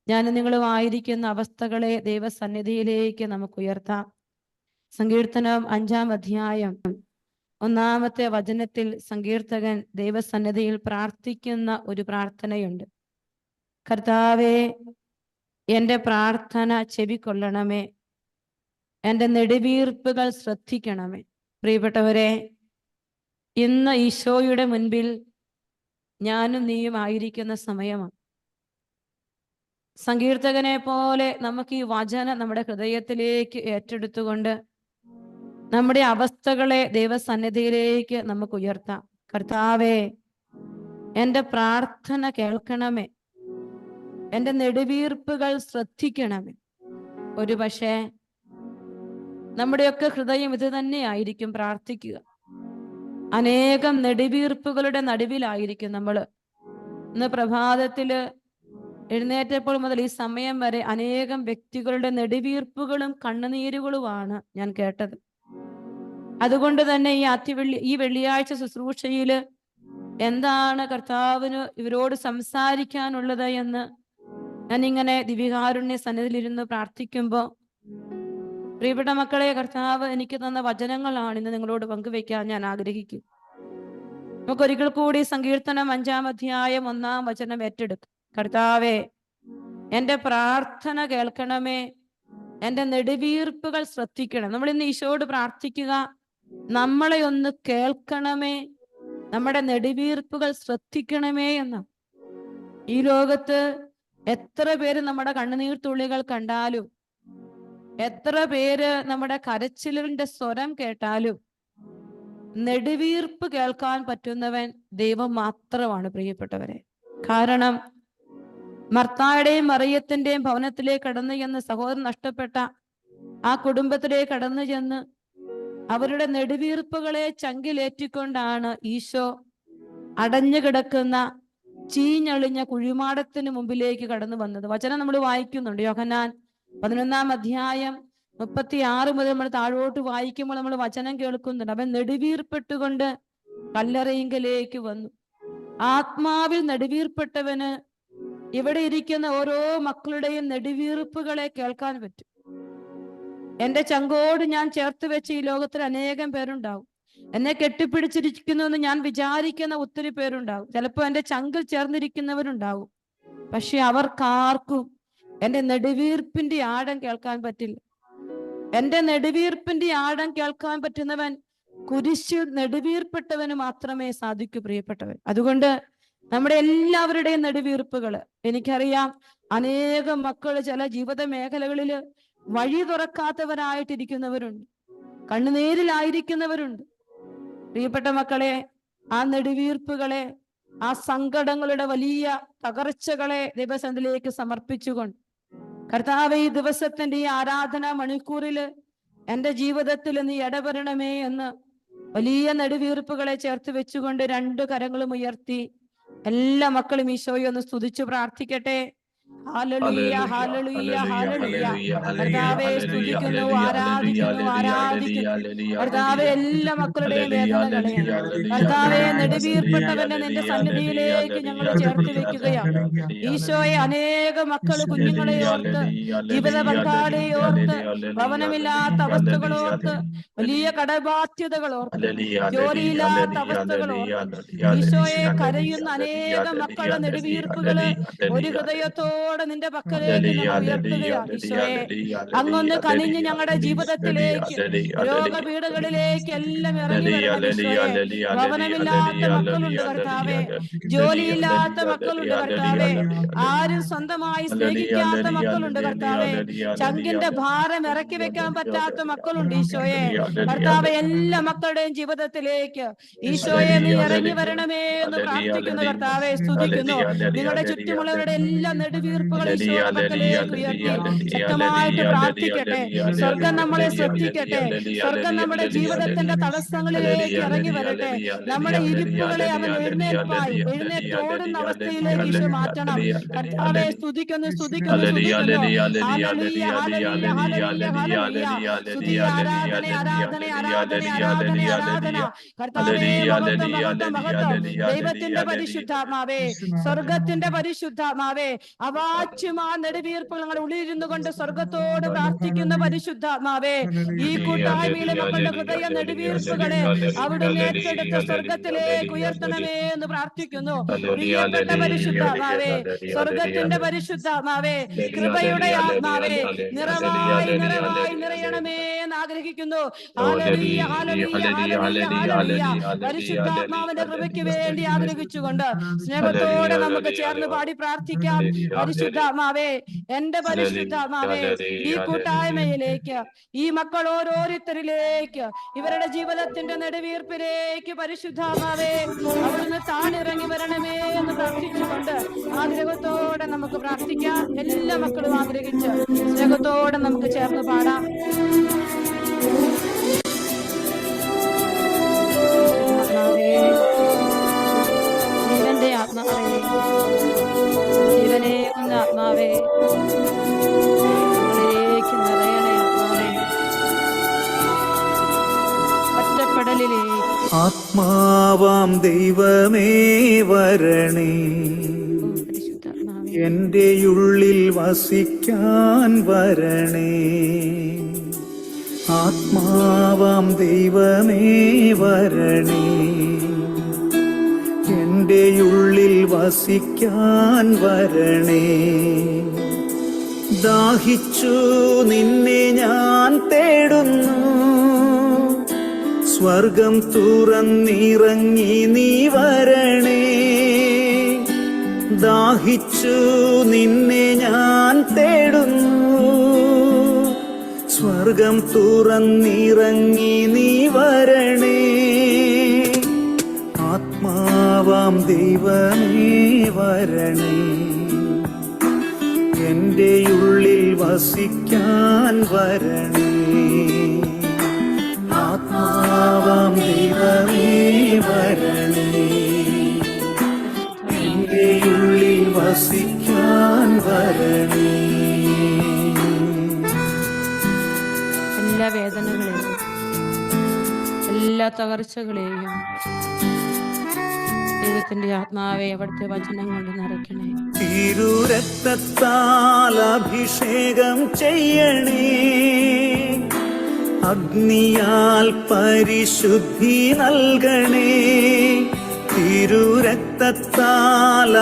ഞാൻ നിങ്ങളുമായിരിക്കുന്ന അവസ്ഥകളെ ദൈവസന്നിധിയിലേക്ക് നമുക്ക് ഉയർത്താം. സങ്കീർത്തനം 5-ാം അധ്യായം 1-ാമത്തെ വചനത്തിൽ സങ്കീർത്തകൻ ദൈവസന്നിധിയിൽ പ്രാർത്ഥിക്കുന്ന ഒരു പ്രാർത്ഥനയുണ്ട്. കർത്താവേ, എൻ്റെ പ്രാർത്ഥന ചെവിക്കൊള്ളണമേ, എൻ്റെ നെടുവീർപ്പുകൾ ശ്രദ്ധിക്കണമേ. പ്രിയപ്പെട്ടവരെ, ഇന്ന് ഈശോയുടെ മുൻപിൽ ഞാനും നീയും ആയിരിക്കുന്ന സമയമാണ്. സങ്കീർത്തകനെ പോലെ നമുക്ക് ഈ വചനം നമ്മുടെ ഹൃദയത്തിലേക്ക് ഏറ്റെടുത്തുകൊണ്ട് നമ്മുടെ അവസ്ഥകളെ ദൈവസന്നിധിയിലേക്ക് നമുക്ക് ഉയർത്താം. കർത്താവേ, എൻ്റെ പ്രാർത്ഥന കേൾക്കണമേ, എൻ്റെ നെടുവീർപ്പുകൾ ശ്രദ്ധിക്കണമേ. ഒരു പക്ഷേ നമ്മുടെയൊക്കെ ഹൃദയം ഇത് തന്നെയായിരിക്കും പ്രാർത്ഥിക്കുക. അനേകം നെടുവീർപ്പുകളുടെ നടുവിലായിരിക്കും നമ്മൾ. ഇന്ന് പ്രഭാതത്തില് എഴുന്നേറ്റപ്പോൾ മുതൽ ഈ സമയം വരെ അനേകം വ്യക്തികളുടെ നെടുവീർപ്പുകളും കണ്ണുനീരുകളുമാണ് ഞാൻ കേട്ടത്. അതുകൊണ്ട് തന്നെ ഈ വെള്ളിയാഴ്ച ശുശ്രൂഷയില് എന്താണ് കർത്താവിന് ഇവരോട് സംസാരിക്കാനുള്ളത് എന്ന് ഞാനിങ്ങനെ ദിവ്യകാരുണ്യ സന്നിധിയിലിരുന്ന് പ്രാർത്ഥിക്കുമ്പോൾ, പ്രിയപ്പെട്ട മക്കളെ, കർത്താവ് എനിക്ക് തന്ന വചനങ്ങളാണ് ഇന്ന് നിങ്ങളോട് പങ്കുവെക്കാൻ ഞാൻ ആഗ്രഹിക്കും. നമുക്കൊരിക്കൽ കൂടി സങ്കീർത്തനം 5-ാം അധ്യായം 1-ാം വചനം ഏറ്റെടുക്കും. കർത്താവേ, എൻ്റെ പ്രാർത്ഥന കേൾക്കണമേ, എൻ്റെ നെടുവീർപ്പുകൾ ശ്രദ്ധിക്കണം. നമ്മൾ ഇന്ന് ഈശോയോട് പ്രാർത്ഥിക്കുക, നമ്മളെ ഒന്ന് കേൾക്കണമേ, നമ്മുടെ നെടുവീർപ്പുകൾ ശ്രദ്ധിക്കണമേ എന്ന. ഈ ലോകത്ത് എത്ര പേര് നമ്മുടെ കണ്ണുനീർത്തുള്ളികൾ കണ്ടാലും, എത്ര പേര് നമ്മുടെ കരച്ചിലിന്റെ സ്വരം കേട്ടാലും, നെടുവീർപ്പ് കേൾക്കാൻ പറ്റുന്നവൻ ദൈവം മാത്രമാണ്. പ്രിയപ്പെട്ടവരെ, കാരണം മർത്തായുടെയും മറിയത്തിന്റെയും ഭവനത്തിലേക്ക് കടന്നു ചെന്ന് സഹോദരൻ നഷ്ടപ്പെട്ട ആ കുടുംബത്തിലേക്ക് കടന്നു ചെന്ന് അവരുടെ നെടുവീർപ്പുകളെ ചങ്കിലേറ്റിക്കൊണ്ടാണ് ഈശോ അടഞ്ഞു കിടക്കുന്ന ചീഞ്ഞളിഞ്ഞ കുഴിമാടത്തിന് മുമ്പിലേക്ക് കടന്നു വന്നത്. വചനം നമ്മൾ വായിക്കുന്നുണ്ട്. യോഹന്നാൻ 11-ാം അധ്യായം 36 മുതൽ നമ്മൾ താഴോട്ട് വായിക്കുമ്പോൾ നമ്മൾ വചനം കേൾക്കുന്നുണ്ട്. അവൻ നെടുവീർപ്പെട്ടുകൊണ്ട് കല്ലറയിങ്കലേക്ക് വന്നു. ആത്മാവിൽ നെടുവീർപ്പെട്ടവന് ഇവിടെ ഇരിക്കുന്ന ഓരോ മക്കളുടെയും നെടുവീർപ്പുകളെ കേൾക്കാൻ പറ്റും. എന്റെ ചങ്കോട് ഞാൻ ചേർത്ത് വെച്ച് ഈ ലോകത്തിൽ അനേകം പേരുണ്ടാവും. എന്നെ കെട്ടിപ്പിടിച്ചിരിക്കുന്നു എന്ന് ഞാൻ വിചാരിക്കുന്ന ഒത്തിരി പേരുണ്ടാവും. ചിലപ്പോൾ എൻ്റെ ചങ്കിൽ ചേർന്നിരിക്കുന്നവരുണ്ടാവും. പക്ഷെ അവർക്കാർക്കും എൻ്റെ നെടുവീർപ്പിന്റെ ആഴം കേൾക്കാൻ പറ്റില്ല. എൻ്റെ നെടുവീർപ്പിന്റെ ആഴം കേൾക്കാൻ പറ്റുന്നവൻ കുരിശിൽ നെടുവീർപ്പെട്ടവന് മാത്രമേ സാധിക്കൂ. പ്രിയപ്പെട്ടവൻ, അതുകൊണ്ട് നമ്മുടെ എല്ലാവരുടെയും നെടുവീർപ്പുകള്, എനിക്കറിയാം അനേകം മക്കൾ ചില ജീവിത മേഖലകളില് വഴി തുറക്കാത്തവരായിട്ടിരിക്കുന്നവരുണ്ട്, കണ്ണുനീരിലായിരിക്കുന്നവരുണ്ട്. പ്രിയപ്പെട്ട മക്കളെ, ആ നെടുവീർപ്പുകളെ, ആ സങ്കടങ്ങളുടെ വലിയ തകർച്ചകളെ ദൈവസന്നിധിയിലേക്ക് സമർപ്പിച്ചുകൊണ്ട്, കർത്താവേ, ഈ ദിവസത്തിന്റെ ഈ ആരാധനാ മണിക്കൂറിൽ എൻ്റെ ജീവിതത്തിൽ നീ ഇടപെടണമേ എന്ന് വലിയ നെടുവീർപ്പുകളെ ചേർത്ത് വെച്ചുകൊണ്ട് 2 കരങ്ങളും ഉയർത്തി എല്ലാ മക്കളും ഈശോയെ ഒന്ന് സ്തുതിച്ചു പ്രാർത്ഥിക്കട്ടെ. ഹല്ലേലൂയ, ഹല്ലേലൂയ, ഹല്ലേലൂയ. കർത്താവേ, സ്തുതിക്കുന്നു, ആരാധിക്കുന്നു, ആരാധിക്കുന്നു. കർത്താവേ, എല്ലാ മക്കളുടെയും വേദനകളെ, കർത്താവേ, നെടുവീർപ്പെട്ടവനെ നിന്റെ സന്നിധിയിലേക്ക് ഞങ്ങൾ ചേർത്ത് വെക്കുകയാണ്. ഈശോയെ, അനേക മക്കൾ കുഞ്ഞുങ്ങളെ ഓർത്ത്, ജീവിത പങ്കാളിയെ ഓർത്ത്, ഭവനമില്ലാത്ത അവസ്ഥകളോർത്ത്, വലിയ കടബാധ്യതകളോർത്ത്, ജോലിയില്ലാത്ത അവസ്ഥകളോർത്ത് ഈശോയെ കരയുന്ന അനേകം മക്കളുടെ നെടുവീർപ്പുകള് ഒരു ഹൃദയത്തോടെ നിന്റെ പക്കലേക്ക് ഞങ്ങൾ ഉയർത്തുകയാണ്. ഈശോയെ, അങ്ങൊന്ന് കനിഞ്ഞ് ഞങ്ങളുടെ ജീവിതത്തിലേക്ക്, രോഗപീഠകളിലേക്ക് എല്ലാം ഇറങ്ങി വരണം. ഈശോയെ, ഭവനമില്ലാത്ത മക്കളുണ്ട് കർത്താവേ, ജോലിയില്ലാത്ത മക്കളുണ്ട് കർത്താവേ, ആരും സ്വന്തമായി സ്നേഹിക്കാത്ത മക്കളുണ്ട് കർത്താവേ, ചങ്കിന്റെ ഭാരം ഇറക്കി വെക്കാൻ പറ്റാത്ത മക്കളുണ്ട്. ഈശോയെ, കർത്താവെ, എല്ലാ മക്കളുടെയും ജീവിതത്തിലേക്ക് ഈശോയെ നീ ഇറങ്ങി വരണമേ എന്ന് പ്രാർത്ഥിക്കുന്നു. കർത്താവെ, സ്തുതിക്കുന്നു. നിങ്ങളുടെ ചുറ്റുമുള്ളവരുടെ എല്ലാ നെടുവീർപ്പുകൾ ഈശോയുടെ പക്കലേക്ക് ഉയർത്തി ശക്തമായിട്ട് പ്രാർത്ഥിക്കട്ടെ. സ്വർഗം നമ്മളെ ശ്രദ്ധിക്കട്ടെ. സ്വർഗം നമ്മുടെ ജീവിതത്തിന്റെ തടസ്സങ്ങളിലേക്ക് ഇറങ്ങി വരട്ടെ. നമ്മുടെ ഇരിപ്പുകളെ അവൻ എഴുന്നേറ്റോടുന്ന അവസ്ഥയിലേക്ക് ഈശോ മാറ്റണം. കർത്താവെ, സ്തുതിക്കുന്നു, സ്തുതിക്കുന്നു, സ്തുതിക്കുന്നു. ഹല്ലേലൂയ, ഹല്ലേലൂയ, ഹല്ലേലൂയ, ഹല്ലേലൂയ. സ്തുതി, ആരാധന, ആരാധന, ആരാധന, ആരാധന, ആരാധന. കർത്താവേ, മഹത്വം, മഹത്വം, മഹത്വം. ദൈവത്തിന്റെ പരിശുദ്ധാത്മാവേ, സ്വർഗത്തിന്റെ പരിശുദ്ധാത്മാവേ, അവൻ വാച്ചും ആ നെടുവീർപ്പുകൾ ഞങ്ങളുടെ ഉള്ളിലിരുന്നു കൊണ്ട് സ്വർഗത്തോട് പ്രാർത്ഥിക്കുന്ന പരിശുദ്ധാത്മാവേ, ഈ കൂട്ടായ്മയിലെ മക്കളുടെ ഹൃദയ നെടുവീർപ്പുകളെ അവിടുന്ന് ഏറ്റെടുത്ത് സ്വർഗത്തിലേക്ക് ഉയർത്തണമേ എന്ന് പ്രാർത്ഥിക്കുന്നു. പ്രിയപ്പെട്ട പരിശുദ്ധാത്മാവേ, സ്വർഗത്തിന്റെ പരിശുദ്ധാത്മാവേ, കൃപയുടെ ആത്മാവേ, നിറവായി നിറവായി നിറയണമേ എന്ന് ആഗ്രഹിക്കുന്നു. ഹല്ലേലൂയ, ഹല്ലേലൂയ, ഹല്ലേലൂയ, ഹല്ലേലൂയ. പരിശുദ്ധാത്മാവിന്റെ കൃപയ്ക്ക് വേണ്ടി ആഗ്രഹിച്ചുകൊണ്ട് സ്നേഹത്തോടെ നമുക്ക് ചേർന്ന് പാടി പ്രാർത്ഥിക്കാം. പരിശുദ്ധാത്മാവേ, എന്റെ പരിശുദ്ധാത്മാവേ, ഈ കൂട്ടായ്മയിലേക്ക്, ഈ മക്കൾ ഓരോരുത്തരിലേക്ക്, ഇവരുടെ ജീവിതത്തിന്റെ നെടുവീർപ്പിലേക്ക് പരിശുദ്ധാത്മാവേ അവിടുന്ന് താണിറങ്ങി വരണമേ എന്ന് പ്രാർത്ഥിച്ചുകൊണ്ട് ആഗ്രഹത്തോടെ നമുക്ക് പ്രാർത്ഥിക്കാം. എല്ലാ മക്കളും ആഗ്രഹിച്ച് സ്നേഹത്തോടെ നമുക്ക് ചേർന്ന് പാടാം. ജീവന്റെ ആത്മാവേ, ജീവനെ കുന്ന ആത്മാവേ, ഞങ്ങളിലേക്ക് നിറയണേ ആത്മാവേ. ഒറ്റപ്പെടലിലേക്ക് ആത്മാവാം ദൈവമേ വരണേ, എന്റെ ഉള്ളിൽ വസിക്കാൻ വരണേ. ആത്മാവാം ദൈവമേ വരണേ, എന്റെ ഉള്ളിൽ വസിക്കാൻ വരണേ. ദാഹിച്ചു നിന്നെ ഞാൻ തേടുന്നു, സ്വർഗം തുറന്നിറങ്ങി നീ വരണേ. ദാഹിച്ചു നിന്നെ ഞാൻ തേടുന്നു, സ്വർഗം തുറന്നിറങ്ങി നീ വരണേ. ആത്മാവാം ദൈവമേ വരണേ, എന്റെ ഉള്ളിൽ വസിക്കാൻ വരണേ. ആത്മാവാം ദൈവമേ വരണേ, എന്റെ ഉള്ളിൽ വസിക്കാൻ വരണേ. എല്ലാ വേദനകളെയും എല്ലാ തകർച്ചകളെയും ദൈവത്തിന്റെ ആത്മാവെ അവിടുത്തെ വചനം കൊണ്ട് നിറയ്ക്കണേ. തിരുരക്തത്താൽ അഭിഷേകം ചെയ്യണേ, അഗ്നിയാൽ പരിശുദ്ധി നൽകണേ. തിരുരക്തത്താൽ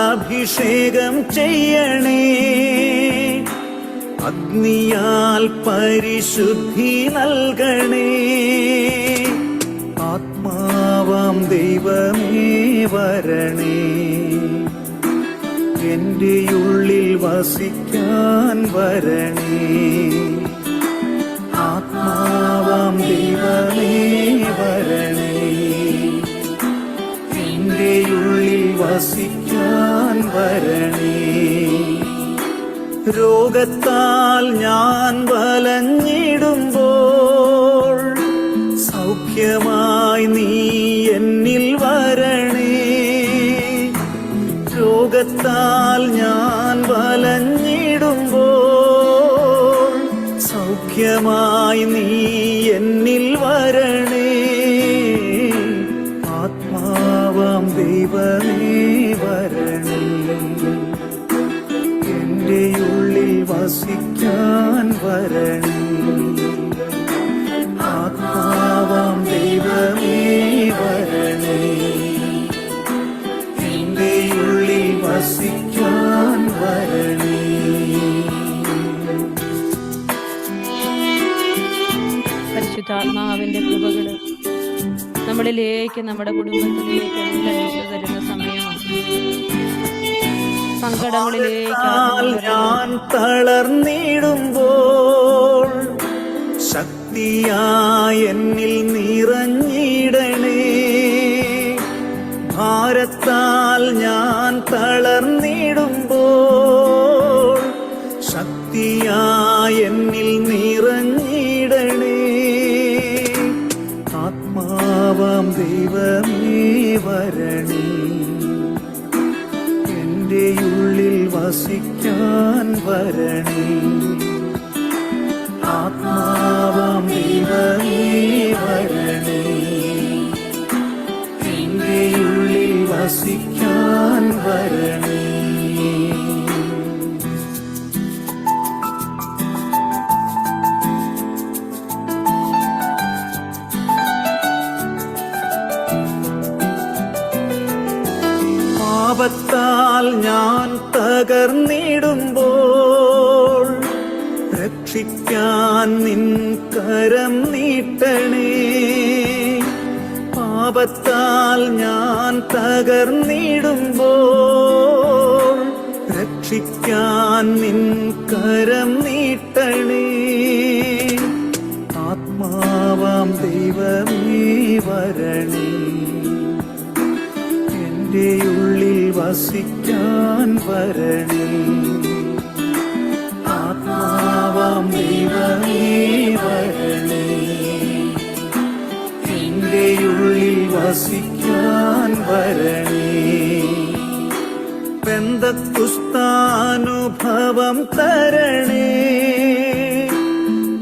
അഭിഷേകം ചെയ്യണേ, അഗ്നിയാൽ പരിശുദ്ധി നൽകണേ. ആത്മാവാം ദൈവമേ വരണേ, എന്റെ ഉള്ളിൽ വസിക്കാൻ വരണേ. ആത്മാവാം ദൈവമേ വരണേ, എന്റെ ഉള്ളിൽ വസിക്കാൻ വരണേ. രോഗത്താൽ ഞാൻ വലഞ്ഞിടുമ്പോൾ സൗഖ്യമായി നീ എന്നിൽ വരണേ. രോഗത്താൽ ഞാൻ വലഞ്ഞിടുമ്പോൾ സൗഖ്യമായി നീ എന്നിൽ വരണേ. ആത്മാവാം ദൈവമേ വരണേ, എന്റെ ഉള്ളിൽ വസിക്കാൻ വരണേ. ആത്മാവാം ദൈവമേ വരണേ, എന്റെ ഉള്ളിൽ വസിക്കാൻ വരണേ. പരിശുദ്ധാത്മാവിന്റെ കൃപകള് നമ്മളിലേക്ക്, നമ്മുടെ കുടുംബത്തിലേക്ക് എല്ലാം തരുന്ന സമയമാണ്. സങ്കടങ്ങളിലേക്ക് ഞാൻ തളർന്നിടുമ്പോൾ ശക്തിയായി എന്നിൽ നിറഞ്ഞിടണേ. ഭാരത്താൽ ഞാൻ തളർന്നിടുമ്പോൾ ശക്തിയായി എന്നിൽ നിറഞ്ഞിടണേ. ആത്മാവാം ദൈവമേ വരണേ, എന്റെ ഉള്ളിൽ വസിക്കാൻ വരണേ. ആത്മാവാം ദൈവമേ വരണേ, എന്റെ ഉള്ളിൽ വസിക്കാൻ വരണേ. തകർന്നിടുമ്പോൾ രക്ഷിക്കാൻ നിൻ കരം നീട്ടണേ. പാപത്താൽ ഞാൻ തകർന്നിടുമ്പോൾ രക്ഷിക്കാൻ നിൻ കരം നീട്ടണേ. ആത്മാവാം ദൈവമേ വരണേ, എന്റെ ഉള്ളിൽ വസിക്കാൻ വരണേ. ആത്മാവാം ദൈവമേ വരണേ, എന്റെ ഉള്ളിൽ വസിക്കാൻ വരണേ. പെന്തക്കുസ്താനുഭവം തരണേ,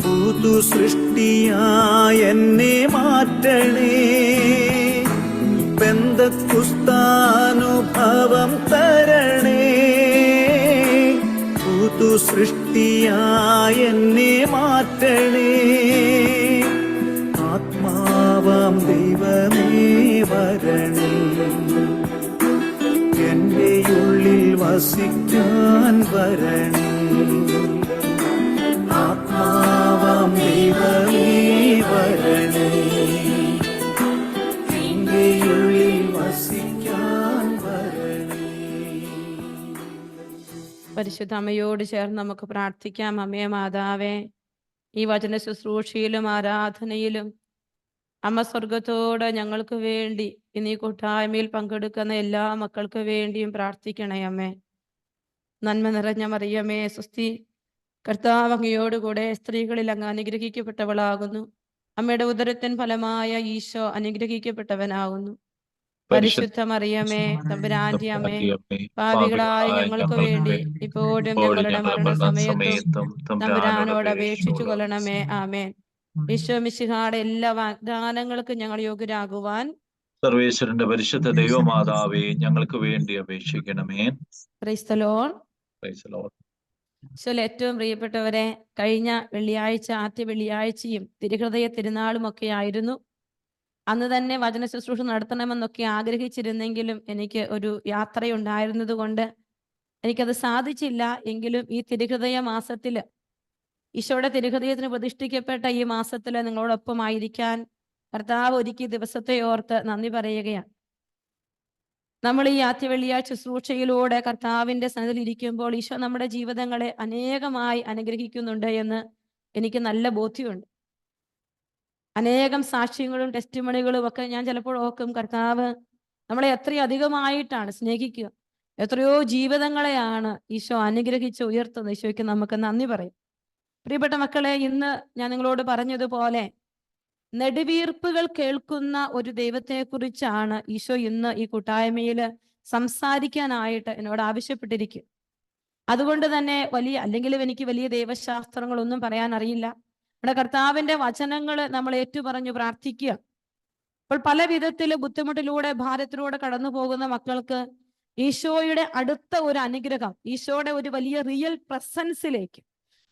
പുതു സൃഷ്ടിയായി എന്നെ മാറ്റണേ. പെന്തക്കുസ്താനുഭവം തരണേ, പുതു സൃഷ്ടിയായി എന്നെ മാറ്റണേ. ആത്മാവാം ദൈവമേ വരണേ, എന്റെ ഉള്ളിൽ വസിക്കാൻ വരണേ. ആത്മാവാം ദൈവമേ വരണേ, എന്റെ ഉള്ളിൽ വസിക്കാൻ വരണേ. പരിശുദ്ധ അമ്മയോട് ചേർന്ന് നമുക്ക് പ്രാർത്ഥിക്കാം. അമ്മേ മാതാവേ, ഈ വചന ശുശ്രൂഷയിലും ആരാധനയിലും അമ്മ സ്വർഗത്തോട് ഞങ്ങൾക്ക് വേണ്ടി ഇന്ന് ഈ കൂട്ടായ്മയിൽ പങ്കെടുക്കുന്ന എല്ലാ മക്കൾക്ക് വേണ്ടിയും പ്രാർത്ഥിക്കണേ അമ്മേ. നന്മ നിറഞ്ഞ മറിയമേ സുസ്തി, കർത്താവ് അങ്ങയോടുകൂടെ സ്ത്രീകളിൽ അങ്ങ് അനുഗ്രഹിക്കപ്പെട്ടവളാകുന്നു. അമ്മയുടെ ഉദരത്തിൻ ഫലമായ ഈശോ അനുഗ്രഹിക്കപ്പെട്ടവനാകുന്നു. പരിശുദ്ധ മറിയമേ തമ്പുരാന്റെ അമ്മേ, പാപികളായ ഞങ്ങൾക്ക് വേണ്ടി ഇപ്പോഴും ഞങ്ങളുടെ മരണസമയത്തും തമ്പുരാനോട് അപേക്ഷിച്ചു കൊള്ളണമേ. ആമേൻ. ഈശോ മിശിഹായുടെ എല്ലാ വാഗ്ദാനങ്ങൾക്കും ഞങ്ങൾ യോഗ്യരാകുവാൻ സർവേശ്വരന്റെ പരിശുദ്ധ ദൈവമാതാവേ ഞങ്ങൾക്ക് വേണ്ടി അപേക്ഷിക്കണമേ. Price the Lord. Praise the Lord. ഈശോയിൽ ഏറ്റവും പ്രിയപ്പെട്ടവരെ, കഴിഞ്ഞ വെള്ളിയാഴ്ച ആദ്യ വെള്ളിയാഴ്ചയും തിരുഹൃദയ തിരുനാളും ഒക്കെ ആയിരുന്നു. അന്ന് തന്നെ വചന ശുശ്രൂഷ നടത്തണമെന്നൊക്കെ ആഗ്രഹിച്ചിരുന്നെങ്കിലും എനിക്ക് ഒരു യാത്രയുണ്ടായിരുന്നത് കൊണ്ട് എനിക്കത് സാധിച്ചില്ല. എങ്കിലും ഈ തിരുഹൃദയ മാസത്തില്, ഈശോയുടെ തിരുഹൃദയത്തിന് പ്രതിഷ്ഠിക്കപ്പെട്ട ഈ മാസത്തില് നിങ്ങളോടൊപ്പം ആയിരിക്കാൻ കർത്താവ് ഒരുക്കിയ ദിവസത്തെ ഓർത്ത് നന്ദി പറയുകയാണ്. നമ്മൾ ഈ ആദ്യ വെള്ളിയാഴ്ച ശുശ്രൂഷയിലൂടെ കർത്താവിന്റെ സന്നിധിയിൽ ഇരിക്കുമ്പോൾ ഈശോ നമ്മുടെ ജീവിതങ്ങളെ അനേകമായി അനുഗ്രഹിക്കുന്നുണ്ട് എന്ന് എനിക്ക് നല്ല ബോധ്യമുണ്ട്. അനേകം സാക്ഷ്യങ്ങളും ടെസ്റ്റിമണികളും ഒക്കെ ഞാൻ ചിലപ്പോൾ ഓർക്കും, കർത്താവ് നമ്മളെ എത്രയധികമായിട്ടാണ് സ്നേഹിക്കുക, എത്രയോ ജീവിതങ്ങളെയാണ് ഈശോ അനുഗ്രഹിച്ച് ഉയർത്തുന്നത്. ഈശോയ്ക്ക് നമുക്ക് നന്ദി പറയും. പ്രിയപ്പെട്ട മക്കളെ, ഇന്ന് ഞാൻ നിങ്ങളോട് പറഞ്ഞതുപോലെ നെടുവീർപ്പുകൾ കേൾക്കുന്ന ഒരു ദൈവത്തെക്കുറിച്ചാണ് ഈശോ ഇന്ന് ഈ കൂട്ടായ്മയിൽ സംസാരിക്കാനായിട്ട് എന്നോട് ആവശ്യപ്പെട്ടിരിക്കും. അതുകൊണ്ട് തന്നെ അല്ലെങ്കിൽ എനിക്ക് വലിയ ദൈവശാസ്ത്രങ്ങളൊന്നും പറയാൻ അറിയില്ല. നമ്മുടെ കർത്താവിന്റെ വചനങ്ങൾ നമ്മൾ ഏറ്റുപറഞ്ഞു പ്രാർത്ഥിക്കുക. അപ്പോൾ പല വിധത്തില് ബുദ്ധിമുട്ടിലൂടെ ഭാരത്തിലൂടെ കടന്നു പോകുന്ന മക്കൾക്ക് ഈശോയുടെ അടുത്ത ഒരു അനുഗ്രഹം, ഈശോയുടെ ഒരു വലിയ റിയൽ പ്രസൻസിലേക്ക്,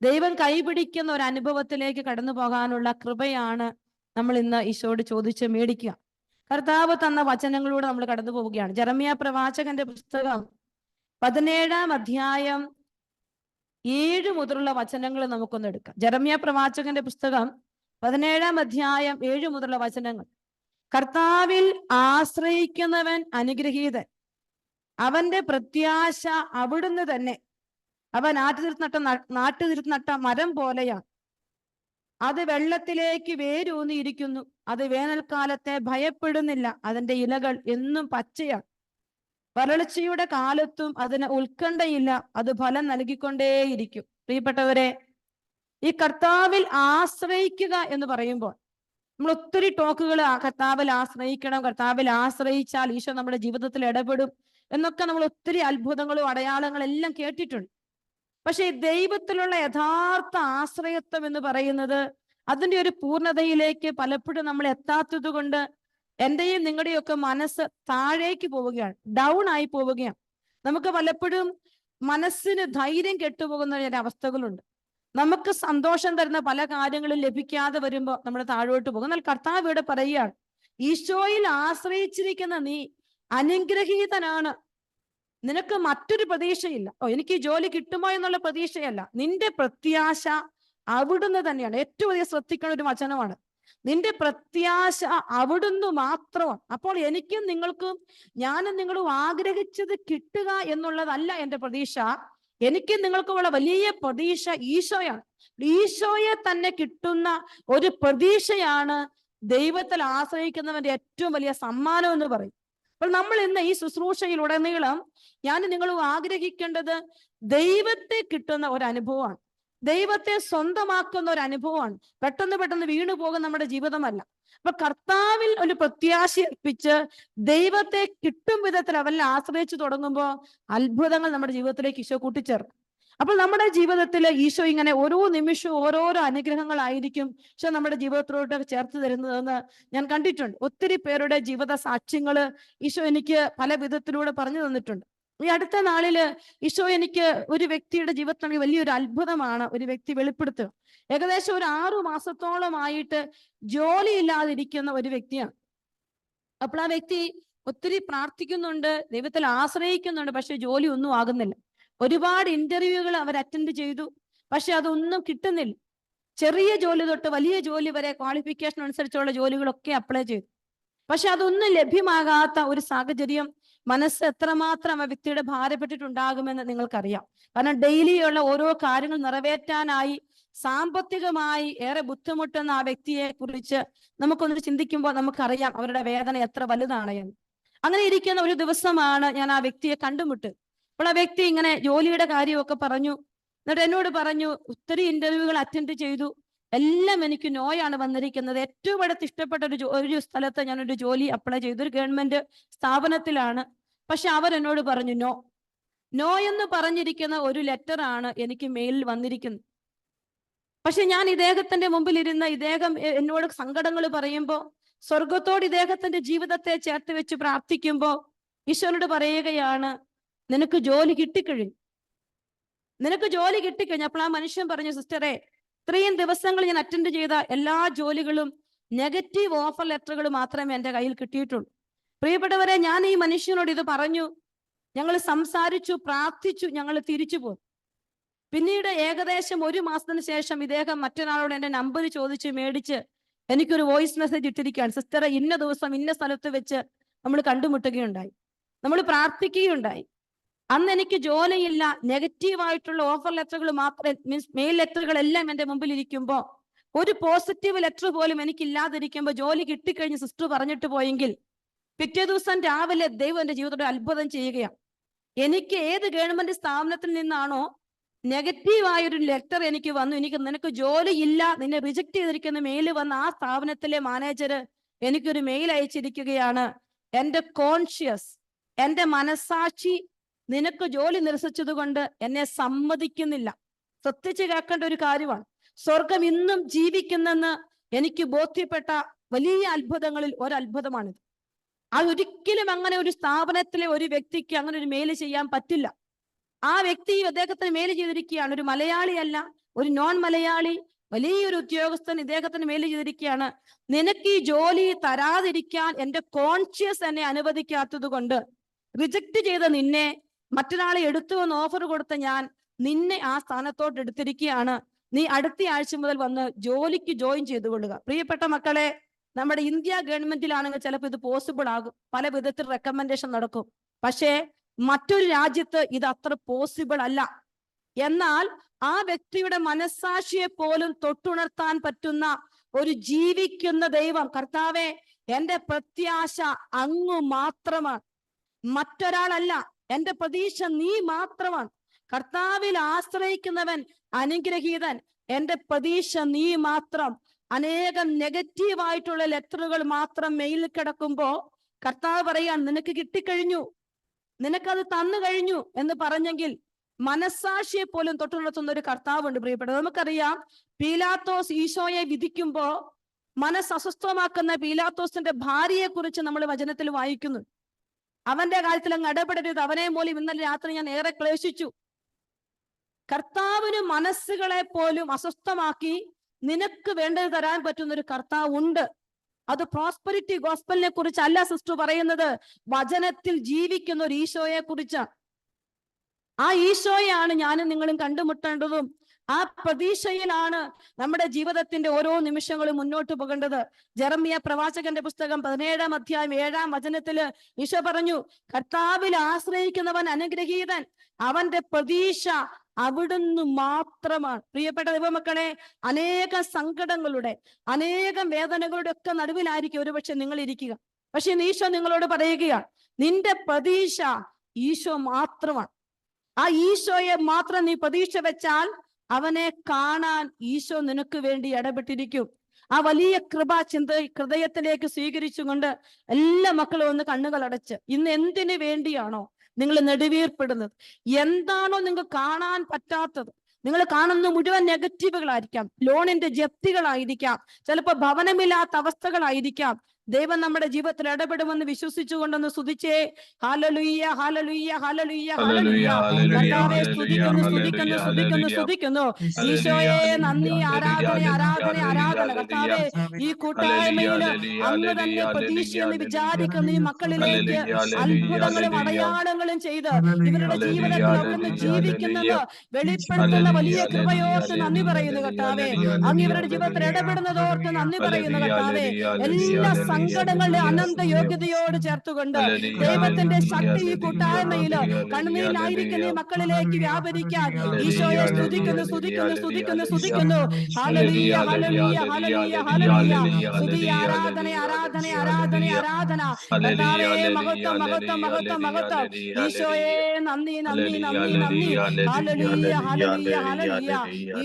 ദൈവം കൈപിടിക്കുന്ന ഒരു അനുഭവത്തിലേക്ക് കടന്നു പോകാനുള്ള കൃപയാണ് നമ്മൾ ഇന്ന് ഈശോയോട് ചോദിച്ച് മേടിക്കുക. കർത്താവ് തന്ന വചനങ്ങളിലൂടെ നമ്മൾ കടന്നു പോവുകയാണ്. ജെറമ്യ പ്രവാചകന്റെ പുസ്തകം 17-ാം അധ്യായം 7 മുതലുള്ള വചനങ്ങൾ നമുക്കൊന്ന് എടുക്കാം. ജെറമ്യ പ്രവാചകന്റെ പുസ്തകം 17-ാം അധ്യായം 7 മുതലുള്ള വചനങ്ങൾ. കർത്താവിൽ ആശ്രയിക്കുന്നവൻ അനുഗ്രഹീതൻ, അവന്റെ പ്രത്യാശ അവിടുന്ന് തന്നെ. അവൻ നാട്ടുതിരുന്നട്ട മരം പോലെയാണ്, അത് വെള്ളത്തിലേക്ക് വേരൂന്നിയിരിക്കുന്നു, അത് വേനൽക്കാലത്തെ ഭയപ്പെടുന്നില്ല, അതിന്റെ ഇലകൾ എന്നും പച്ചയാണ്. വരൾച്ചയുടെ കാലത്തും അതിന് ഉത്കണ്ഠയില്ല, അത് ഫലം നൽകിക്കൊണ്ടേയിരിക്കും. പ്രിയപ്പെട്ടവരെ, ഈ കർത്താവിൽ ആശ്രയിക്കുക എന്ന് പറയുമ്പോൾ നമ്മൾ ഒത്തിരി ടോക്കുകൾ കർത്താവിൽ ആശ്രയിക്കണം, കർത്താവിൽ ആശ്രയിച്ചാൽ ഈശോ നമ്മുടെ ജീവിതത്തിൽ ഇടപെടും എന്നൊക്കെ നമ്മൾ ഒത്തിരി അത്ഭുതങ്ങളും അടയാളങ്ങളും എല്ലാം കേട്ടിട്ടുണ്ട്. പക്ഷെ ഈ ദൈവത്തിലുള്ള യഥാർത്ഥ ആശ്രയത്വം എന്ന് പറയുന്നത് അതിന്റെ ഒരു പൂർണ്ണതയിലേക്ക് പലപ്പോഴും നമ്മൾ എത്താത്തത് കൊണ്ട് എന്റെയും നിങ്ങളുടെയൊക്കെ മനസ്സ് താഴേക്ക് പോവുകയാണ്, ഡൗൺ ആയി പോവുകയാണ്. നമുക്ക് പലപ്പോഴും മനസ്സിന് ധൈര്യം കെട്ടുപോകുന്ന ചില അവസ്ഥകളുണ്ട്. നമുക്ക് സന്തോഷം തരുന്ന പല കാര്യങ്ങളും ലഭിക്കാതെ വരുമ്പോൾ നമ്മൾ താഴോട്ട് പോകും. എന്നാൽ കർത്താവ് ഇവിടെ പറയുകയാണ്, ഈശോയിൽ ആശ്രയിച്ചിരിക്കുന്ന നീ അനുഗ്രഹീതനാണ്. നിനക്ക് മറ്റൊരു പ്രതീക്ഷയില്ല. എനിക്ക് ഈ ജോലി കിട്ടുമോ എന്നുള്ള പ്രതീക്ഷയല്ല. നിന്റെ പ്രത്യാശ അവിടുന്ന് തന്നെയാണ്. ഏറ്റവും അധികം ശ്രദ്ധിക്കുന്ന ഒരു വചനമാണ്. നിന്റെ പ്രത്യാശ അവിടുന്ന് മാത്രമാണ്. അപ്പോൾ എനിക്കും നിങ്ങൾക്കും, ഞാനും നിങ്ങളും ആഗ്രഹിച്ചത് കിട്ടുക എന്നുള്ളതല്ല എന്റെ പ്രതീക്ഷ. എനിക്കും നിങ്ങൾക്കുമുള്ള വലിയ പ്രതീക്ഷ ഈശോയാണ്. ഈശോയെ തന്നെ കിട്ടുന്ന ഒരു പ്രതീക്ഷയാണ് ദൈവത്തിൽ ആശ്രയിക്കുന്നവന്റെ ഏറ്റവും വലിയ സമ്മാനം എന്ന് പറയും. അപ്പോൾ നമ്മൾ ഇന്ന് ഈ ശുശ്രൂഷയിലുടനീളം ഞാൻ നിങ്ങളും ആഗ്രഹിക്കേണ്ടത് ദൈവത്തെ കിട്ടുന്ന ഒരു അനുഭവമാണ്, ദൈവത്തെ സ്വന്തമാക്കുന്ന ഒരു അനുഭവമാണ്. പെട്ടെന്ന് വീണു പോകുന്ന നമ്മുടെ ജീവിതമല്ല. അപ്പൊ കർത്താവിൽ ഒരു പ്രത്യാശ അർപ്പിച്ച് ദൈവത്തെ കിട്ടും വിധത്തിൽ അവനെ ആശ്രയിച്ചു തുടങ്ങുമ്പോൾ അത്ഭുതങ്ങൾ നമ്മുടെ ജീവിതത്തിലേക്ക് ഈശോ കൂട്ടിച്ചേർക്കും. അപ്പോൾ നമ്മുടെ ജീവിതത്തിൽ ഈശോ ഇങ്ങനെ ഓരോ നിമിഷവും ഓരോരോ അനുഗ്രഹങ്ങളായിരിക്കും ഈശോ നമ്മുടെ ജീവിതത്തിലോട്ട് ചേർത്ത് തരുന്നതെന്ന് ഞാൻ കണ്ടിട്ടുണ്ട്. ഒത്തിരി പേരുടെ ജീവിത സാക്ഷ്യങ്ങള് ഈശോ എനിക്ക് പല വിധത്തിലൂടെ പറഞ്ഞു തന്നിട്ടുണ്ട്. ഈ അടുത്ത നാളില് ഈശോ എനിക്ക് ഒരു വ്യക്തിയുടെ ജീവിതത്തിൽ വലിയൊരു അത്ഭുതമാണ് ഒരു വ്യക്തി വെളിപ്പെടുത്തുക. ഏകദേശം ഒരു 6 മാസത്തോളമായിട്ട് ജോലി ഇല്ലാതിരിക്കുന്ന ഒരു വ്യക്തിയാണ്. അപ്പോൾ ആ വ്യക്തി ഒത്തിരി പ്രാർത്ഥിക്കുന്നുണ്ട്, ദൈവത്തിൽ ആശ്രയിക്കുന്നുണ്ട്, പക്ഷെ ജോലി ഒന്നും ആകുന്നില്ല. ഒരുപാട് ഇന്റർവ്യൂകൾ അവർ അറ്റൻഡ് ചെയ്തു, പക്ഷെ അതൊന്നും കിട്ടുന്നില്ല. ചെറിയ ജോലി തൊട്ട് വലിയ ജോലി വരെ ക്വാളിഫിക്കേഷൻ അനുസരിച്ചുള്ള ജോലികളൊക്കെ അപ്ലൈ ചെയ്തു, പക്ഷെ അതൊന്നും ലഭ്യമാകാത്ത ഒരു സാഹചര്യം. മനസ്സ് എത്രമാത്രം ആ വ്യക്തിയുടെ ഭാരപ്പെട്ടിട്ടുണ്ടാകുമെന്ന് നിങ്ങൾക്കറിയാം. കാരണം ഡെയിലിയുള്ള ഓരോ കാര്യങ്ങൾ നിറവേറ്റാനായി സാമ്പത്തികമായി ഏറെ ബുദ്ധിമുട്ടുന്ന ആ വ്യക്തിയെ കുറിച്ച് നമുക്കൊന്ന് ചിന്തിക്കുമ്പോൾ നമുക്കറിയാം അവരുടെ വേദന എത്ര വലുതാണ് എന്ന്. അങ്ങനെ ഇരിക്കുന്ന ഒരു ദിവസമാണ് ഞാൻ ആ വ്യക്തിയെ കണ്ടുമുട്ട്. അപ്പോൾ ആ വ്യക്തി ഇങ്ങനെ ജോലിയുടെ കാര്യമൊക്കെ പറഞ്ഞു. എന്നിട്ട് എന്നോട് പറഞ്ഞു, ഒത്തിരി ഇന്റർവ്യൂകൾ അറ്റൻഡ് ചെയ്തു, എല്ലാം എനിക്ക് നോയാണ് വന്നിരിക്കുന്നത്. ഏറ്റവും അടുത്ത് ഇഷ്ടപ്പെട്ട ഒരു സ്ഥലത്ത് ഞാനൊരു ജോലി അപ്ലൈ ചെയ്തു, ഒരു ഗവൺമെന്റ് സ്ഥാപനത്തിലാണ്. പക്ഷെ അവരെന്നോട് പറഞ്ഞു നോ എന്ന് പറഞ്ഞിരിക്കുന്ന ഒരു ലെറ്ററാണ് എനിക്ക് മെയിലിൽ വന്നിരിക്കുന്നത്. പക്ഷെ ഞാൻ ഇദ്ദേഹത്തിന്റെ മുമ്പിൽ ഇരുന്ന് ഇദ്ദേഹം എന്നോട് സങ്കടങ്ങൾ പറയുമ്പോ, സ്വർഗത്തോട് ഇദ്ദേഹത്തിന്റെ ജീവിതത്തെ ചേർത്ത് വെച്ച് പ്രാർത്ഥിക്കുമ്പോ ഈശോനോട് പറയുകയാണ്, നിനക്ക് ജോലി കിട്ടിക്കഴിഞ്ഞു, നിനക്ക് ജോലി കിട്ടിക്കഴിഞ്ഞു. അപ്പോൾ ആ മനുഷ്യൻ പറഞ്ഞു, സിസ്റ്ററെ, ഇത്രയും ദിവസങ്ങൾ ഞാൻ അറ്റൻഡ് ചെയ്ത എല്ലാ ജോലികളും നെഗറ്റീവ് ഓഫർ ലെറ്ററുകൾ മാത്രമേ എൻ്റെ കയ്യിൽ കിട്ടിയിട്ടുള്ളൂ. പ്രിയപ്പെട്ടവരെ, ഞാൻ ഈ മനുഷ്യനോട് ഇത് പറഞ്ഞു, ഞങ്ങൾ സംസാരിച്ചു, പ്രാർത്ഥിച്ചു, ഞങ്ങൾ തിരിച്ചു പോയി. പിന്നീട് ഏകദേശം 1 മാസത്തിന് ശേഷം ഇദ്ദേഹം മറ്റൊരാളോട് എൻ്റെ നമ്പർ ചോദിച്ച് മേടിച്ച് എനിക്കൊരു വോയിസ് മെസ്സേജ് ഇട്ടിരിക്കുകയാണ്. സിസ്റ്ററെ, ഇന്ന ദിവസം ഇന്ന സ്ഥലത്ത് വെച്ച് നമ്മൾ കണ്ടുമുട്ടുകയുണ്ടായി, നമ്മൾ പ്രാർത്ഥിക്കുകയുണ്ടായി. അന്ന് എനിക്ക് ജോലിയില്ല, നെഗറ്റീവായിട്ടുള്ള ഓഫർ ലെറ്ററുകൾ മാത്രം, മീൻസ് മെയിൽ ലെറ്ററുകളെല്ലാം എൻ്റെ മുമ്പിൽ ഇരിക്കുമ്പോൾ ഒരു പോസിറ്റീവ് ലെറ്റർ പോലും എനിക്കില്ലാതിരിക്കുമ്പോൾ ജോലി കിട്ടിക്കഴിഞ്ഞ് സിസ്റ്റർ പറഞ്ഞിട്ട് പോയെങ്കിൽ പിറ്റേ ദിവസം രാവിലെ ദൈവം എൻ്റെ ജീവിതത്തിൽ അത്ഭുതം ചെയ്യുകയാണ്. എനിക്ക് ഏത് ഗവൺമെന്റ് സ്ഥാപനത്തിൽ നിന്നാണോ നെഗറ്റീവായൊരു ലെറ്റർ എനിക്ക് വന്നു, നിനക്ക് ജോലി ഇല്ല, നിന്നെ റിജക്ട് ചെയ്തിരിക്കുന്ന മെയിൽ വന്ന ആ സ്ഥാപനത്തിലെ മാനേജർ എനിക്കൊരു മെയിൽ അയച്ചിരിക്കുകയാണ്, എൻ്റെ കോൺഷ്യസ്, എൻ്റെ മനസാക്ഷി നിനക്ക് ജോലി നിരസിച്ചത് കൊണ്ട് എന്നെ സമ്മതിക്കുന്നില്ല. ശ്രദ്ധിച്ച് കേൾക്കേണ്ട ഒരു കാര്യമാണ്. സ്വർഗം ഇന്നും ജീവിക്കുന്നെന്ന് എനിക്ക് ബോധ്യപ്പെട്ട വലിയ അത്ഭുതങ്ങളിൽ ഒരത്ഭുതമാണിത്. അതൊരിക്കലും അങ്ങനെ ഒരു സ്ഥാപനത്തിലെ ഒരു വ്യക്തിക്ക് അങ്ങനെ ഒരു മെയിൽ ചെയ്യാൻ പറ്റില്ല. ആ വ്യക്തി അദ്ദേഹത്തിന് മെയിൽ ചെയ്തിരിക്കുകയാണ്, ഒരു മലയാളിയല്ല, ഒരു നോൺ മലയാളി, വലിയൊരു ഉദ്യോഗസ്ഥൻ ഇദ്ദേഹത്തിന് മെയിൽ ചെയ്തിരിക്കുകയാണ്, നിനക്ക് ഈ ജോലി തരാതിരിക്കാൻ എൻ്റെ കോൺഷ്യസ് എന്നെ അനുവദിക്കാത്തത് കൊണ്ട് റിജക്ട് ചെയ്ത നിന്നെ മറ്റൊരാളെ എടുത്തു വന്ന് ഓഫർ കൊടുത്ത ഞാൻ നിന്നെ ആ സ്ഥാനത്തോട്ട് എടുത്തിരിക്കുകയാണ്, നീ അടുത്ത ആഴ്ച മുതൽ വന്ന് ജോലിക്ക് ജോയിൻ ചെയ്തു കൊള്ളുക. പ്രിയപ്പെട്ട മക്കളെ, നമ്മുടെ ഇന്ത്യ ഗവൺമെന്റിലാണെങ്കിൽ ചിലപ്പോൾ ഇത് പോസിബിൾ ആകും, പല വിധത്തിൽ റെക്കമെൻഡേഷൻ നടക്കും. പക്ഷേ മറ്റൊരു രാജ്യത്ത് ഇത് അത്ര പോസിബിൾ അല്ല. എന്നാൽ ആ വ്യക്തിയുടെ മനസ്സാക്ഷിയെ പോലും തൊട്ടുണർത്താൻ പറ്റുന്ന ഒരു ജീവിക്കുന്ന ദൈവം, കർത്താവെ, എൻ്റെ പ്രത്യാശ അങ്ങ് മാത്രമാണ്, മറ്റൊരാളല്ല, എൻ്റെ പ്രതീക്ഷ നീ മാത്രമാണ്. കർത്താവിൽ ആശ്രയിക്കുന്നവൻ അനുഗ്രഹീതൻ, എൻ്റെ പ്രതീക്ഷ നീ മാത്രം. അനേകം നെഗറ്റീവായിട്ടുള്ള ലെറ്ററുകൾ മാത്രം മെയിലിൽ കിടക്കുമ്പോ കർത്താവ് പറയാൻ, നിനക്ക് കിട്ടിക്കഴിഞ്ഞു, നിനക്കത് തന്നു കഴിഞ്ഞു എന്ന് പറഞ്ഞെങ്കിൽ മനസ്സാക്ഷിയെ പോലും തൊട്ടുണർത്തുന്ന ഒരു കർത്താവുണ്ട്. പ്രിയപ്പെട്ടത്, നമുക്കറിയാം പീലാത്തോസ് ഈശോയെ വിധിക്കുമ്പോ മനസ്സ് അസ്വസ്ഥമാക്കുന്ന പീലാത്തോസിന്റെ ഭാര്യയെ കുറിച്ച് നമ്മൾ വചനത്തിൽ വായിക്കുന്നു. അവന്റെ കാര്യത്തിൽ അങ്ങ് ഇടപെടരുത്, അവനെ മൂലം ഇന്നലെ രാത്രി ഞാൻ ഏറെ ക്ലേശിച്ചു. കർത്താവിന് മനസ്സുകളെ പോലും അസ്വസ്ഥമാക്കി നിനക്ക് വേണ്ടത് തരാൻ പറ്റുന്ന ഒരു കർത്താവ് ഉണ്ട്. അത് പ്രോസ്പെരിറ്റി ഗോസ്പലിനെ കുറിച്ചല്ല സിസ്റ്റർ പറയുന്നത്, വചനത്തിൽ ജീവിക്കുന്ന ഒരു ഈശോയെ കുറിച്ചാണ്. ആ ഈശോയാണ് ഞാനും നിങ്ങളും കണ്ടുമുട്ടേണ്ടതും. ആ പ്രതീക്ഷയിലാണ് നമ്മുടെ ജീവിതത്തിന്റെ ഓരോ നിമിഷങ്ങളും മുന്നോട്ട് പോകേണ്ടത്. ജെറമ്യ പ്രവാചകന്റെ പുസ്തകം 17-ാം അധ്യായം 7-ാം വചനത്തില് ഈശോ പറഞ്ഞു, കർത്താവിൽ ആശ്രയിക്കുന്നവൻ അനുഗ്രഹീതൻ, അവന്റെ പ്രതീക്ഷ അവിടുന്ന് മാത്രമാണ്. പ്രിയപ്പെട്ട ദൈവമക്കളെ, അനേകം സങ്കടങ്ങളുടെ, അനേകം വേദനകളുടെ ഒക്കെ നടുവിലായിരിക്കും ഒരുപക്ഷെ നിങ്ങൾ ഇരിക്കുക. പക്ഷെ ഈശോ നിങ്ങളോട് പറയുകയാണ്, നിന്റെ പ്രതീക്ഷ ഈശോ മാത്രമാണ്. ആ ഈശോയെ മാത്രം നീ പ്രതീക്ഷ വെച്ചാൽ അവനെ കാണാൻ ഈശോ നിനക്ക് വേണ്ടി ഇടപെട്ടിരിക്കും. ആ വലിയ ഹൃദയത്തിലേക്ക് സ്വീകരിച്ചുകൊണ്ട് എല്ലാ മക്കളും ഒന്ന് കണ്ണുകൾ അടച്ച്, ഇന്ന് എന്തിനു വേണ്ടിയാണോ നിങ്ങൾ നെടുവീർപ്പെടുന്നത്, എന്താണോ നിങ്ങൾക്ക് കാണാൻ പറ്റാത്തത്, നിങ്ങൾ കാണുന്ന മുഴുവൻ നെഗറ്റീവുകളായിരിക്കാം, ലോണിന്റെ ജപ്തികളായിരിക്കാം, ചിലപ്പോൾ ഭവനമില്ലാത്ത അവസ്ഥകളായിരിക്കാം. ദൈവം നമ്മുടെ ജീവിതത്തിൽ ഇടപെടുമെന്ന് വിശ്വസിച്ചുകൊണ്ടൊന്ന് സ്തുതിച്ചേ. ഹല്ലേലൂയ, ഹല്ലേലൂയ, ഹല്ലേലൂയ, ഹല്ലേലൂയ. കർത്താവേ സ്തുതിക്കുന്നു, സ്തുതിക്കുന്നു, സ്തുതിക്കുന്നു, സ്തുതിക്കുന്നു. ഈശോയെ നന്ദി, ആരാധന, ആരാധന, ആരാധന. കർത്താവേ, ഈ കൂട്ടായ്മയിൽ അങ്ങ് തന്നെ പ്രതീക്ഷയെന്ന് വിചാരിക്കുന്ന ഈ മക്കളിലേക്ക് അത്ഭുതങ്ങളും അടയാളങ്ങളും ചെയ്ത് ഇവരുടെ ജീവിതത്തിൽ അവിടുന്ന് ജീവിക്കുന്നത് വെളിപ്പെടുത്തുന്ന വലിയ കൃപയോർത്ത് നന്ദി പറയുന്നു കർത്താവേ. അങ്ങ് ഇവരുടെ ജീവിതത്തിൽ ഇടപെടുന്നതോർത്ത് നന്ദി പറയുന്നു കർത്താവേ. എല്ലാ സങ്കടങ്ങളുടെ അനന്ത യോഗ്യതയോട് ചേർത്തുകൊണ്ട് ദൈവത്തിന്റെ ശക്തി ഈ കൂട്ടായ്മയിൽ കണ്ണുനീരിലായിരിക്കുന്ന ഈ മക്കളിലേക്ക് വ്യാപരിക്കാൻ ഈശോയെ സ്തുതിക്കുന്നു, സ്തുതിക്കുന്നു, സ്തുതിക്കുന്നു, സ്തുതിക്കുന്നു. ഹല്ലേലൂയ, ഹല്ലേലൂയ, ഹല്ലേലൂയ, ഹല്ലേലൂയ. സ്തുതി, ആരാധന, ആരാധന, ആരാധന, ആരാധന. കർത്താവേ, മഹത്വം, മഹത്വം, മഹത്വം, മഹത്വം. ഈശോയെ നന്ദി, നന്ദി, നന്ദി, നന്ദി. ഹല്ലേലൂയ, ഹല്ലേലൂയ, ഹല്ലേലൂയ.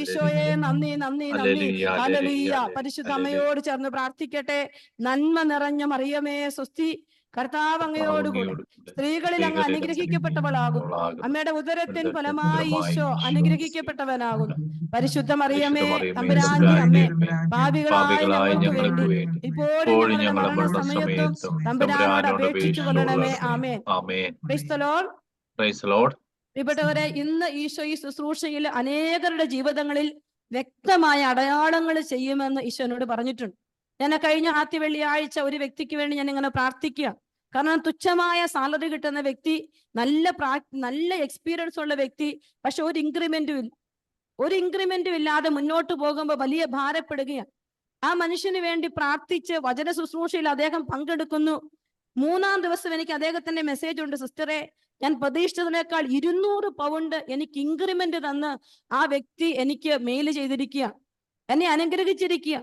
ഈശോയെ നന്ദി, നന്ദി, നന്ദി. ഹല്ലേലൂയ. പരിശുദ്ധ അമ്മയോട് ചേർന്ന് പ്രാർത്ഥിക്കട്ടെ. നന്മ നിറഞ്ഞ മറിയമേ സ്വസ്തി, കർത്താവ് അങ്ങയോടുകൂടി സ്ത്രീകളിൽ അങ്ങ് അനുഗ്രഹിക്കപ്പെട്ടവളാകുന്നു. അമ്മയുടെ ഉദരത്തിൻ ഫലമായി ഈശോ അനുഗ്രഹിക്കപ്പെട്ടവനാകുന്നു. പരിശുദ്ധ മറിയമേ തമ്പുരാന്റെ അമ്മേ, പാപികളായ ഞങ്ങൾക്ക് വേണ്ടി ഇപ്പോഴും ഞങ്ങളുടെ മരണസമയത്തും തമ്പുരാനോട് അപേക്ഷിച്ചു കൊള്ളണമേ. ആമേൻ. Praise the Lord. Praise the Lord. പ്രിയപ്പെട്ടവരെ, ഇന്ന് ഈശോ ഈ ശുശ്രൂഷയിൽ അനേകരുടെ ജീവിതങ്ങളിൽ വ്യക്തമായ അടയാളങ്ങൾ ചെയ്യുമെന്ന് ഈശോനോട് പറഞ്ഞിട്ടുണ്ട്. ഞാൻ കഴിഞ്ഞ ആദ്യ വെള്ളിയാഴ്ച ഒരു വ്യക്തിക്ക് വേണ്ടി ഞാൻ ഇങ്ങനെ പ്രാർത്ഥിക്കുക. കാരണം തുച്ഛമായ സാലറി കിട്ടുന്ന വ്യക്തി, നല്ല എക്സ്പീരിയൻസ് ഉള്ള വ്യക്തി, പക്ഷെ ഒരു ഇൻക്രിമെന്റും ഇല്ലാതെ മുന്നോട്ട് പോകുമ്പോൾ വലിയ ഭാരപ്പെടുകയാണ്. ആ മനുഷ്യന് വേണ്ടി പ്രാർത്ഥിച്ച് വചന ശുശ്രൂഷയിൽ അദ്ദേഹം പങ്കെടുക്കുന്നു. 3-ാം ദിവസം എനിക്ക് അദ്ദേഹത്തിന്റെ മെസ്സേജ് ഉണ്ട്, സിസ്റ്ററെ, ഞാൻ പ്രതീക്ഷിച്ചതിനേക്കാൾ 200 പൗണ്ട് എനിക്ക് ഇൻക്രിമെന്റ് തന്ന് ആ വ്യക്തി എനിക്ക് മെയിൽ ചെയ്തിരിക്കുക, എന്നെ അനുഗ്രഹിച്ചിരിക്കുക.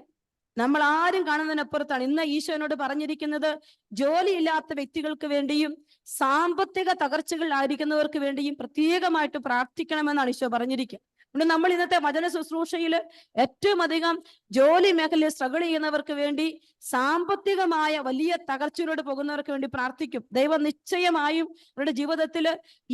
നമ്മൾ ആരും കാണുന്നതിനപ്പുറത്താണ്. ഇന്ന് ഈശോനോട് പറഞ്ഞിരിക്കുന്നത് ജോലിയില്ലാത്ത വ്യക്തികൾക്ക് വേണ്ടിയും സാമ്പത്തിക തകർച്ചകളിലായിരിക്കുന്നവർക്ക് വേണ്ടിയും പ്രത്യേകമായിട്ട് പ്രാർത്ഥിക്കണമെന്നാണ് ഈശോ പറഞ്ഞിരിക്കുക. അതുകൊണ്ട് നമ്മൾ ഇന്നത്തെ വചന ശുശ്രൂഷയിൽ ഏറ്റവും അധികം ജോലി മേഖലയിൽ സ്ട്രഗിൾ ചെയ്യുന്നവർക്ക് വേണ്ടി, സാമ്പത്തികമായ വലിയ തകർച്ചയിലൂടെ പോകുന്നവർക്ക് വേണ്ടി പ്രാർത്ഥിക്കും. ദൈവം നിശ്ചയമായും അവരുടെ ജീവിതത്തിൽ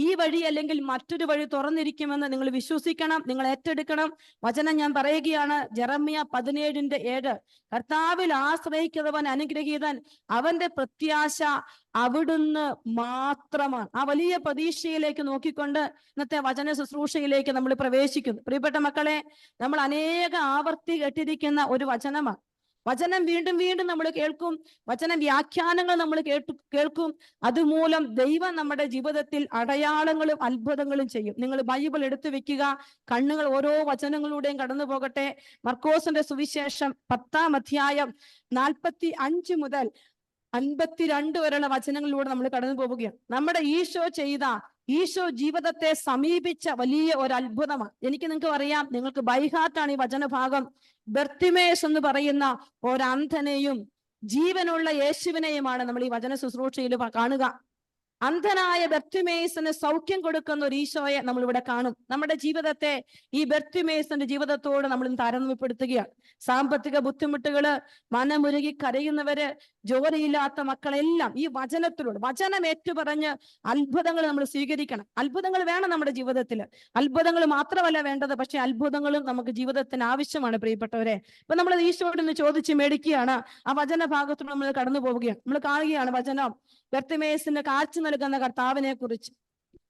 ഈ വഴി അല്ലെങ്കിൽ മറ്റൊരു വഴി തുറന്നിരിക്കുമെന്ന് നിങ്ങൾ വിശ്വസിക്കണം, നിങ്ങൾ ഏറ്റെടുക്കണം. വചനം ഞാൻ പറയുകയാണ്, ജെറമ്യ 17:7. കർത്താവിൽ ആശ്രയിക്കുന്നവൻ അനുഗ്രഹീതൻ, അവന്റെ പ്രത്യാശ അവിടുന്ന് മാത്രമാണ്. ആ വലിയ പ്രതീക്ഷയിലേക്ക് നോക്കിക്കൊണ്ട് ഇന്നത്തെ വചന ശുശ്രൂഷയിലേക്ക് നമ്മൾ പ്രവേശിക്കുന്നു. പ്രിയപ്പെട്ട മക്കളെ, നമ്മൾ അനേക ആവർത്തി കേട്ടിരിക്കുന്ന ഒരു വചനമാണ്. വചനം വീണ്ടും വീണ്ടും നമ്മൾ കേൾക്കും, വചന വ്യാഖ്യാനങ്ങൾ നമ്മൾ കേൾക്കും. അതുമൂലം ദൈവം നമ്മുടെ ജീവിതത്തിൽ അടയാളങ്ങളും അത്ഭുതങ്ങളും ചെയ്യും. നിങ്ങൾ ബൈബിൾ എടുത്തു വെക്കുക, കണ്ണുകൾ ഓരോ വചനങ്ങളിലൂടെയും കടന്നു പോകട്ടെ. മർക്കോസിന്റെ സുവിശേഷം 10-ാം അധ്യായം 45 മുതൽ 52 വരെയുള്ള വചനങ്ങളിലൂടെ നമ്മൾ കടന്നു പോവുകയാണ്. നമ്മുടെ ഈശോ ജീവിതത്തെ സമീപിച്ച വലിയ ഒരു അത്ഭുതമാണ്. നിങ്ങൾക്ക് അറിയാം, നിങ്ങൾക്ക് ബൈഹാർട്ടാണ് ഈ വചനഭാഗം. ബർത്തിമേസ് എന്ന് പറയുന്ന ഒരന്ധനെയും ജീവനുള്ള യേശുവിനെയുമാണ് നമ്മൾ ഈ വചന ശുശ്രൂഷയിൽ കാണുക. അന്ധനായ ബർത്തിമേസിന് സൗഖ്യം കൊടുക്കുന്ന ഒരു ഈശോയെ നമ്മൾ ഇവിടെ കാണും. നമ്മുടെ ജീവിതത്തെ ഈ ബർത്തിമേസിന്റെ ജീവിതത്തോട് നമ്മൾ താരതമ്യപ്പെടുത്തുകയാണ്. സാമ്പത്തിക ബുദ്ധിമുട്ടുകള്, മനമുരുകി കരയുന്നവര്, ജോലിയില്ലാത്ത മക്കളെല്ലാം ഈ വചനത്തിലൂടെ വചനം ഏറ്റുപറഞ്ഞ് അത്ഭുതങ്ങൾ നമ്മൾ സ്വീകരിക്കണം. അത്ഭുതങ്ങൾ വേണം നമ്മുടെ ജീവിതത്തിൽ. അത്ഭുതങ്ങൾ മാത്രമല്ല വേണ്ടത്, പക്ഷെ അത്ഭുതങ്ങളും നമുക്ക് ജീവിതത്തിന് ആവശ്യമാണ്. പ്രിയപ്പെട്ടവരെ, ഇപ്പൊ നമ്മൾ ഈശോയോട് നിന്ന് ചോദിച്ച് മേടിക്കുകയാണ്. ആ വചന ഭാഗത്തോട് നമ്മൾ കടന്നു പോവുകയാണ്. നമ്മൾ കാണുകയാണ് വചനം ബർത്തിമേസിന് കാഴ്ച നൽകുന്ന കർത്താവിനെ കുറിച്ച്.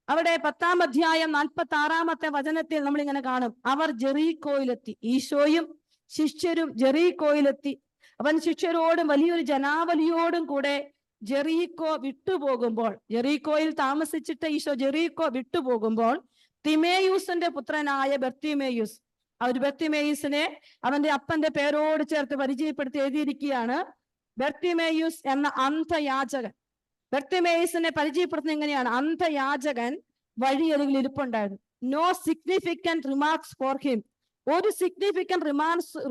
അവിടെ 10-ാം അധ്യായം 46-ാമത്തെ വചനത്തിൽ നമ്മൾ ഇങ്ങനെ കാണും, അവർ ജെറീക്കോയിലെത്തി. ഈശോയും ശിഷ്യരും ജെറീക്കോയിലെത്തി. അവൻ ശിഷ്യരോടും വലിയൊരു ജനാവലിയോടും കൂടെ ജെറീക്കോ വിട്ടുപോകുമ്പോൾ, ജെറീക്കോയിൽ താമസിച്ചിട്ട് ഈശോ ജെറീക്കോ വിട്ടുപോകുമ്പോൾ തിമേയൂസിന്റെ പുത്രനായ ബർത്തിമേയൂസ്. ആ ഒരു ബർത്തിമേയൂസിനെ അവന്റെ അപ്പന്റെ പേരോട് ചേർത്ത് പരിചയപ്പെടുത്തി എഴുതിയിരിക്കുകയാണ്, ബർത്തിമേയൂസ് എന്ന അന്ധയാചകൻ. ബർത്തിമേയൂസിനെ പരിചയപ്പെടുത്തുന്നത് എങ്ങനെയാണ്? അന്ധയാചകൻ വഴിയരികിൽ ഇരിപ്പുണ്ടായിരുന്നു. No significant remarks for him. ഒരു സിഗ്നിഫിക്കന്റ്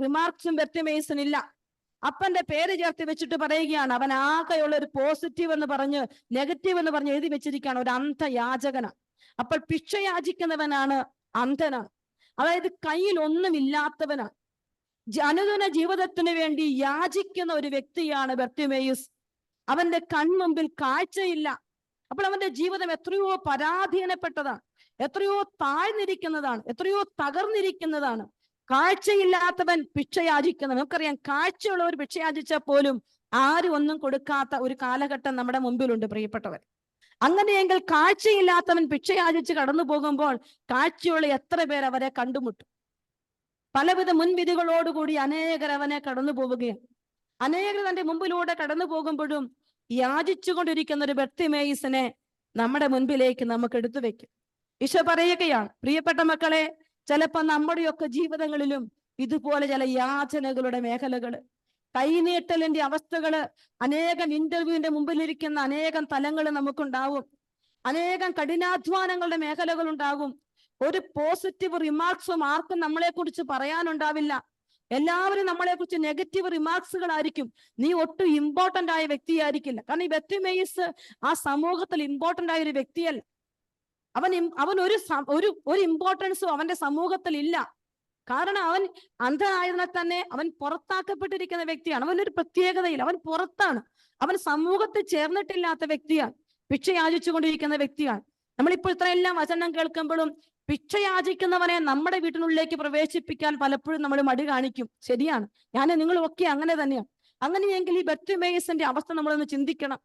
റിമാർക്സും ബർത്തിമേയൂസിന് ഇല്ല. അപ്പന്റെ പേര് ചേർത്ത് വെച്ചിട്ട് പറയുകയാണ്, അവൻ ആകെയുള്ള ഒരു പോസിറ്റീവ് എന്ന് പറഞ്ഞ് നെഗറ്റീവ് എന്ന് പറഞ്ഞ് എഴുതി വെച്ചിരിക്കുകയാണ്, ഒരു അന്ധയാചകനാണ്. അപ്പോൾ ഭിക്ഷ യാചിക്കുന്നവനാണ് അന്ധനാണ്, അതായത് കയ്യിൽ ഒന്നുമില്ലാത്തവനാണ്. അനുദിന ജീവിതത്തിന് വേണ്ടി യാചിക്കുന്ന ഒരു വ്യക്തിയാണ് ബർത്തിമേയൂസ്. അവന്റെ കൺമുമ്പിൽ കാഴ്ചയില്ല. അപ്പോൾ അവന്റെ ജീവിതം എത്രയോ പരാധീനപ്പെട്ടതാണ്, എത്രയോ താഴ്ന്നിരിക്കുന്നതാണ്, എത്രയോ തകർന്നിരിക്കുന്നതാണ്. കാഴ്ചയില്ലാത്തവൻ ഭിക്ഷ യാചിക്കുന്നത്. നമുക്കറിയാം, കാഴ്ചയുള്ളവർ ഭിക്ഷ യാചിച്ചാൽ പോലും ആരും ഒന്നും കൊടുക്കാത്ത ഒരു കാലഘട്ടം നമ്മുടെ മുമ്പിലുണ്ട് പ്രിയപ്പെട്ടവർ. അങ്ങനെയെങ്കിൽ കാഴ്ചയില്ലാത്തവൻ ഭിക്ഷ യാചിച്ച് കടന്നു പോകുമ്പോൾ കാഴ്ചയുള്ള എത്ര പേർ അവരെ കണ്ടുമുട്ടും? പലവിധ മുൻവിധികളോടുകൂടി അനേകർ അവനെ കടന്നു പോവുകയാണ്. അനേകർ തന്റെ മുമ്പിലൂടെ കടന്നു പോകുമ്പോഴും യാചിച്ചുകൊണ്ടിരിക്കുന്ന ഒരു ബർത്തിമേയൂസിനെ നമ്മുടെ മുൻപിലേക്ക് നമുക്ക് എടുത്തു വെക്കും. ഈശോ പറയുകയാണ്, പ്രിയപ്പെട്ട മക്കളെ, ചിലപ്പോൾ നമ്മുടെയൊക്കെ ജീവിതങ്ങളിലും ഇതുപോലെ ചില യാചനകളുടെ മേഖലകള്, കൈനീട്ടലിന്റെ അവസ്ഥകള്, അനേകം ഇന്റർവ്യൂവിന്റെ മുമ്പിലിരിക്കുന്ന അനേകം തലങ്ങൾ നമുക്കുണ്ടാവും, അനേകം കഠിനാധ്വാനങ്ങളുടെ മേഖലകൾ ഉണ്ടാകും. ഒരു പോസിറ്റീവ് റിമാർക്സും ആർക്കും നമ്മളെ കുറിച്ച് പറയാനുണ്ടാവില്ല. എല്ലാവരും നമ്മളെ കുറിച്ച് നെഗറ്റീവ് റിമാർക്സുകളായിരിക്കും. നീ ഒട്ടും ഇമ്പോർട്ടന്റ് ആയ വ്യക്തിയായിരിക്കില്ല. കാരണം ഈ ബർത്തിമേയൂസ് ആ സമൂഹത്തിൽ ഇമ്പോർട്ടന്റ് ആയ ഒരു വ്യക്തിയല്ല. അവൻ ഒരു ഇമ്പോർട്ടൻസും അവന്റെ സമൂഹത്തിൽ ഇല്ല. കാരണം അവൻ അന്ധനായതിനാൽ തന്നെ അവൻ പുറത്താക്കപ്പെട്ടിരിക്കുന്ന വ്യക്തിയാണ്. അവനൊരു പ്രത്യേകതയില്ല, അവൻ പുറത്താണ്, അവൻ സമൂഹത്തിൽ ചേർന്നിട്ടില്ലാത്ത വ്യക്തിയാണ്, ഭിക്ഷ യാചിച്ചു കൊണ്ടിരിക്കുന്ന വ്യക്തിയാണ്. നമ്മളിപ്പോൾ ഇത്രയെല്ലാം വചനം കേൾക്കുമ്പോഴും ഭിക്ഷ യാചിക്കുന്നവനെ നമ്മുടെ വീട്ടിനുള്ളിലേക്ക് പ്രവേശിപ്പിക്കാൻ പലപ്പോഴും നമ്മൾ മടി കാണിക്കും. ശരിയാണ്, നിങ്ങളും ഒക്കെ അങ്ങനെ തന്നെയാണ്. അങ്ങനെയെങ്കിൽ ഈ ബർത്തിമേയൂസിന്റെ അവസ്ഥ നമ്മളൊന്ന് ചിന്തിക്കണം.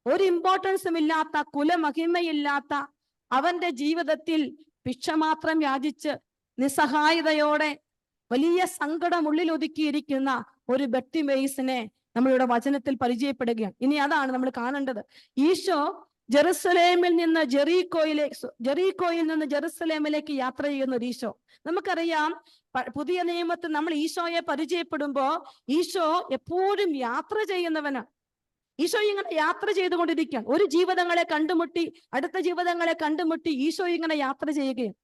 ഒരു ഇമ്പോർട്ടൻസും ഇല്ലാത്ത, കുലമഹിമയില്ലാത്ത അവന്റെ ജീവിതത്തിൽ ഭിക്ഷ മാത്രം യാചിച്ച് നിസ്സഹായതയോടെ വലിയ സങ്കടം ഉള്ളിൽ ഒതുക്കിയിരിക്കുന്ന ഒരു ബർത്തിമേയൂസിനെ നമ്മളിവിടെ വചനത്തിൽ പരിചയപ്പെടുകയാണ്. ഇനി അതാണ് നമ്മൾ കാണേണ്ടത്. ഈശോ ജെറുസലേമിൽ നിന്ന് ജെറീക്കോയിൽ നിന്ന് ജെറുസലേമിലേക്ക് യാത്ര ചെയ്യുന്ന ഒരു ഈശോ. നമുക്കറിയാം, പുതിയ നിയമത്തിൽ നമ്മൾ ഈശോയെ പരിചയപ്പെടുമ്പോ ഈശോ എപ്പോഴും യാത്ര ചെയ്യുന്നവനാണ്. ഈശോ ഇങ്ങനെ യാത്ര ചെയ്തുകൊണ്ടിരിക്കുകയാണ്. ഒരു ജീവിതങ്ങളെ കണ്ടുമുട്ടി അടുത്ത ജീവിതങ്ങളെ കണ്ടുമുട്ടി ഈശോ ഇങ്ങനെ യാത്ര ചെയ്യുകയാണ്.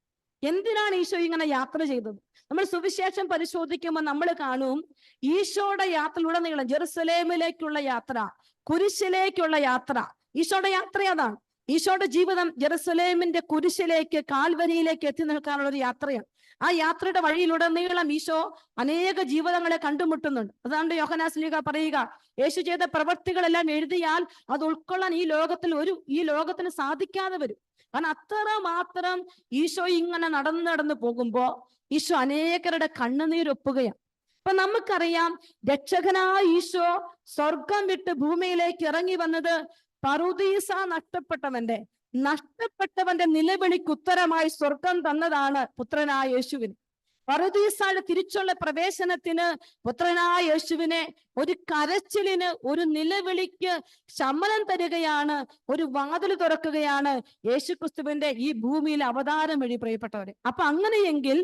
എന്തിനാണ് ഈശോ ഇങ്ങനെ യാത്ര ചെയ്തത്? നമ്മൾ സുവിശേഷം പരിശോധിക്കുമ്പോൾ നമ്മൾ കാണും, ഈശോയുടെ യാത്രയിലുടനീളം ജെറുസലേമിലേക്കുള്ള യാത്ര, കുരിശിലേക്കുള്ള യാത്ര, ഈശോയുടെ യാത്ര അതാണ്. ഈശോയുടെ ജീവിതം ജെറുസലേമിന്റെ കുരിശിലേക്ക്, കാൽവരിയിലേക്ക് എത്തി നിൽക്കാനുള്ള ഒരു യാത്രയാണ്. ആ യാത്രയുടെ വഴിയിലുടനീളം ഈശോ അനേക ജീവിതങ്ങളെ കണ്ടുമുട്ടുന്നുണ്ട്. അതുകൊണ്ട് യോഹന്നാൻ ശ്ലീഹ പറയുക, യേശു ചെയ്ത പ്രവൃത്തികളെല്ലാം എഴുതിയാൽ അത് ഉൾക്കൊള്ളാൻ ഈ ലോകത്തിന് സാധിക്കാതെ വരും. കാരണം അത്രമാത്രം ഈശോ ഇങ്ങനെ നടന്നു പോകുമ്പോ ഈശോ അനേകരുടെ കണ്ണുനീരൊപ്പുകയാണ്. അപ്പൊ നമുക്കറിയാം, രക്ഷകനായ ഈശോ സ്വർഗം വിട്ട് ഭൂമിയിലേക്ക് ഇറങ്ങി വന്നത് പറുദീസ നഷ്ടപ്പെട്ടവന്റെ നിലവിളിക്ക് ഉത്തരമായി സ്വർഗം തന്നതാണ് പുത്രനായ യേശുവിന്. പറുദീസയുടെ തിരിച്ചുള്ള പ്രവേശനത്തിന് പുത്രനായ യേശുവിനെ ഒരു കരച്ചിലിന്, ഒരു നിലവിളിക്ക് ശമനം തരികയാണ്, ഒരു വാതിൽ തുറക്കുകയാണ് യേശുക്രിസ്തുവിന്റെ ഈ ഭൂമിയിൽ അവതാരം വഴി, പ്രിയപ്പെട്ടവരെ. അപ്പൊ അങ്ങനെയെങ്കിൽ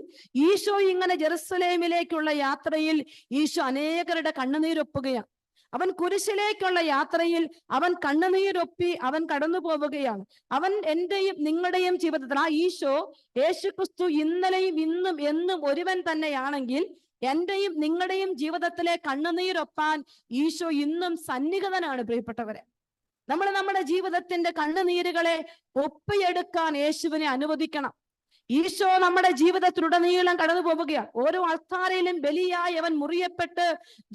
ഈശോ ഇങ്ങനെ ജെറുസലേമിലേക്കുള്ള യാത്രയിൽ ഈശോ അനേകരുടെ കണ്ണുനീരൊപ്പുകയാണ്. അവൻ കുരിശിലേക്കുള്ള യാത്രയിൽ അവൻ കണ്ണുനീരൊപ്പി അവൻ കടന്നു പോവുകയാണ്. അവൻ എന്റെയും നിങ്ങളുടെയും ജീവിതത്തിൽ ആ യേശുക്രിസ്തു ഇന്നലെയും ഇന്നും എന്നും ഒരുവൻ തന്നെയാണെങ്കിൽ എന്റെയും നിങ്ങളുടെയും ജീവിതത്തിലെ കണ്ണുനീരൊപ്പാൻ ഈശോ ഇന്നും സന്നിഹിതനാണ് പ്രിയപ്പെട്ടവരെ. നമ്മൾ നമ്മുടെ ജീവിതത്തിന്റെ കണ്ണുനീരുകളെ ഒപ്പിയെടുക്കാൻ യേശുവിനെ അനുവദിക്കണം. ഈശോ നമ്മുടെ ജീവിതത്തിലുടനീളം കടന്നു പോവുകയാണ്. ഓരോ അൾത്താരയിലും ബലിയായി അവൻ മുറിയപ്പെട്ട്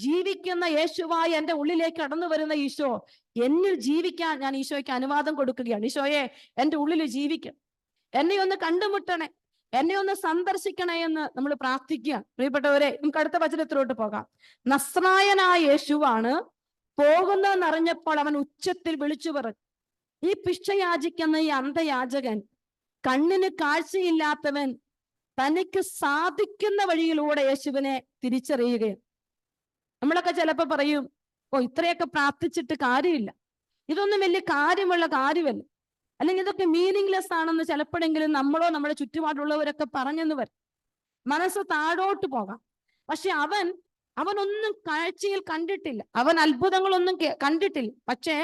ജീവിക്കുന്ന യേശുവായി എൻ്റെ ഉള്ളിലേക്ക് കടന്നു വരുന്ന ഈശോ, എന്നിൽ ജീവിക്കാൻ ഞാൻ ഈശോയ്ക്ക് അനുവാദം കൊടുക്കുകയാണ്. ഈശോയെ, എൻ്റെ ഉള്ളിൽ ജീവിക്കണം, എന്നെ ഒന്ന് കണ്ടുമുട്ടണേ, എന്നെ ഒന്ന് സന്ദർശിക്കണേ എന്ന് നമ്മൾ പ്രാർത്ഥിക്കുക. പ്രിയപ്പെട്ടവരെ, നമുക്ക് അടുത്ത വചനത്തിലോട്ട് പോകാം. നസ്രായനായ യേശുവാണ് പോകുന്നതെന്നറിഞ്ഞപ്പോൾ അവൻ ഉച്ചത്തിൽ വിളിച്ചു പറഞ്ഞു. ഈ ഭിക്ഷ യാചിക്കുന്ന ഈ അന്ധയാചകൻ, കണ്ണിന് കാഴ്ചയില്ലാത്തവൻ, തനിക്ക് സാധിക്കുന്ന വഴിയിലൂടെ യേശുവിനെ തിരിച്ചറിയുകയാണ്. നമ്മളൊക്കെ ചിലപ്പോ പറയും, ഇത്രയൊക്കെ പ്രാർത്ഥിച്ചിട്ട് കാര്യമില്ല, ഇതൊന്നും വലിയ കാര്യമല്ല. അല്ലെങ്കിൽ ഇതൊക്കെ മീനിങ്ലെസ് ആണെന്ന് ചിലപ്പോഴെങ്കിലും നമ്മളോ നമ്മുടെ ചുറ്റുപാടുള്ളവരൊക്കെ പറഞ്ഞെന്ന് വരും. മനസ്സ് താഴോട്ട് പോകാം. പക്ഷെ അവനൊന്നും കാഴ്ചയിൽ കണ്ടിട്ടില്ല, അവൻ അത്ഭുതങ്ങളൊന്നും കണ്ടിട്ടില്ല. പക്ഷേ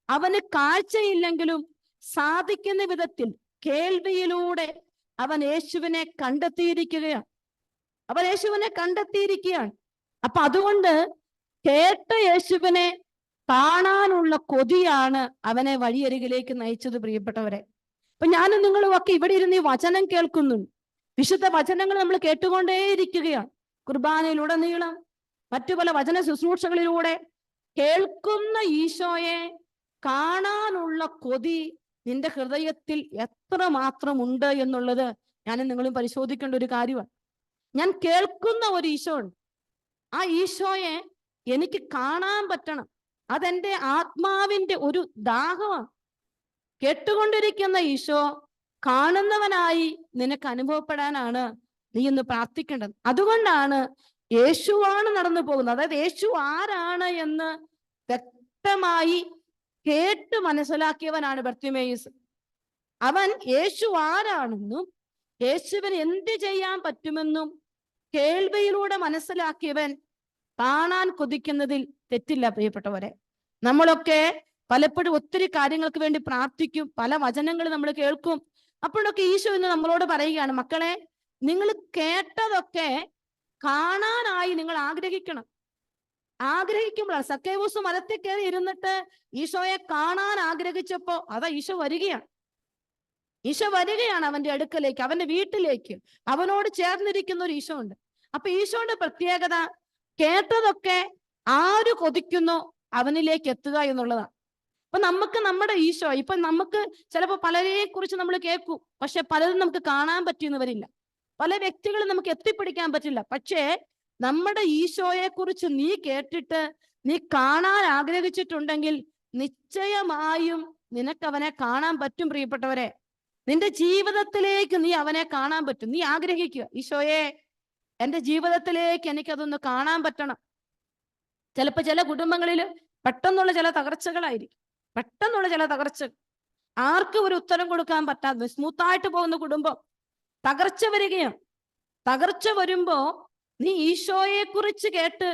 അവന് കാഴ്ചയില്ലെങ്കിലും സാധിക്കുന്ന വിധത്തിൽ കേൾവിയിലൂടെ അവൻ യേശുവിനെ കണ്ടെത്തിയിരിക്കുകയാണ്. അപ്പൊ അതുകൊണ്ട് കേട്ട യേശുവിനെ കാണാനുള്ള കൊതിയാണ് അവനെ വഴിയരികിലേക്ക് നയിച്ചത്. പ്രിയപ്പെട്ടവരെ, അപ്പൊ ഞാനും നിങ്ങളും ഒക്കെ ഇവിടെ ഇരുന്ന് ഈ വചനം കേൾക്കുന്നുണ്ട്. വിശുദ്ധ വചനങ്ങൾ നമ്മൾ കേട്ടുകൊണ്ടേയിരിക്കുകയാണ്. കുർബാനയിലുടനീളം മറ്റു പല വചന ശുശ്രൂഷകളിലൂടെ കേൾക്കുന്ന ഈശോയെ കാണാനുള്ള കൊതി നിന്റെ ഹൃദയത്തിൽ എത്രമാത്രം ഉണ്ട് എന്നുള്ളത് ഞാനും നിങ്ങളും പരിശോധിക്കേണ്ട ഒരു കാര്യമാണ്. ഞാൻ കേൾക്കുന്ന ഒരു ഈശോ ഉണ്ട്. ആ ഈശോയെ എനിക്ക് കാണാൻ പറ്റണം. അതെന്റെ ആത്മാവിന്റെ ഒരു ദാഹമാണ്. കേട്ടുകൊണ്ടിരിക്കുന്ന ഈശോ കാണുന്നവനായി നിനക്ക് അനുഭവപ്പെടാനാണ് നീ ഇന്ന് പ്രാർത്ഥിക്കേണ്ടത്. അതുകൊണ്ടാണ് യേശുവാണ് നടന്നു പോകുന്നത്. അതായത് യേശു ആരാണ് എന്ന് വ്യക്തമായി കേട്ട് മനസ്സിലാക്കിയവനാണ് ബർത്തിമേയുസ്. അവൻ യേശു ആരാണെന്നും യേശുവിന് എന്ത് ചെയ്യാൻ പറ്റുമെന്നും കേൾവിയിലൂടെ മനസ്സിലാക്കിയവൻ കാണാൻ കൊതിക്കുന്നതിൽ തെറ്റില്ല. പ്രിയപ്പെട്ടവരെ, നമ്മളൊക്കെ പലപ്പോഴും ഒത്തിരി കാര്യങ്ങൾക്ക് വേണ്ടി പ്രാർത്ഥിക്കും, പല വചനങ്ങൾ നമ്മൾ കേൾക്കും. അപ്പോഴൊക്കെ ഈശോ ഇന്ന് നമ്മളോട് പറയുകയാണ്, മക്കളെ, നിങ്ങൾ കേട്ടതൊക്കെ കാണാനായി നിങ്ങൾ ആഗ്രഹിക്കുമ്പോഴാണ്. സക്കേവൂസ് മരത്തിൽ കയറി ഇരുന്നിട്ട് ഈശോയെ കാണാൻ ആഗ്രഹിച്ചപ്പോ ഈശോ വരികയാണ് അവന്റെ അടുക്കലേക്ക്, അവന്റെ വീട്ടിലേക്ക്. അവനോട് ചേർന്നിരിക്കുന്ന ഒരു ഈശോ ഉണ്ട്. അപ്പൊ ഈശോയുടെ പ്രത്യേകത കേട്ടതൊക്കെ ആര് കൊതിക്കുന്നോ അവനിലേക്ക് എത്തുക എന്നുള്ളതാണ്. അപ്പൊ നമുക്ക് നമ്മുടെ ഈശോ, ഇപ്പൊ നമുക്ക് ചിലപ്പോൾ പലരെ കുറിച്ച് നമ്മൾ കേൾക്കും, പക്ഷെ പലതും നമുക്ക് കാണാൻ പറ്റിയെന്ന് വരില്ല. പല വ്യക്തികളും നമുക്ക് എത്തിപ്പിടിക്കാൻ പറ്റില്ല. പക്ഷേ നമ്മുടെ ഈശോയെ കുറിച്ച് നീ കേട്ടിട്ട് നീ കാണാൻ ആഗ്രഹിച്ചിട്ടുണ്ടെങ്കിൽ നിശ്ചയമായും നിനക്കവനെ കാണാൻ പറ്റും. പ്രിയപ്പെട്ടവരെ, നിന്റെ ജീവിതത്തിലേക്ക് നീ അവനെ കാണാൻ പറ്റും. നീ ആഗ്രഹിക്കുക, ഈശോയെ എൻ്റെ ജീവിതത്തിലേക്ക് എനിക്കതൊന്ന് കാണാൻ പറ്റണം. ചിലപ്പോൾ ചില കുടുംബങ്ങളിൽ പെട്ടെന്നുള്ള ചില തകർച്ചകളായിരിക്കും. ആർക്കും ഒരു ഉത്തരം കൊടുക്കാൻ പറ്റാതെ സ്മൂത്തായിട്ട് പോകുന്ന കുടുംബം തകർച്ച വരികയാണ്. തകർച്ച വരുമ്പോ നീ ഈശോയെ കുറിച്ച് കേട്ട്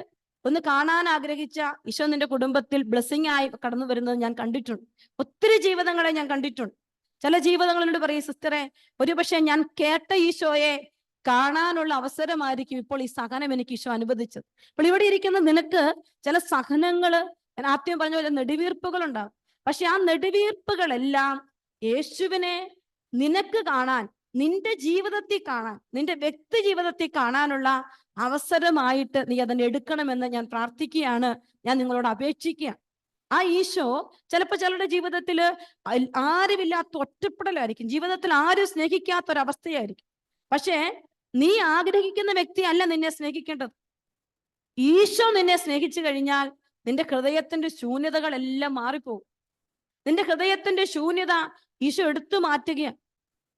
ഒന്ന് കാണാൻ ആഗ്രഹിച്ച ഈശോ നിന്റെ കുടുംബത്തിൽ ബ്ലെസ്സിങ് ആയി കടന്നു വരുന്നത് ഞാൻ കണ്ടിട്ടുണ്ട്. ഒത്തിരി ജീവിതങ്ങളെ ഞാൻ കണ്ടിട്ടുണ്ട്. ചില ജീവിതങ്ങളോട് പറയും, സിസ്റ്ററെ, ഒരുപക്ഷെ ഞാൻ കേട്ട ഈശോയെ കാണാനുള്ള അവസരമായിരിക്കും ഇപ്പോൾ ഈ സഹനം എനിക്ക് ഈശോ അനുവദിച്ചത്. അപ്പോൾ ഇവിടെ ഇരിക്കുന്ന നിനക്ക് ചില സഹനങ്ങള്, ഞാൻ ആദ്യം പറഞ്ഞ പോലെ നെടുവീർപ്പുകൾ ഉണ്ടാകും. പക്ഷെ ആ നെടുവീർപ്പുകളെല്ലാം യേശുവിനെ നിനക്ക് കാണാൻ, നിന്റെ ജീവിതത്തിൽ കാണാൻ, നിന്റെ വ്യക്തി ജീവിതത്തിൽ കാണാനുള്ള അവസരമായിട്ട് നീ അതിനെ എടുക്കണമെന്ന് ഞാൻ പ്രാർത്ഥിക്കുകയാണ്. ഞാൻ നിങ്ങളോട് അപേക്ഷിക്കുക. ആ ഈശോ ചിലപ്പോൾ ചിലരുടെ ജീവിതത്തിൽ ആരുമില്ലാത്ത ഒറ്റപ്പെടലായിരിക്കും, ജീവിതത്തിൽ ആരും സ്നേഹിക്കാത്തൊരവസ്ഥയായിരിക്കും. പക്ഷേ നീ ആഗ്രഹിക്കുന്ന വ്യക്തി അല്ല നിന്നെ സ്നേഹിക്കേണ്ടത്. ഈശോ നിന്നെ സ്നേഹിച്ചു കഴിഞ്ഞാൽ നിന്റെ ഹൃദയത്തിന്റെ ശൂന്യതകളെല്ലാം മാറിപ്പോകും. നിന്റെ ഹൃദയത്തിന്റെ ശൂന്യത ഈശോ എടുത്തു മാറ്റുകയാണ്.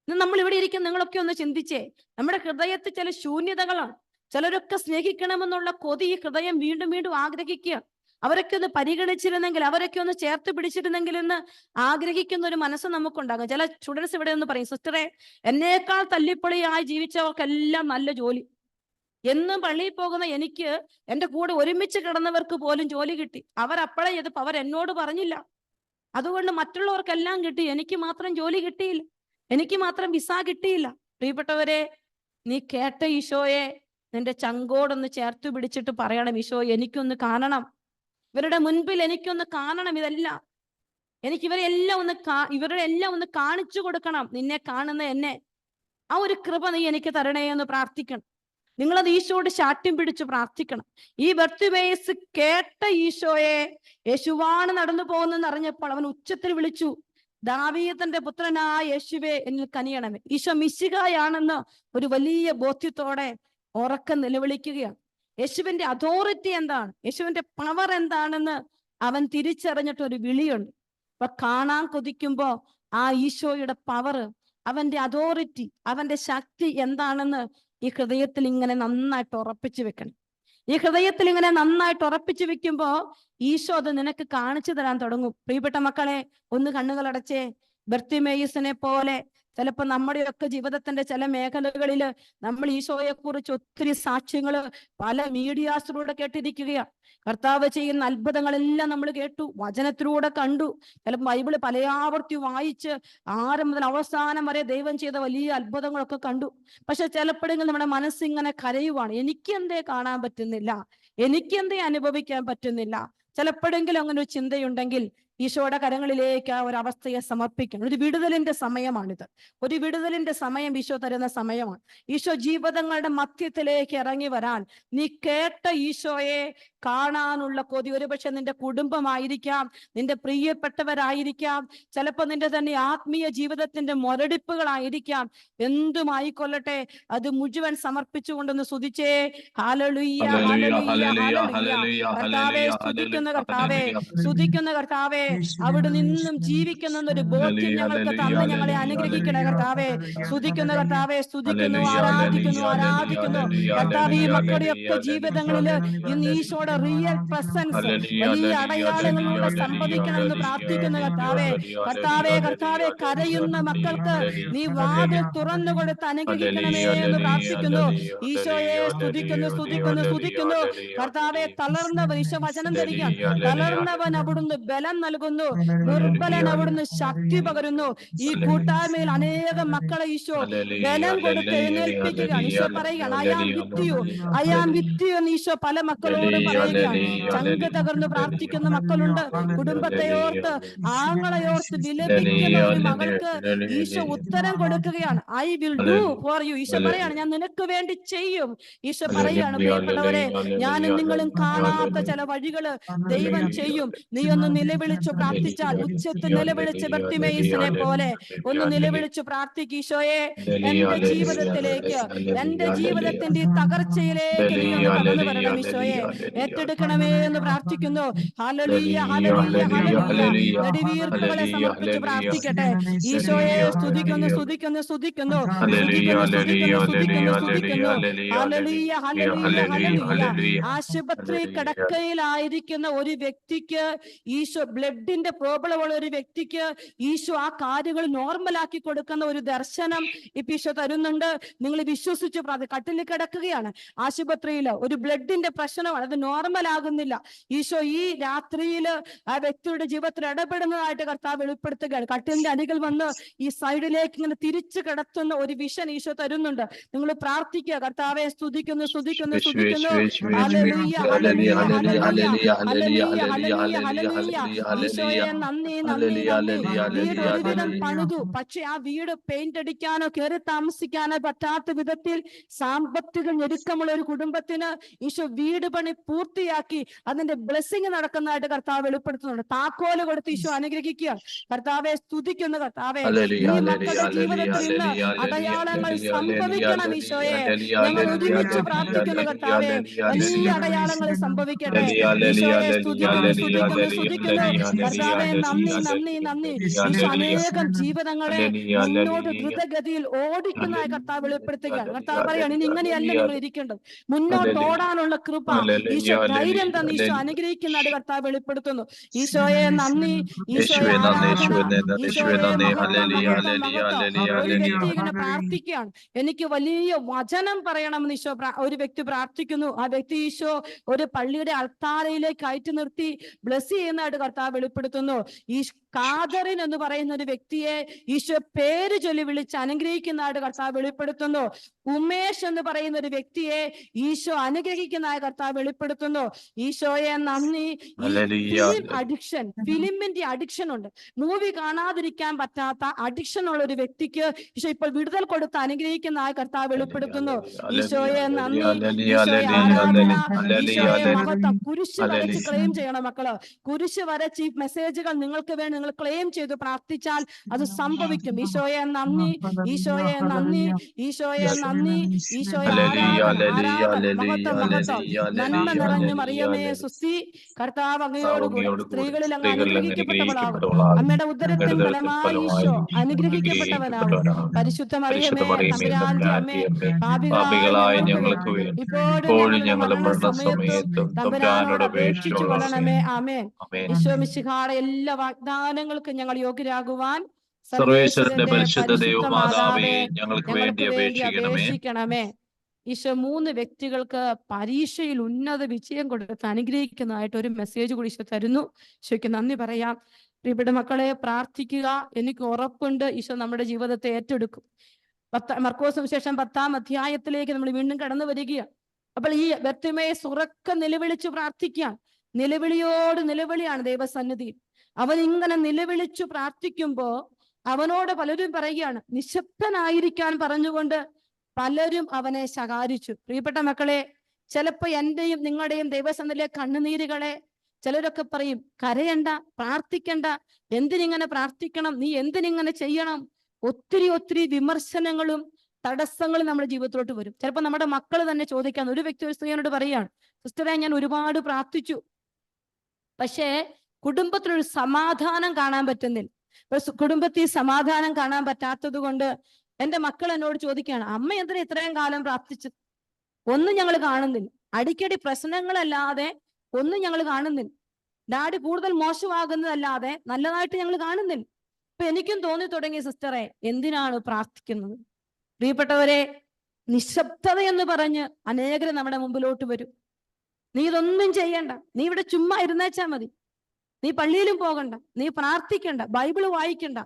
നമ്മൾ ഇവിടെ ഇരിക്കുന്ന നിങ്ങളൊക്കെ ഒന്ന് ചിന്തിച്ചേ, നമ്മുടെ ഹൃദയത്തിൽ ചില ശൂന്യതകളാണ്. ചിലരൊക്കെ സ്നേഹിക്കണമെന്നുള്ള കൊതി ഈ ഹൃദയം വീണ്ടും വീണ്ടും ആഗ്രഹിക്കുക. അവരൊക്കെ ഒന്ന് പരിഗണിച്ചിരുന്നെങ്കിൽ, അവരൊക്കെ ഒന്ന് ചേർത്ത് പിടിച്ചിരുന്നെങ്കിൽ എന്ന് ആഗ്രഹിക്കുന്ന ഒരു മനസ്സ് നമുക്കുണ്ടാകും. ചില സ്റ്റുഡൻസ് ഇവിടെ ഒന്ന് പറയും, സിസ്റ്ററെ, എന്നേക്കാൾ തല്ലിപ്പൊളിയായി ജീവിച്ചവർക്കെല്ലാം നല്ല ജോലി. എന്നും പള്ളിയിൽ പോകുന്ന എനിക്ക് എൻ്റെ കൂടെ ഒരുമിച്ച് കിടന്നവർക്ക് പോലും ജോലി കിട്ടി. അവരപ്പോഴേ ചെയ്തപ്പോൾ അവരെന്നോട് പറഞ്ഞില്ല. അതുകൊണ്ട് മറ്റുള്ളവർക്കെല്ലാം കിട്ടി, എനിക്ക് മാത്രം ജോലി കിട്ടിയില്ല, എനിക്ക് മാത്രം വിസ കിട്ടിയില്ല. പ്രിയപ്പെട്ടവരെ, നീ കേട്ട ഈശോയെ നിന്റെ ചങ്കോടൊന്ന് ചേർത്ത് പിടിച്ചിട്ട് പറയണം, ഈശോ എനിക്കൊന്ന് കാണണം, ഇവരുടെ മുൻപിൽ എനിക്കൊന്ന് കാണണം. എനിക്ക് ഇവരുടെ എല്ലാം ഒന്ന് കാണിച്ചു കൊടുക്കണം, നിന്നെ കാണുന്ന എന്നെ. ആ ഒരു കൃപ നീ എനിക്ക് തരണേ എന്ന് പ്രാർത്ഥിക്കണം. നിങ്ങളത് ഈശോയോട് ശാഠ്യം പിടിച്ച് പ്രാർത്ഥിക്കണം. ഈ ബർത്തിമേയുസ് കേട്ട ഈശോയെ, യേശുവാണ് നടന്നു പോകുന്നെന്ന് അറിഞ്ഞപ്പോൾ അവൻ ഉച്ചത്തിൽ വിളിച്ചു, ദാവീദിന്റെ പുത്രനായ യേശുവേ എന്നിൽ കനിയണമേ. ഈശോ മിശിഹായാണെന്ന് ഒരു വലിയ ബോധ്യത്തോടെ ഉറക്കം നിലവിളിക്കുകയാണ്. യേശുവിന്റെ അതോറിറ്റി എന്താണ്, യേശുവിന്റെ പവർ എന്താണെന്ന് അവൻ തിരിച്ചറിഞ്ഞിട്ട് ഒരു വിളിയുണ്ട്. അപ്പൊ കാണാൻ കൊതിക്കുമ്പോ ആ ഈശോയുടെ പവർ, അവന്റെ അതോറിറ്റി, അവന്റെ ശക്തി എന്താണെന്ന് ഈ ഹൃദയത്തിൽ ഇങ്ങനെ നന്നായിട്ട് ഉറപ്പിച്ചു വെക്കണം. ഈ ഹൃദയത്തിൽ ഇങ്ങനെ നന്നായിട്ട് ഉറപ്പിച്ചു വെക്കുമ്പോ ഈശോ അത് നിനക്ക് കാണിച്ചു തരാൻ തുടങ്ങും. പ്രിയപ്പെട്ട മക്കളെ, ഒന്ന് കണ്ണുകൾ അടച്ചേ. ബർത്തിമേയുസിനെ പോലെ ചിലപ്പോൾ നമ്മുടെയൊക്കെ ജീവിതത്തിന്റെ ചില മേഖലകളിൽ നമ്മൾ ഈശോയെ കുറിച്ച് ഒത്തിരി സാക്ഷ്യങ്ങൾ പല മീഡിയാസിലൂടെ കേട്ടിരിക്കുകയാണ്. കർത്താവ് ചെയ്യുന്ന അത്ഭുതങ്ങളെല്ലാം നമ്മൾ കേട്ടു, വചനത്തിലൂടെ കണ്ടു, ചിലപ്പോൾ ബൈബിള് പലയാവർത്തി വായിച്ച് ആരം മുതൽ അവസാനം വരെ ദൈവം ചെയ്ത വലിയ അത്ഭുതങ്ങളൊക്കെ കണ്ടു. പക്ഷെ ചിലപ്പോഴെങ്കിലും നമ്മുടെ മനസ്സിങ്ങനെ കരയുവാണ്, എനിക്കെന്തേ കാണാൻ പറ്റുന്നില്ല, എനിക്കെന്തേ അനുഭവിക്കാൻ പറ്റുന്നില്ല. ചിലപ്പോഴെങ്കിലും അങ്ങനെ ഒരു ചിന്തയുണ്ടെങ്കിൽ ഈശോയുടെ കരങ്ങളിലേക്ക് ആ ഒരു അവസ്ഥയെ സമർപ്പിക്കണം. ഒരു വിടുതലിന്റെ സമയമാണിത്. ഒരു വിടുതലിന്റെ സമയം ഈശോ തരുന്ന സമയമാണ്. ഈശോ ജീവിതങ്ങളുടെ മധ്യത്തിലേക്ക് ഇറങ്ങി വരാൻ നീ കേട്ട ഈശോയെ കാണാനുള്ള കൊതി, ഒരുപക്ഷെ നിന്റെ കുടുംബമായിരിക്കാം, നിന്റെ പ്രിയപ്പെട്ടവരായിരിക്കാം, ചിലപ്പോൾ നിന്റെ തന്നെ ആത്മീയ ജീവിതത്തിന്റെ മുരടിപ്പുകളായിരിക്കാം. എന്തുമായിക്കൊള്ളട്ടെ, അത് മുഴുവൻ സമർപ്പിച്ചുകൊണ്ടൊന്ന് സ്തുതിച്ചേ. ഹല്ലേലൂയ, ഹല്ലേലൂയ, ഹല്ലേലൂയ. കർത്താവേ സ്തുതിക്കുന്ന കർത്താവേ, സ്തുതിക്കുന്ന കർത്താവേ, അവിടെ നിന്നും ജീവിക്കുന്ന ഒരു ബോധ്യം ഞങ്ങൾക്ക് തന്ന് ഞങ്ങളെ അനുഗ്രഹിക്കണേ കർത്താവേ. സ്തുതിക്കുന്ന കർത്താവേ, സ്തുതിക്കുന്നു, ആരാധിക്കുന്നു, ആരാധിക്കുന്നു കർത്താവ്. ഈ മക്കളുടെയൊക്കെ ജീവിതങ്ങളിൽ ഇന്ന് ഈശോയുടെ റിയൽ പ്രസൻസ് വലിയ അടയാളങ്ങളിലൂടെ സംഭവിക്കണമെന്ന് പ്രാർത്ഥിക്കുന്ന കർത്താവേ. കർത്താവേ, കർത്താവേ, കരയുന്ന മക്കൾക്ക് നീ വാതിൽ തുറന്നു കൊടുത്ത് അനുഗ്രഹിക്കണമേ എന്ന് പ്രാർത്ഥിക്കുന്നു. ഈശോയെ സ്തുതിക്കുന്നു, സ്തുതിക്കുന്നു, സ്തുതിക്കുന്നു കർത്താവെ. തളർന്നവൻ ഈശോ വചനം തരികയാണ്, തളർന്നവൻ അവിടുന്ന് ബലം നൽകുന്നു, ദുർബലൻ അവിടുന്ന് ശക്തി പകരുന്നു. ഈ കൂട്ടായ്മയിൽ അനേകം മക്കളെ ഈശോ ബലം കൊടുത്ത് എഴുന്നേൽപ്പിക്കുകയാണ്. ഈശോ പറയുകയാണ്, I am with you, I am with you എന്ന് ഈശോ പല മക്കളോട് പറയുകയാണ്. ചങ്ക് തകർന്ന് പ്രാർത്ഥിക്കുന്ന മക്കളുണ്ട്. കുടുംബത്തെ ഓർത്ത്, ആങ്ങളെയോർത്ത് വിലപിക്കുന്ന ഒരു മകൾക്ക് ഈശോ ഉത്തരം കൊടുക്കുകയാണ്. I will do for you. Isho പറയാണ്, ഞാൻ നിനക്ക് വേണ്ടി ചെയ്യും. ഈശോ പറയാണ്, പ്രിയപ്പെട്ടവരെ, ഞാനും നിങ്ങളും കാണാത്ത ചില വഴികള് ദൈവം ചെയ്യും. നീ ഒന്ന് നിലവിളിച്ചു പ്രാർത്ഥിച്ചാൽ, ഉച്ചത്തിൽ നിലവിളിച്ച് ബർത്തിമേയുസിനെ പോലെ ഒന്ന് നിലവിളിച്ചു പ്രാർത്ഥിക്കും. ഈശോയെ, എന്റെ ജീവിതത്തിലേക്ക്, എന്റെ ജീവിതത്തിന്റെ തകർച്ചയിലേക്ക് നീ ഒന്ന് കടന്നു വരണം. ഈശോയെ ഏറ്റെടുക്കണമേ എന്ന് പ്രാർത്ഥിക്കുന്നു. ഹല്ലേലൂയ, ഹല്ലേലൂയ, ഹല്ലേലൂയ. നെടുവീർപ്പുകളെ സമർപ്പിച്ച് പ്രാർത്ഥിക്കട്ടെ. ഈശോയെ സ്തുതിക്കുന്നു, സ്തുതിക്കുന്നു, സ്തുതിക്കുന്നു, സ്തുതിക്കുന്നു, സ്തുതിക്കുന്നു, സ്തുതിക്കുന്നു, സ്തുതിക്കുന്നു. ഹല്ലേലൂയ, ഹല്ലേലൂയ, ഹല്ലേലൂയ. ആശുപത്രി കിടക്കയിലായിരിക്കുന്ന ഒരു വ്യക്തിക്ക് ഈശോ, ബ്ലഡിന്റെ പ്രോബ്ലം ഉള്ള ഒരു വ്യക്തിക്ക് ഈശോ ആ കാര്യങ്ങൾ നോർമലാക്കി കൊടുക്കുന്ന ഒരു ദർശനം ഇപ്പൊ ഈശോ തരുന്നുണ്ട്. നിങ്ങൾ വിശ്വസിച്ച് കട്ടിൽ കിടക്കുകയാണ്, ആശുപത്രിയിൽ ഒരു ബ്ലഡിന്റെ പ്രശ്നമാണ്, അത് നോർമൽ ആകുന്നില്ല. ഈശോ ഈ രാത്രിയിൽ ആ വ്യക്തിയുടെ ജീവിതത്തിൽ ഇടപെടുന്നതായിട്ട് കർത്താവ് വെളിപ്പെടുത്തുകയാണ്. കട്ടിലിന്റെ അരികിൽ വന്ന് ഈ സൈഡിലേക്ക് ഇങ്ങനെ തിരിച്ചു കിടത്തുന്ന ഒരു വിഷൻ ഈശോ തരുന്നുണ്ട്. നിങ്ങൾ പ്രാർത്ഥിക്കുക. കർത്താവെ സ്തുതിക്കുന്നു, സ്തുതിക്കുന്നു, സ്തുതിക്കുന്നു. ഹല്ലേലൂയ, ഹല്ലേലൂയ, ഹല്ലേലൂയ, ഹല്ലേലൂയ, ഹല്ലേലൂയ. ഈശോയെ നന്ദി, നന്ദി, നന്ദി. വീട് ഒരുവിധം പണിതു, പക്ഷെ ആ വീട് പെയിന്റ് അടിക്കാനോ കയറി താമസിക്കാനോ പറ്റാത്ത വിധത്തിൽ സാമ്പത്തിക ഞെരുക്കമുള്ള ഒരു കുടുംബത്തിന് ഈശോ വീട് പണി പൂർത്തിയാക്കി അതിന്റെ ബ്ലെസ്സിങ് നടക്കുന്നതായിട്ട് കർത്താവ് വെളിപ്പെടുത്തുന്നുണ്ട്. താക്കോല് കൊടുത്ത് ഈശോ അനുഗ്രഹിക്കുക. കർത്താവെ സ്തുതിക്കുന്നു കർത്താവെ. ഈ മക്കളുടെ ജീവിതത്തിൽ ഇന്ന് അടയാളങ്ങൾ സംഭവിക്കണം ഈശോയെ. ഞങ്ങൾ ഒരുമിച്ച് പ്രാർത്ഥിക്കുന്നു കർത്താവെ, വലിയ അടയാളങ്ങൾ സംഭവിക്കട്ടെ. ഈശോയെ സ്തുതിക്കുന്നു, സ്തുതിക്കുന്നു, സ്തുതിക്കുന്നു കർത്താവെ. നന്ദി, നന്ദി, നന്ദി. ഈശോ അനേകം ജീവിതങ്ങളെ മുന്നോട്ട് ദ്രുതഗതിയിൽ ഓടിക്കുന്നതായി കർത്താവ് വെളിപ്പെടുത്തുകയാണ്. കർത്താവ് പറയാണ്, ഇനി ഇങ്ങനെയല്ല നിങ്ങൾ ഇരിക്കേണ്ടത്, മുന്നോട്ട് ഓടാനുള്ള കൃപ ഈശോ ധൈര്യം തന്നെ ഈശോ അനുഗ്രഹിക്കുന്നതായിട്ട് കർത്താവ് വെളിപ്പെടുത്തുന്നു. ഈശോയെ നന്ദി, ഈശോയെ ആരാധന, ഈശോയെ മഹത്വം, മഹത്വം. ഒരു വ്യക്തി ഇങ്ങനെ പ്രാർത്ഥിക്കുകയാണ്, എനിക്ക് വലിയ വചനം പറയണമെന്ന് ഈശോ ഒരു വ്യക്തി പ്രാർത്ഥിക്കുന്നു. ആ വ്യക്തി ഈശോ ഒരു പള്ളിയുടെ അൾത്താരയിലേക്ക് കയറ്റി നിർത്തി ബ്ലസ് ചെയ്യുന്നതായിട്ട് കർത്താവ് വെളിപ്പെടുത്തുന്നു. ഈ കാദറിൻ എന്ന് പറയുന്ന ഒരു വ്യക്തിയെ ഈശോ പേര് ചൊല്ലി വിളിച്ച് അനുഗ്രഹിക്കുന്നതായിട്ട് കർത്താവ് വെളിപ്പെടുത്തുന്നു. ഉമേഷ് എന്ന് പറയുന്ന ഒരു വ്യക്തിയെ ഈശോ അനുഗ്രഹിക്കുന്നതായി കർത്താവ് വെളിപ്പെടുത്തുന്നു. ഈശോയെ നന്ദി. ഫിലിം അഡിക്ഷൻ, ഫിലിമിന്റെ അഡിക്ഷൻ ഉണ്ട്, മൂവി കാണാതിരിക്കാൻ പറ്റാത്ത അഡിക്ഷൻ ഉള്ള ഒരു വ്യക്തിക്ക് ഈശോ ഇപ്പോൾ വിടുതൽ കൊടുത്ത് അനുഗ്രഹിക്കുന്നതായി കർത്താവ് വെളിപ്പെടുത്തുന്നു. ഈശോയെ നന്ദി, ഈശോയെ ആരാധന, ഈശോയെ മഹത്വം. കുരിശ് വരച്ച് ക്ലെയിം ചെയ്യണം മക്കള്. കുരിശ് വരച്ച് ഈ മെസ്സേജുകൾ നിങ്ങൾക്ക് വേണ്ടി നിങ്ങൾ ക്ലെയിം ചെയ്ത് പ്രാർത്ഥിച്ചാൽ അത് സംഭവിക്കും. ഈശോയെ നന്ദി, ഈശോയെ നന്ദി, ഈശോയെ നന്ദി, ഈശോയെ ആരാധന, ആരാധന, മഹത്വം, മഹത്വം. നന്മ നിറഞ്ഞു മറിയമേ സുസ്തി, കർത്താവ് അങ്ങയോടുകൂടി സ്ത്രീകളിൽ അങ്ങ് അനുഗ്രഹിക്കപ്പെട്ടവളാകും. അമ്മയുടെ ഉദരത്തിൻ ഫലമായി ഈശോ അനുഗ്രഹിക്കപ്പെട്ടവനാകും. പരിശുദ്ധ മറിയമേ തമ്പുരാന്റെ അമ്മേ, പാപികളായ ഞങ്ങൾക്ക് വേണ്ടി ഇപ്പോഴും ഞങ്ങളുടെ മരണസമയത്തും തമ്പുരാനോട് അപേക്ഷിച്ചു കൊള്ളണമേ. ആമേൻ. ഈശോ മിശിഹായുടെ എല്ലാ വാഗ്ദാനങ്ങൾക്കും ഞങ്ങൾ യോഗ്യരാകുവാൻ സർവേശ്വരന്റെ സർവേശ്വരന്റെ പരിശുദ്ധ പരിശുദ്ധ ദൈവമാതാവേ, മാതാവേ, ഞങ്ങൾക്ക് വേണ്ടി ഞങ്ങൾക്ക് വേണ്ടി അപേക്ഷിക്കണമേ. അപേക്ഷിക്കണമേ. ഈശോ 3 വ്യക്തികൾക്ക് പരീക്ഷയിൽ ഉന്നത വിജയം കൊടുത്ത് അനുഗ്രഹിക്കുന്നതായിട്ട് ഒരു മെസ്സേജ് കൂടി ഈശോ തരുന്നു. ഈശോയ്ക്ക് നന്ദി പറയാം. പ്രിയപ്പെട്ട മക്കളെ, പ്രാർത്ഥിക്കുക. എനിക്ക് ഉറപ്പുണ്ട് ഈശോ നമ്മുടെ ജീവിതത്തെ ഏറ്റെടുക്കും. മർക്കോസ് സുവിശേഷം 10-ാം അധ്യായത്തിലേക്ക് നമ്മൾ വീണ്ടും കടന്നു വരികയാണ്. അപ്പോൾ ഈ ബർത്തിമേയുസ് ഉറക്കെ നിലവിളിച്ചു പ്രാർത്ഥിക്കാൻ, നിലവിളിയോട് നിലവിളിയാണ് ദൈവസന്നിധിയിൽ. അവൻ ഇങ്ങനെ നിലവിളിച്ചു പ്രാർത്ഥിക്കുമ്പോ അവനോട് പലരും പറയുകയാണ്, നിശബ്ദനായിരിക്കാൻ പറഞ്ഞുകൊണ്ട് പലരും അവനെ ശകാരിച്ചു. പ്രിയപ്പെട്ട മക്കളെ, ചിലപ്പോ എന്റെയും നിങ്ങളുടെയും ദൈവസന്നിധിയിലെ കണ്ണുനീരുകളെ ചിലരൊക്കെ പറയും, കരയണ്ട, പ്രാർത്ഥിക്കണ്ട, എന്തിനിങ്ങനെ പ്രാർത്ഥിക്കണം, നീ എന്തിനിങ്ങനെ ചെയ്യണം. ഒത്തിരി ഒത്തിരി വിമർശനങ്ങളും തടസ്സങ്ങളും നമ്മുടെ ജീവിതത്തിലോട്ട് വരും. ചിലപ്പോൾ നമ്മുടെ മക്കൾ തന്നെ ചോദിക്കാൻ, ഒരു വ്യക്തി ഒരു സ്ത്രീയോട് പറയാണ്, സിസ്റ്ററെ ഞാൻ ഒരുപാട് പ്രാർത്ഥിച്ചു, പക്ഷേ കുടുംബത്തിലൊരു സമാധാനം കാണാൻ പറ്റുന്നില്ല. കുടുംബത്തിൽ സമാധാനം കാണാൻ പറ്റാത്തത് കൊണ്ട് എന്റെ മക്കൾ എന്നോട് ചോദിക്കുകയാണ്, അമ്മ എന്തിനാ ഇത്രയും കാലം പ്രാർത്ഥിച്ചത്? ഒന്നും ഞങ്ങൾ കാണുന്നില്ല. അടിക്കടി പ്രശ്നങ്ങളല്ലാതെ ഒന്നും ഞങ്ങൾ കാണുന്നില്ല. ഡാഡി കൂടുതൽ മോശമാകുന്നതല്ലാതെ നല്ലതായിട്ട് ഞങ്ങൾ കാണുന്നില്ല. ഇപ്പൊ എനിക്കും തോന്നി തുടങ്ങി, സിസ്റ്ററെ എന്തിനാണ് പ്രാർത്ഥിക്കുന്നത്? പ്രിയപ്പെട്ടവരെ, നിശബ്ദത എന്ന് പറഞ്ഞ് അനേകർ നമ്മുടെ മുമ്പിലോട്ട് വരും. നീ ഇതൊന്നും ചെയ്യണ്ട, നീ ഇവിടെ ചുമ്മാ ഇരുന്നേച്ചാ മതി, നീ പള്ളിയിലും പോകണ്ട, നീ പ്രാർത്ഥിക്കണ്ട, ബൈബിള് വായിക്കണ്ട.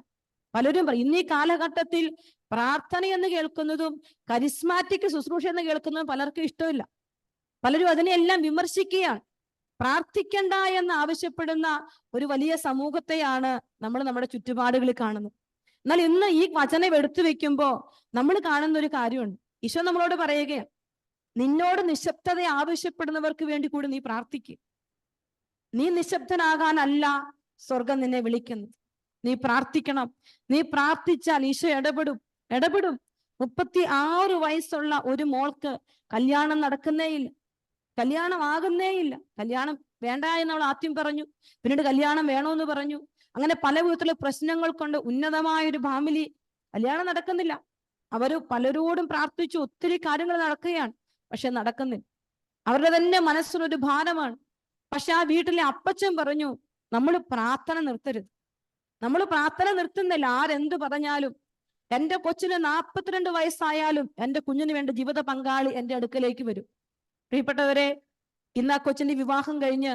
പലരും പറയും, ഇന്നീ കാലഘട്ടത്തിൽ പ്രാർത്ഥന എന്ന് കേൾക്കുന്നതും കരിസ്മാറ്റിക് ശുശ്രൂഷ എന്ന് കേൾക്കുന്നതും പലർക്കും ഇഷ്ടമില്ല. പലരും അതിനെല്ലാം വിമർശിക്കുകയാണ്. പ്രാർത്ഥിക്കണ്ട എന്ന് ആവശ്യപ്പെടുന്ന ഒരു വലിയ സമൂഹത്തെയാണ് നമ്മൾ നമ്മുടെ ചുറ്റുപാടുകളിൽ കാണുന്നത്. എന്നാൽ ഇന്ന് ഈ വചനം എടുത്തു വെക്കുമ്പോ നമ്മൾ കാണുന്ന ഒരു കാര്യമുണ്ട്. ഈശോ നമ്മളോട് പറയുകയാണ്, നിന്നോട് നിശബ്ദത ആവശ്യപ്പെടുന്നവർക്ക് വേണ്ടി കൂടി നീ പ്രാർത്ഥിക്കുക. നീ നിശബ്ദനാകാനല്ല സ്വർഗം നിന്നെ വിളിക്കുന്നത്. നീ പ്രാർത്ഥിക്കണം. നീ പ്രാർത്ഥിച്ചാൽ ഈശോ ഇടപെടും. 36 വയസ്സുള്ള ഒരു മോൾക്ക് കല്യാണം നടക്കുന്നേയില്ല, കല്യാണം ആകുന്നേയില്ല. കല്യാണം വേണ്ട എന്ന് അവൾ ആദ്യം പറഞ്ഞു, പിന്നീട് കല്യാണം വേണമെന്ന് പറഞ്ഞു. അങ്ങനെ പല വിധത്തിലുള്ള പ്രശ്നങ്ങൾ കൊണ്ട് ഉന്നതമായൊരു ഫാമിലി, കല്യാണം നടക്കുന്നില്ല. അവര് പലരോടും പ്രാർത്ഥിച്ചു, ഒത്തിരി കാര്യങ്ങൾ നടക്കുകയാണ്, പക്ഷെ നടക്കുന്നില്ല. അവരുടെ തന്നെ മനസ്സിനൊരു ഭാരമാണ്. പക്ഷെ ആ വീട്ടിലെ അപ്പച്ചൻ പറഞ്ഞു, നമ്മൾ പ്രാർത്ഥന നിർത്തരുത്. നമ്മൾ പ്രാർത്ഥന നിർത്തുന്നില്ല. ആരെന്ത് പറഞ്ഞാലും, എന്റെ കൊച്ചിന് 42 വയസ്സായാലും എന്റെ കുഞ്ഞിന് വേണ്ട ജീവിത പങ്കാളി എന്റെ അടുക്കലേക്ക് വരും. പ്രിയപ്പെട്ടവരെ, ഇന്ന് ആ കൊച്ചിന്റെ വിവാഹം കഴിഞ്ഞ്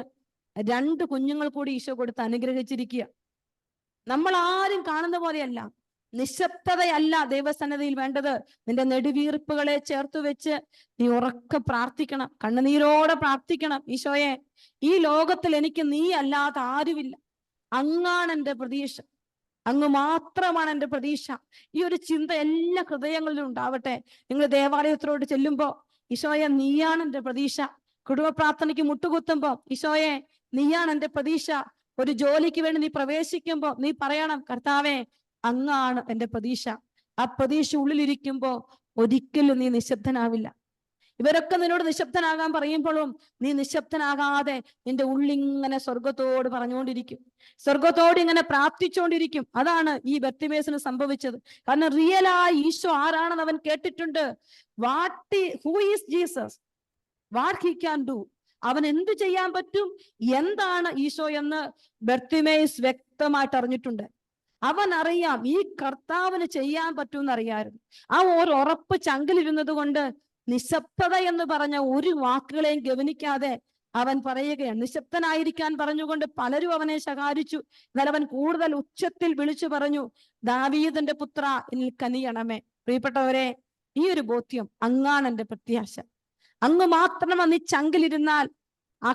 2 കുഞ്ഞുങ്ങൾ കൂടി ഈശോ കൊടുത്ത് അനുഗ്രഹിച്ചിരിക്കുക. നമ്മൾ ആരും കാണുന്ന പോലെയല്ല. നിശബ്ദതയല്ല ദൈവസന്നിധിയിൽ വേണ്ടത്. നിന്റെ നെടുവീർപ്പുകളെ ചേർത്ത് വെച്ച് നീ ഉറക്കെ പ്രാർത്ഥിക്കണം, കണ്ണുനീരോടെ പ്രാർത്ഥിക്കണം. ഈശോയെ, ഈ ലോകത്തിൽ എനിക്ക് നീ അല്ലാതെ ആരുമില്ല, അങ്ങാണ് എൻ്റെ പ്രതീക്ഷ, അങ്ങ് മാത്രമാണ് എൻ്റെ പ്രതീക്ഷ. ഈ ഒരു ചിന്ത എല്ലാ ഹൃദയങ്ങളിലും ഉണ്ടാവട്ടെ. നിങ്ങൾ ദേവാലയത്തിലോട്ട് ചെല്ലുമ്പോ, ഈശോയെ നീയാണ് എൻ്റെ പ്രതീക്ഷ. കുടുംബ പ്രാർത്ഥനയ്ക്ക് മുട്ടുകുത്തുമ്പോ, ഈശോയെ നീയാണ് എൻ്റെ പ്രതീക്ഷ. ഒരു ജോലിക്ക് വേണ്ടി നീ പ്രവേശിക്കുമ്പോ നീ പറയണം, കർത്താവേ അങ്ങാണ് എൻ്റെ പ്രതീക്ഷ. ആ പ്രതീക്ഷ ഉള്ളിലിരിക്കുമ്പോ ഒരിക്കലും നീ നിശബ്ദനാവില്ല. ഇവരൊക്കെ നിന്നോട് നിശബ്ദനാകാൻ പറയുമ്പോഴും നീ നിശബ്ദനാകാതെ നിന്റെ ഉള്ളിങ്ങനെ സ്വർഗത്തോട് പറഞ്ഞുകൊണ്ടിരിക്കും, സ്വർഗത്തോട് ഇങ്ങനെ പ്രാർത്ഥിച്ചുകൊണ്ടിരിക്കും. അതാണ് ഈ ബർത്തിമേയുസിന് സംഭവിച്ചത്. കാരണം റിയലായി ഈശോ ആരാണെന്ന് അവൻ കേട്ടിട്ടുണ്ട്. Who is Jesus, what he can do, അവൻ എന്ത് ചെയ്യാൻ പറ്റും, എന്താണ് ഈശോ എന്ന് ബർത്തിമേയുസ് വ്യക്തമായിട്ട് അറിഞ്ഞിട്ടുണ്ട്. അവൻ അറിയാം ഈ കർത്താവിന് ചെയ്യാൻ പറ്റുമെന്ന് അറിയാമായിരുന്നു. ആ ഒരു ഉറപ്പ് ചങ്കിലിരുന്നത് കൊണ്ട് നിശബ്ദത എന്ന് പറഞ്ഞ ഒരു വാക്കുകളെയും ഗവനിക്കാതെ അവൻ പറയുകയാണ്. നിശബ്ദനായിരിക്കാൻ പറഞ്ഞുകൊണ്ട് പലരും അവനെ ശകാരിച്ചു. എന്നാൽ അവൻ കൂടുതൽ ഉച്ചത്തിൽ വിളിച്ചു പറഞ്ഞു, ദാവീദിന്റെ പുത്ര എന്നിൽ കനിയണമേ. പ്രിയപ്പെട്ടവരെ, ഈ ഒരു ബോധ്യം, അങ്ങാണ് എൻ്റെ പ്രത്യാശ, അങ്ങ് മാത്രം നീ ചങ്കിലിരുന്നാൽ ആ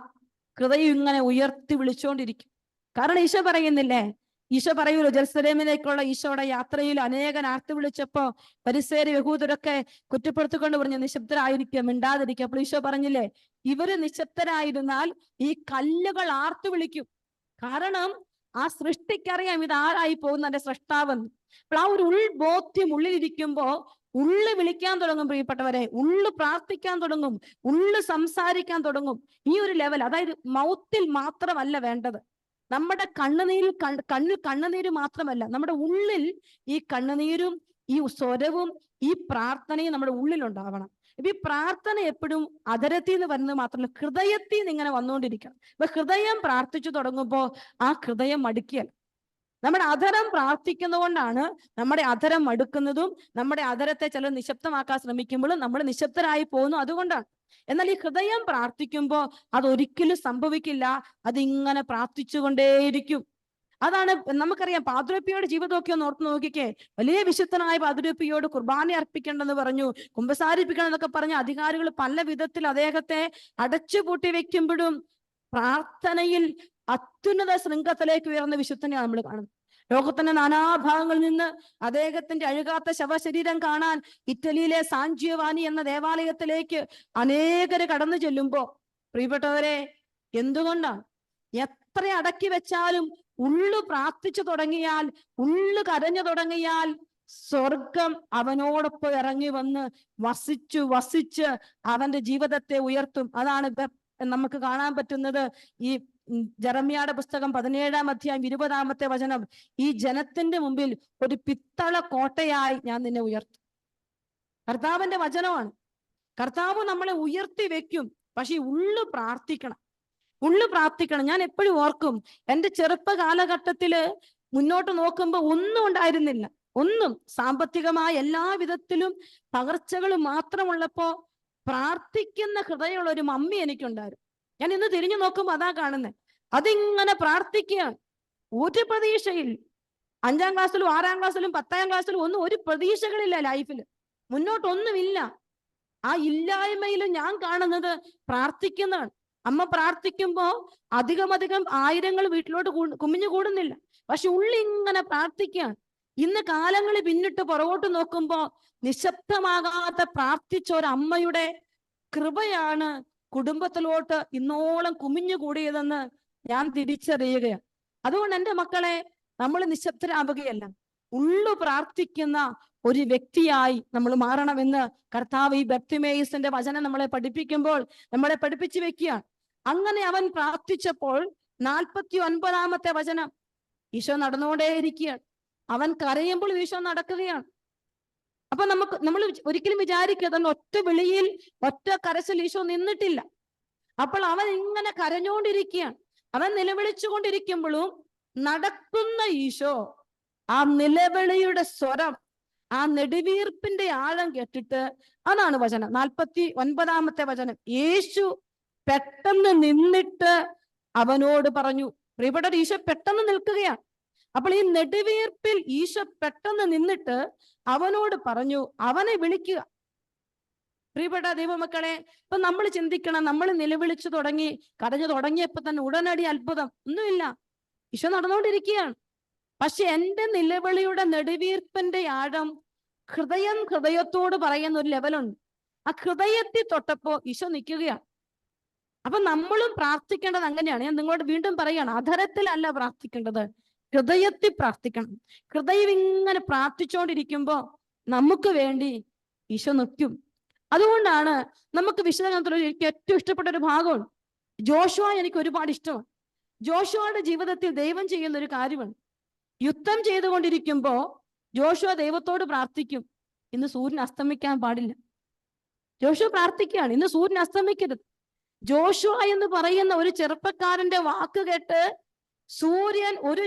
ഹൃദയം ഇങ്ങനെ ഉയർത്തി വിളിച്ചുകൊണ്ടിരിക്കും. കാരണം ഈശോ പറയുന്നില്ലേ, ഈശോ പറയൂലോ, ജെറുസലേമിലേക്കുള്ള ഈശോയുടെ യാത്രയിൽ അനേകൻ ആർത്തി വിളിച്ചപ്പോ പരിസേര് യഹൂദരൊക്കെ കുറ്റപ്പെടുത്തിക്കൊണ്ട് പറഞ്ഞു, നിശബ്ദരായിരിക്കുക, മിണ്ടാതിരിക്കുക. അപ്പോൾ ഈശോ പറഞ്ഞില്ലേ, ഇവര് നിശബ്ദരായിരുന്നാൽ ഈ കല്ലുകൾ ആർത്തു വിളിക്കും. കാരണം ആ സൃഷ്ടിക്കറിയാം ഇത് ആരായി പോകുന്ന എന്റെ സൃഷ്ടാവെന്ന്. അപ്പോൾ ആ ഒരു ഉൾബോധ്യം ഉള്ളിലിരിക്കുമ്പോ ഉള്ളു വിളിക്കാൻ തുടങ്ങും. പ്രിയപ്പെട്ടവരെ, ഉള്ളു പ്രാർത്ഥിക്കാൻ തുടങ്ങും, ഉള്ളു സംസാരിക്കാൻ തുടങ്ങും. ഈ ഒരു ലെവൽ, അതായത് മൗത്തിൽ മാത്രമല്ല വേണ്ടത്. നമ്മുടെ കണ്ണിൽ കണ്ണുനീര് മാത്രമല്ല, നമ്മുടെ ഉള്ളിൽ ഈ കണ്ണുനീരും ഈ സ്വരവും ഈ പ്രാർത്ഥനയും നമ്മുടെ ഉള്ളിലുണ്ടാവണം. ഇപ്പൊ ഈ പ്രാർത്ഥന എപ്പോഴും അധരത്തിൽ നിന്ന് വരുന്നത് മാത്രമല്ല, ഹൃദയത്തിൽ നിന്ന് ഇങ്ങനെ വന്നുകൊണ്ടിരിക്കണം. ഇപ്പൊ ഹൃദയം പ്രാർത്ഥിച്ചു തുടങ്ങുമ്പോ ആ ഹൃദയം മടുക്കിയല്ല. നമ്മുടെ അധരം പ്രാർത്ഥിക്കുന്നതുകൊണ്ടാണ് നമ്മുടെ അധരം മടുക്കുന്നതും നമ്മുടെ അധരത്തെ ചിലർ നിശബ്ദമാക്കാൻ ശ്രമിക്കുമ്പോഴും നമ്മൾ നിശബ്ദരായി പോകുന്നു. അതുകൊണ്ടാണ്. എന്നാൽ ഈ ഹൃദയം പ്രാർത്ഥിക്കുമ്പോൾ അതൊരിക്കലും സംഭവിക്കില്ല. അതിങ്ങനെ പ്രാർത്ഥിച്ചുകൊണ്ടേയിരിക്കും. അതാണ് നമുക്കറിയാം. പാതുരപ്പിയുടെ ജീവിതമൊക്കെ ഒന്ന് ഓർത്ത് നോക്കിക്കേ. വലിയ വിശുദ്ധനായ പാതുരപ്പിയോട് കുർബാന അർപ്പിക്കണമെന്ന് പറഞ്ഞു, കുമ്പസാരിപ്പിക്കണം എന്നൊക്കെ പറഞ്ഞ അധികാരികൾ പല വിധത്തിൽ അദ്ദേഹത്തെ അടച്ചുപൂട്ടി വെക്കുമ്പോഴും പ്രാർത്ഥനയിൽ അത്യുന്നത ശൃംഖത്തിലേക്ക് ഉയർന്ന വിശുദ്ധനെയാണ് നമ്മൾ കാണുന്നത്. ലോകത്തിന്റെ നാനാഭാഗങ്ങളിൽ നിന്ന് അദ്ദേഹത്തിന്റെ അഴുകാത്ത ശവശരീരം കാണാൻ ഇറ്റലിയിലെ സാൻ ജിയോവാനി എന്ന ദേവാലയത്തിലേക്ക് അനേകര് കടന്നു ചെല്ലുമ്പോ, പ്രിയപ്പെട്ടവരെ, എന്തുകൊണ്ടാണ്? എത്ര അടക്കി വെച്ചാലും ഉള്ളു പ്രാർത്ഥിച്ചു തുടങ്ങിയാൽ, ഉള്ളു കരഞ്ഞു തുടങ്ങിയാൽ സ്വർഗം അവനോടൊപ്പം ഇറങ്ങി വന്ന് വസിച്ച് അവന്റെ ജീവിതത്തെ ഉയർത്തും. അതാണ് നമുക്ക് കാണാൻ പറ്റുന്നത്. ഈ ജെറമ്യായുടെ പുസ്തകം 17-ാം അധ്യായം 20-ാമത്തെ വചനം, ഈ ജനത്തിന്റെ മുമ്പിൽ ഒരു പിത്തള കോട്ടയായി ഞാൻ നിന്നെ ഉയർത്തും. കർത്താവിന്റെ വചനമാണ്. കർത്താവ് നമ്മളെ ഉയർത്തി വെക്കും. പക്ഷെ ഉള്ളു പ്രാർത്ഥിക്കണം. ഞാൻ എപ്പോഴും ഓർക്കും, എൻ്റെ ചെറുപ്പ കാലഘട്ടത്തില് മുന്നോട്ട് നോക്കുമ്പോ ഒന്നും ഉണ്ടായിരുന്നില്ല. ഒന്നും സാമ്പത്തികമായ എല്ലാ വിധത്തിലും പകർച്ചകൾ മാത്രമുള്ളപ്പോ പ്രാർത്ഥിക്കുന്ന ഹൃദയമുള്ള ഒരു മമ്മി എനിക്കുണ്ടായിരുന്നു. ഞാൻ ഇന്ന് തിരിഞ്ഞു നോക്കുമ്പോ അതാ കാണുന്നത്. അതിങ്ങനെ പ്രാർത്ഥിക്കുകയാണ്. ഒരു പ്രതീക്ഷയിൽ 5-ാം ക്ലാസ്സിലും 6-ാം ക്ലാസ്സിലും 10-ാം ക്ലാസ്സിലും ഒന്നും ഒരു പ്രതീക്ഷകളില്ല. ലൈഫിൽ മുന്നോട്ടൊന്നുമില്ല. ആ ഇല്ലായ്മയിൽ ഞാൻ കാണുന്നത് പ്രാർത്ഥിക്കുന്നതാണ്. അമ്മ പ്രാർത്ഥിക്കുമ്പോ അധികം ആയിരങ്ങൾ വീട്ടിലോട്ട് കുമിഞ്ഞു കൂടുന്നില്ല. പക്ഷെ ഉള്ളിങ്ങനെ പ്രാർത്ഥിക്കുകയാണ്. ഇന്ന് കാലങ്ങൾ പിന്നിട്ട് പുറകോട്ട് നോക്കുമ്പോ നിശബ്ദമാകാതെ പ്രാർത്ഥിച്ച ഒരു അമ്മയുടെ കൃപയാണ് കുടുംബത്തിലോട്ട് ഇന്നോളം കുമിഞ്ഞു കൂടിയതെന്ന് ഞാൻ തിരിച്ചറിയുകയാണ്. അതുകൊണ്ട് എൻ്റെ മക്കളെ, നമ്മൾ നിശബ്ദരാവുകയല്ല, ഉള്ളു പ്രാർത്ഥിക്കുന്ന ഒരു വ്യക്തിയായി നമ്മൾ മാറണമെന്ന് കർത്താവ് ഈ ബർത്തിമേയുസിന്റെ വചനം നമ്മളെ പഠിപ്പിക്കുമ്പോൾ നമ്മളെ പഠിപ്പിച്ചു വെക്കുകയാണ്. അങ്ങനെ അവൻ പ്രാർത്ഥിച്ചപ്പോൾ 49-ാമത്തെ വചനം, ഈശോ നടന്നുകൊണ്ടേയിരിക്കുകയാണ്. അവൻ കരയുമ്പോൾ ഈശോ നടക്കുകയാണ്. അപ്പൊ നമ്മൾ ഒരിക്കലും വിചാരിക്കരുത് ഒറ്റ വിളിയിൽ ഒറ്റ കരച്ചിൽ ഈശോ നിന്നിട്ടില്ല. അപ്പോൾ അവൻ ഇങ്ങനെ കരഞ്ഞുകൊണ്ടിരിക്കുകയാണ്. അവൻ നിലവിളിച്ചുകൊണ്ടിരിക്കുമ്പോഴും നടക്കുന്ന ഈശോ ആ നിലവിളിയുടെ സ്വരം, ആ നെടുവീർപ്പിന്റെ ആഴം കേട്ടിട്ട്, അതാണ് വചനം 49-ാമത്തെ വചനം, യേശു പെട്ടെന്ന് നിന്നിട്ട് അവനോട് പറഞ്ഞു. പ്രിയപ്പെട്ട, ഈശോ പെട്ടെന്ന് നിൽക്കുകയാണ്. അപ്പോൾ ഈ നെടുവീർപ്പിൽ ഈശോ പെട്ടെന്ന് നിന്നിട്ട് അവനോട് പറഞ്ഞു, അവനെ വിളിക്കുക. പ്രിയപ്പെട്ട ദൈവമക്കളെ, ഇപ്പൊ നമ്മൾ ചിന്തിക്കണം, നമ്മൾ നിലവിളിച്ചു തുടങ്ങി, കരഞ്ഞു തുടങ്ങിയപ്പോ തന്നെ ഉടനടി അത്ഭുതം ഒന്നുമില്ല. ഈശോ നടന്നുകൊണ്ടിരിക്കുകയാണ്. പക്ഷെ എൻ്റെ നിലവിളിയുടെ നെടുവീർപ്പിന്റെ ആഴം ഹൃദയത്തോട് പറയുന്ന ഒരു ലെവലുണ്ട്. ആ ഹൃദയത്തിൽ തൊട്ടപ്പോ ഈശോ നിൽക്കുകയാണ്. അപ്പൊ നമ്മളും പ്രാർത്ഥിക്കേണ്ടത് അങ്ങനെയാണ്. ഞാൻ നിങ്ങളോട് വീണ്ടും പറയാണ്, അധരത്തിലല്ല പ്രാർത്ഥിക്കേണ്ടത്, ഹൃദയത്തിൽ പ്രാർത്ഥിക്കണം. ഹൃദയം ഇങ്ങനെ പ്രാർത്ഥിച്ചുകൊണ്ടിരിക്കുമ്പോ നമുക്ക് വേണ്ടി ഈശോ നിൽക്കും. അതുകൊണ്ടാണ് നമുക്ക് വിശുദ്ധ എനിക്ക് ഏറ്റവും ഇഷ്ടപ്പെട്ട ഒരു ഭാഗമാണ് ജോഷുവ. എനിക്ക് ഒരുപാട് ഇഷ്ടമാണ്. ജോഷുവയുടെ ജീവിതത്തിൽ ദൈവം ചെയ്യുന്ന ഒരു കാര്യമാണ്, യുദ്ധം ചെയ്തുകൊണ്ടിരിക്കുമ്പോ ജോഷുവ ദൈവത്തോട് പ്രാർത്ഥിക്കും, ഇന്ന് സൂര്യൻ അസ്തമിക്കാൻ പാടില്ല. ജോഷുവ പ്രാർത്ഥിക്കുകയാണ്, ഇന്ന് സൂര്യൻ അസ്തമിക്കരുത്. ജോഷുവ എന്ന് പറയുന്ന ഒരു ചെറുപ്പക്കാരന്റെ വാക്ക് കേട്ട് സൂര്യൻ ഒരു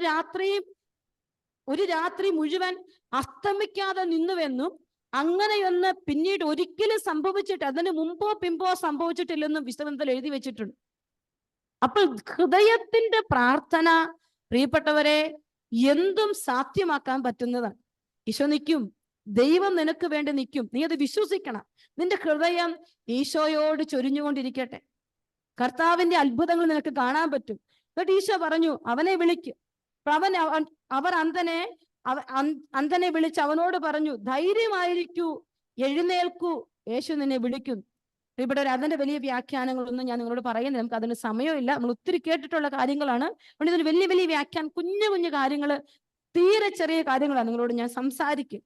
രാത്രി മുഴുവൻ അസ്തമിക്കാതെ നിന്നുവെന്നും അങ്ങനെയൊന്ന് പിന്നീട് ഒരിക്കലും സംഭവിച്ചിട്ട് അതിന് മുമ്പോ പിമ്പോ സംഭവിച്ചിട്ടില്ലെന്നും വിശുദ്ധത്തിൽ എഴുതി വെച്ചിട്ടുണ്ട്. അപ്പോൾ ഹൃദയത്തിന്റെ പ്രാർത്ഥന, പ്രിയപ്പെട്ടവരെ, എന്തും സാധ്യമാക്കാൻ പറ്റുന്നതാണ്. ഈശോ നിൽക്കും, ദൈവം നിനക്ക് വേണ്ടി നിൽക്കും. നീ അത് വിശ്വസിക്കണം. നിന്റെ ഹൃദയം ഈശോയോട് ചൊരിഞ്ഞുകൊണ്ടിരിക്കട്ടെ. കർത്താവിന്റെ അത്ഭുതങ്ങൾ നിനക്ക് കാണാൻ പറ്റും. എന്നിട്ട് ഈശോ പറഞ്ഞു, അവനെ വിളിക്കും. അവർ അന്ധനെ വിളിച്ച് അവനോട് പറഞ്ഞു, ധൈര്യമായിരിക്കൂ, എഴുന്നേൽക്കൂ, യേശു നിന്നെ വിളിക്കുന്നു. ഇവിടെ അതിന്റെ വലിയ വ്യാഖ്യാനങ്ങളൊന്നും ഞാൻ നിങ്ങളോട് പറയുന്നത്, നമുക്ക് അതിന് സമയമില്ല. നമ്മൾ ഒത്തിരി കേട്ടിട്ടുള്ള കാര്യങ്ങളാണ്. അതുകൊണ്ട് ഇതിന് വലിയ വലിയ വ്യാഖ്യാനം, കുഞ്ഞു കാര്യങ്ങൾ, തീരെ ചെറിയ കാര്യങ്ങളാണ് നിങ്ങളോട് ഞാൻ സംസാരിക്കും.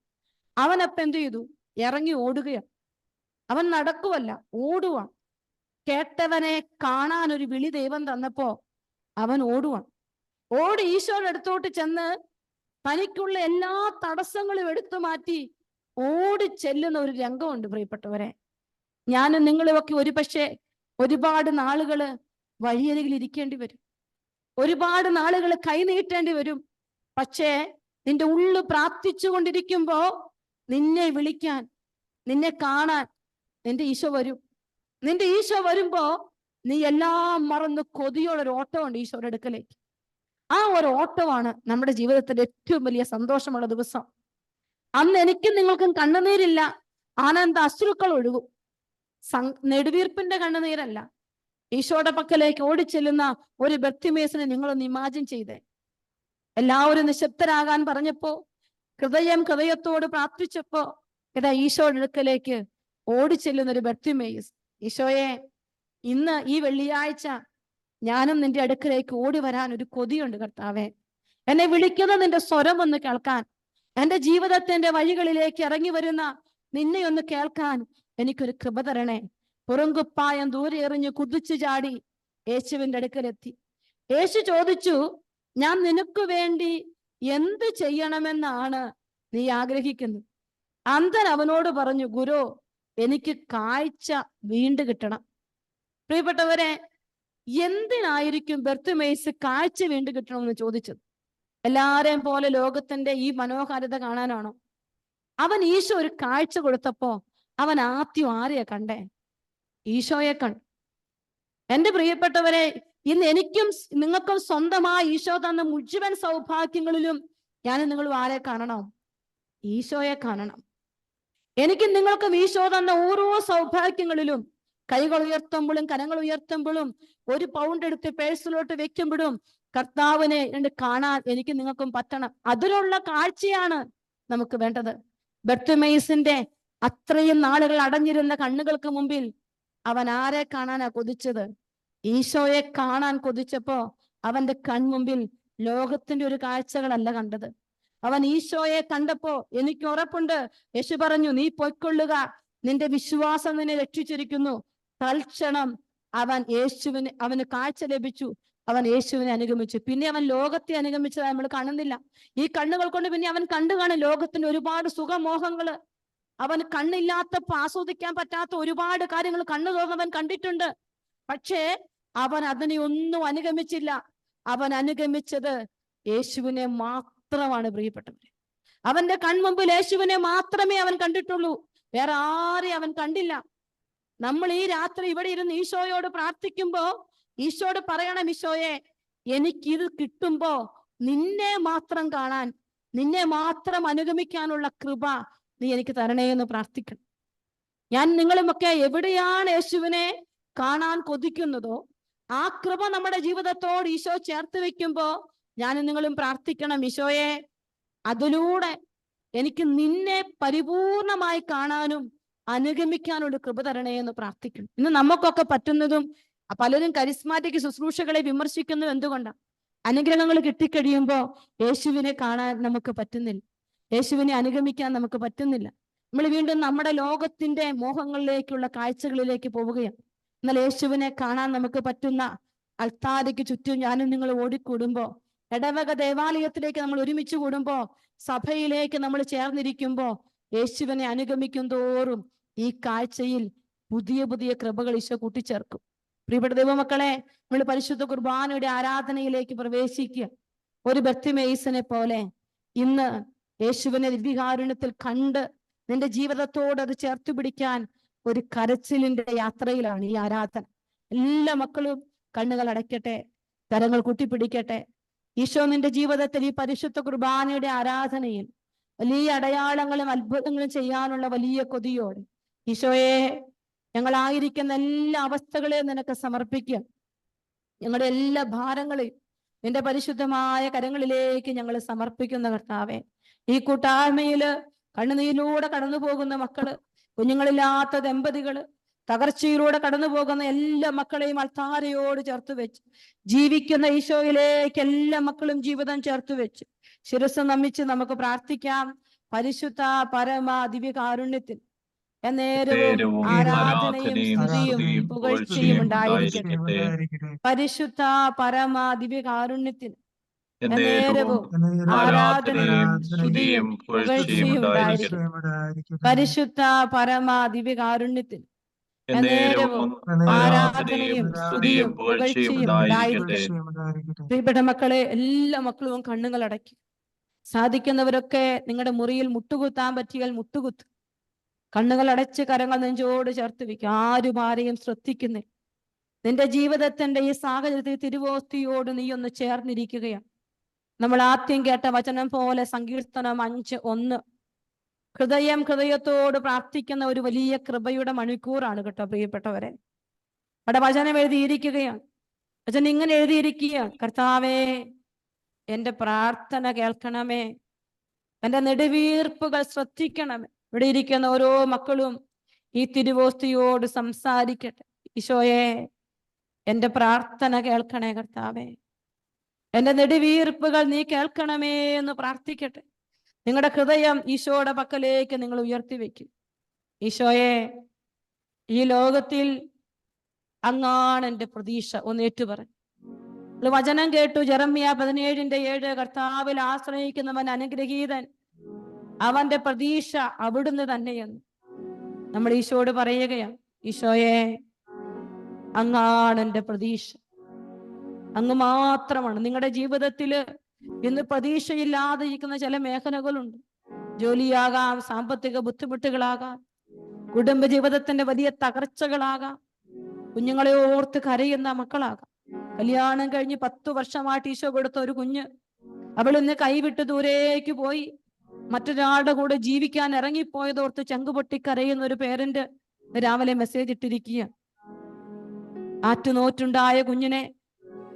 അവനപ്പം എന്ത് ചെയ്തു? ഇറങ്ങി ഓടുകയാണ്. അവൻ നടക്കുവല്ല, ഓടുവാണ്. കേട്ടവനെ കാണാൻ ഒരു വിളി ദൈവം തന്നപ്പോ അവൻ ഓടുവാണ്. ഓടി ഈശോയുടെ അടുത്തോട്ട് ചെന്ന് തനിക്കുള്ള എല്ലാ തടസ്സങ്ങളും എടുത്തു മാറ്റി ഓടി ചെല്ലുന്ന ഒരു രംഗമുണ്ട്. പ്രിയപ്പെട്ടവരെ, ഞാനും നിങ്ങളുമൊക്കെ ഒരുപാട് നാളുകള് വഴിയരികിൽ ഇരിക്കേണ്ടി വരും. ഒരുപാട് നാളുകൾ കൈ നീട്ടേണ്ടി വരും. പക്ഷേ നിന്റെ ഉള്ളു പ്രാർത്ഥിച്ചു കൊണ്ടിരിക്കുമ്പോ നിന്നെ വിളിക്കാൻ, നിന്നെ കാണാൻ നിന്റെ ഈശോ വരും. നിന്റെ ഈശോ വരുമ്പോ നീ എല്ലാം മറന്ന് കൊതിയോടൊരു ഓട്ടമുണ്ട് ഈശോയുടെ അടുക്കലേക്ക്. ആ ഒരു ഓട്ടമാണ് നമ്മുടെ ജീവിതത്തിന്റെ ഏറ്റവും വലിയ സന്തോഷമുള്ള ദിവസം. അന്ന് എനിക്കും നിങ്ങൾക്കും കണ്ണുനീരില്ല, ആനന്ദ അശ്രുക്കൾ ഒഴുകും. നെടുവീർപ്പിന്റെ കണ്ണുനീരല്ല. ഈശോയുടെ പക്കലേക്ക് ഓടിച്ചെല്ലുന്ന ഒരു ബർത്തിമേസിനെ നിങ്ങളൊന്ന് ഇമാജിൻ ചെയ്തേ. എല്ലാവരും നിശബ്ദരാകാൻ പറഞ്ഞപ്പോ, ഹൃദയത്തോട് പ്രാർത്ഥിച്ചപ്പോ ഇതാ ഈശോയുടെ അടുക്കലേക്ക് ഓടിച്ചെല്ലുന്ന ഒരു ബർത്തിമേസ്. ഈശോയെ, ഇന്ന് ഈ വെള്ളിയാഴ്ച ഞാനും നിന്റെ അടുക്കലേക്ക് ഓടി വരാൻ ഒരു കൊതിയുണ്ട് കർത്താവേ. എന്നെ വിളിക്കുന്ന നിന്റെ സ്വരം ഒന്ന് കേൾക്കാൻ, എന്റെ ജീവിതത്തിന്റെ വഴികളിലേക്ക് ഇറങ്ങി വരുന്ന നിന്നെ ഒന്ന് കേൾക്കാൻ എനിക്കൊരു കൃപ തരണേ. പുറങ്കുപ്പായം ദൂരെ എറിഞ്ഞ് കുതിച്ചു ചാടി യേശുവിന്റെ അടുക്കലെത്തി. യേശു ചോദിച്ചു, ഞാൻ നിനക്ക് വേണ്ടി എന്ത് ചെയ്യണമെന്നാണ് നീ ആഗ്രഹിക്കുന്നത്? അന്ധൻ അവനോട് പറഞ്ഞു, ഗുരു, എനിക്ക് കാഴ്ച വീണ്ടും കിട്ടണം. പ്രിയപ്പെട്ടവരെ, എന്തിനായിരിക്കും ബർത്തിമേസ് കാഴ്ച വീണ്ടും കിട്ടണമെന്ന് ചോദിച്ചത്? എല്ലാരെയും പോലെ ലോകത്തിന്റെ ഈ മനോഹാരിത കാണാനാണോ? അവൻ ഈശോ ഒരു കാഴ്ച കൊടുത്തപ്പോ അവൻ ആദ്യം ആരെയാ കണ്ടേ? ഈശോയെ കണ്ടു. എന്റെ പ്രിയപ്പെട്ടവരെ, ഇന്ന് എനിക്കും നിങ്ങൾക്കും സ്വന്തമായി ഈശോ തന്ന മുഴുവൻ സൗഭാഗ്യങ്ങളിലും ഞാൻ നിങ്ങളും ആരെ കാണണം? ഈശോയെ കാണണം. എനിക്കും നിങ്ങൾക്കും ഈശോ തന്ന ഓരോ സൗഭാഗ്യങ്ങളിലും കൈകൾ ഉയർത്തുമ്പോഴും കരങ്ങൾ ഉയർത്തുമ്പോഴും ഒരു പൗണ്ട് എടുത്ത് പേഴ്സിലോട്ട് വെക്കുമ്പോഴും കർത്താവിനെ കാണാൻ എനിക്ക് നിങ്ങൾക്കും പറ്റണം. അതിലുള്ള കാഴ്ചയാണ് നമുക്ക് വേണ്ടത്. ബർത്തിമേസിന്റെ അത്രയും നാളുകൾ അടഞ്ഞിരുന്ന കണ്ണുകൾക്ക് മുമ്പിൽ അവൻ ആരെ കാണാനാ കൊതിച്ചത്? ഈശോയെ കാണാൻ കൊതിച്ചപ്പോ അവന്റെ കൺമുമ്പിൽ ലോകത്തിന്റെ ഒരു കാഴ്ചകളല്ല കണ്ടത്. അവൻ ഈശോയെ കണ്ടപ്പോ എനിക്ക് ഉറപ്പുണ്ട്, യേശു പറഞ്ഞു, നീ പൊയ്ക്കൊള്ളുക, നിന്റെ വിശ്വാസം നിന്നെ രക്ഷിച്ചിരിക്കുന്നു. തൽക്ഷണം അവന് കാഴ്ച ലഭിച്ചു. അവൻ യേശുവിനെ അനുഗമിച്ചു. പിന്നെ അവൻ ലോകത്തെ അനുഗമിച്ചതായി നമ്മൾ കാണുന്നില്ല. ഈ കണ്ണുകൾ കൊണ്ട് പിന്നെ അവൻ കണ്ടു കാണും ലോകത്തിന്റെ ഒരുപാട് സുഖമോഹങ്ങള്. അവൻ കണ്ണില്ലാത്തപ്പോ ആസ്വദിക്കാൻ പറ്റാത്ത ഒരുപാട് കാര്യങ്ങൾ കണ്ണു തുറന്നവൻ കണ്ടിട്ടുണ്ട്. പക്ഷേ അവൻ അതിനെ ഒന്നും അനുഗമിച്ചില്ല. അവൻ അനുഗമിച്ചത് യേശുവിനെ മാത്രമാണ്. പ്രിയപ്പെട്ടവരെ, അവന്റെ കൺമുമ്പിൽ യേശുവിനെ മാത്രമേ അവൻ കണ്ടിട്ടുള്ളൂ. വേറെ ആരെയും അവൻ കണ്ടില്ല. നമ്മൾ ഈ രാത്രി ഇവിടെ ഇരുന്ന് ഈശോയോട് പ്രാർത്ഥിക്കുമ്പോ ഈശോയോട് പറയണം, ഈശോയെ, എനിക്കിത് കിട്ടുമ്പോ നിന്നെ മാത്രം കാണാൻ, നിന്നെ മാത്രം അനുഗമിക്കാനുള്ള കൃപ നീ എനിക്ക് തരണേ എന്ന് പ്രാർത്ഥിക്കണം. ഞാൻ നിങ്ങളുമൊക്കെ എവിടെയാണ് യേശുവിനെ കാണാൻ കൊതിക്കുന്നതോ ആ കൃപ നമ്മുടെ ജീവിതത്തോട് ഈശോ ചേർത്ത് വെക്കുമ്പോ ഞാനും നിങ്ങളും പ്രാർത്ഥിക്കണം, ഈശോയെ, അതിലൂടെ എനിക്ക് നിന്നെ പരിപൂർണമായി കാണാനും അനുഗമിക്കാനുള്ള കൃപ തരണേ എന്ന് പ്രാർത്ഥിക്കണം. ഇന്ന് നമുക്കൊക്കെ പറ്റുന്നതും, പലരും കരിസ്മാറ്റിക് ശുശ്രൂഷകളെ വിമർശിക്കുന്നത് എന്തുകൊണ്ടാണ്? അനുഗ്രഹങ്ങൾ കിട്ടിക്കഴിയുമ്പോ യേശുവിനെ കാണാൻ നമുക്ക് പറ്റുന്നില്ല, യേശുവിനെ അനുഗമിക്കാൻ നമുക്ക് പറ്റുന്നില്ല. നമ്മൾ വീണ്ടും നമ്മുടെ ലോകത്തിന്റെ മോഹങ്ങളിലേക്കുള്ള കാഴ്ചകളിലേക്ക് പോവുകയാണ്. എന്നാൽ യേശുവിനെ കാണാൻ നമുക്ക് പറ്റുന്ന അൾത്താരയ്ക്ക് ചുറ്റും ഞാനും നിങ്ങൾ ഓടിക്കൂടുമ്പോ, ഇടവക ദേവാലയത്തിലേക്ക് നമ്മൾ ഒരുമിച്ച് കൂടുമ്പോ, സഭയിലേക്ക് നമ്മൾ ചേർന്നിരിക്കുമ്പോ, യേശുവിനെ അനുഗമിക്കും തോറും ഈ കാഴ്ചയിൽ പുതിയ പുതിയ കൃപകൾ ഈശോ കൂട്ടിച്ചേർക്കും. പ്രിയപ്പെട്ട ദൈവമക്കളെ, നമ്മൾ പരിശുദ്ധ കുർബാനയുടെ ആരാധനയിലേക്ക് പ്രവേശിക്കുക. ഒരു ബർത്തിമേസിനെ പോലെ ഇന്ന് യേശുവിനെ ദിവ്യകാരുണ്യത്തിൽ കണ്ട് നിന്റെ ജീവിതത്തോട് അത് ചേർത്ത് പിടിക്കാൻ ഒരു കരച്ചിലിന്റെ യാത്രയിലാണ് ഈ ആരാധന. എല്ലാ മക്കളും കണ്ണുകൾ അടയ്ക്കട്ടെ, കരങ്ങൾ കൂട്ടിപ്പിടിക്കട്ടെ. ഈശോ നിന്റെ ജീവിതത്തിൽ ഈ പരിശുദ്ധ കുർബാനയുടെ ആരാധനയിൽ വലിയ അടയാളങ്ങളും അത്ഭുതങ്ങളും ചെയ്യാനുള്ള വലിയ കൊതിയോടെ ഈശോയെ, ഞങ്ങളായിരിക്കുന്ന എല്ലാ അവസ്ഥകളെയും നിനക്ക് സമർപ്പിക്കുക. ഞങ്ങളുടെ എല്ലാ ഭാരങ്ങളെയും നിന്റെ പരിശുദ്ധമായ കരങ്ങളിലേക്ക് ഞങ്ങൾ സമർപ്പിക്കുന്ന കർത്താവേ, ഈ കൂട്ടായ്മയില് കണ്ണുനീരിലൂടെ കടന്നു പോകുന്ന മക്കള്, കുഞ്ഞുങ്ങളില്ലാത്ത ദമ്പതികള്, തകർച്ചയിലൂടെ കടന്നു പോകുന്ന എല്ലാ മക്കളെയും അൾത്താരയോട് ചേർത്ത് വെച്ച്, ജീവിക്കുന്ന ഈശോയിലേക്ക് എല്ലാ മക്കളും ജീവിതം ചേർത്ത് വെച്ച് ശിരസ് നമിച്ച് നമുക്ക് പ്രാർത്ഥിക്കാം. പരിശുദ്ധ പരമ ദിവ്യകാരുണ്യത്തിൽ എന്നേരവും ആരാധനയും സ്തുതിയും പുകഴ്ചയും ഉണ്ടായിരിക്കട്ടെ. പരിശുദ്ധ പരമ ദിവ്യകാരുണ്യത്തിൽ എന്നേരവും ആരാധനയും സ്തുതിയും പുകഴ്ചയും ഉണ്ടായിരിക്കട്ടെ. പരിശുദ്ധ പരമ ദിവ്യകാരുണ്യത്തിൽ എന്നേരവും ആരാധനയും സ്തുതിയും പുകഴ്ചയും ഉണ്ടായിരിക്കട്ടെ. പ്രിയപ്പെട്ട മക്കളെ, എല്ലാ മക്കളും കണ്ണുകൾ അടയ്ക്കും. സാധിക്കുന്നവരൊക്കെ നിങ്ങളുടെ മുറിയിൽ മുട്ടുകുത്താൻ പറ്റിയാൽ മുട്ടുകുത്ത്. കണ്ണുകൾ അടച്ച് കരങ്ങൾ നെഞ്ചോട് ചേർത്ത് വെക്കുക. ആരും ആരെയും ശ്രദ്ധിക്കുന്നില്ല. നിന്റെ ജീവിതത്തിന്റെ ഈ സാഹചര്യത്തിൽ തിരുവോസ്തിയോട് നീ ഒന്ന് ചേർന്നിരിക്കുകയാണ്. നമ്മൾ ആദ്യം കേട്ട വചനം പോലെ സങ്കീർത്തനം 5:1 ഹൃദയത്തോട് പ്രാർത്ഥിക്കുന്ന ഒരു വലിയ കൃപയുടെ മണിക്കൂറാണ് കേട്ടോ പ്രിയപ്പെട്ടവരെ. അവിടെ വചനം എഴുതിയിരിക്കുകയാണ്. വചനം ഇങ്ങനെ എഴുതിയിരിക്കുകയാണ്: കർത്താവേ, എൻ്റെ പ്രാർത്ഥന കേൾക്കണമേ, എൻ്റെ നെടുവീർപ്പുകൾ ശ്രദ്ധിക്കണമേ. ഇവിടെ ഇരിക്കുന്ന ഓരോ മക്കളും ഈ തിരുവോസ്തിയോട് സംസാരിക്കട്ടെ. ഈശോയെ, എൻ്റെ പ്രാർത്ഥന കേൾക്കണേ കർത്താവേ, എൻ്റെ നെടുവീർപ്പുകൾ നീ കേൾക്കണമേ എന്ന് പ്രാർത്ഥിക്കട്ടെ. നിങ്ങളുടെ ഹൃദയം ഈശോയുടെ പക്കലേക്ക് നിങ്ങൾ ഉയർത്തി വെക്കും. ഈശോയെ, ഈ ലോകത്തിൽ അങ്ങാണ് എൻ്റെ പ്രതീക്ഷ. ഒന്ന് ഏറ്റുപറഞ്ഞു. വചനം കേട്ടു, ജെറമ്യ 17:7, കർത്താവിൽ ആശ്രയിക്കുന്നവൻ അനുഗ്രഹീതൻ, അവന്റെ പ്രതീക്ഷ അവിടുന്ന് തന്നെയെന്ന് നമ്മൾ ഈശോയോട് പറയുകയാണ്. ഈശോയെ, അങ്ങാണ് എൻ്റെ പ്രതീക്ഷ, അങ്ങ് മാത്രമാണ്. നിങ്ങളുടെ ജീവിതത്തില് ഇന്ന് പ്രതീക്ഷയില്ലാതെ ഇരിക്കുന്ന ചില മേഖലകളുണ്ട്. ജോലിയാകാം, സാമ്പത്തിക ബുദ്ധിമുട്ടുകളാകാം, കുടുംബ ജീവിതത്തിന്റെ വലിയ തകർച്ചകളാകാം, കുഞ്ഞുങ്ങളെ ഓർത്ത് കരയുന്ന മക്കളാകാം. കല്യാണം കഴിഞ്ഞ് 10 വർഷമായിട്ട് ഈശോ കൊടുത്ത ഒരു കുഞ്ഞ്, അവൾ ഇന്ന് കൈവിട്ട് ദൂരേക്ക് പോയി മറ്റൊരാളുടെ കൂടെ ജീവിക്കാൻ ഇറങ്ങിപ്പോയതോർത്ത് ചങ്കുപൊട്ടി കരയുന്ന ഒരു പേരന്റ് രാവിലെ മെസ്സേജ് ഇട്ടിരിക്കുക. ആറ്റുനോറ്റുണ്ടായ കുഞ്ഞിനെ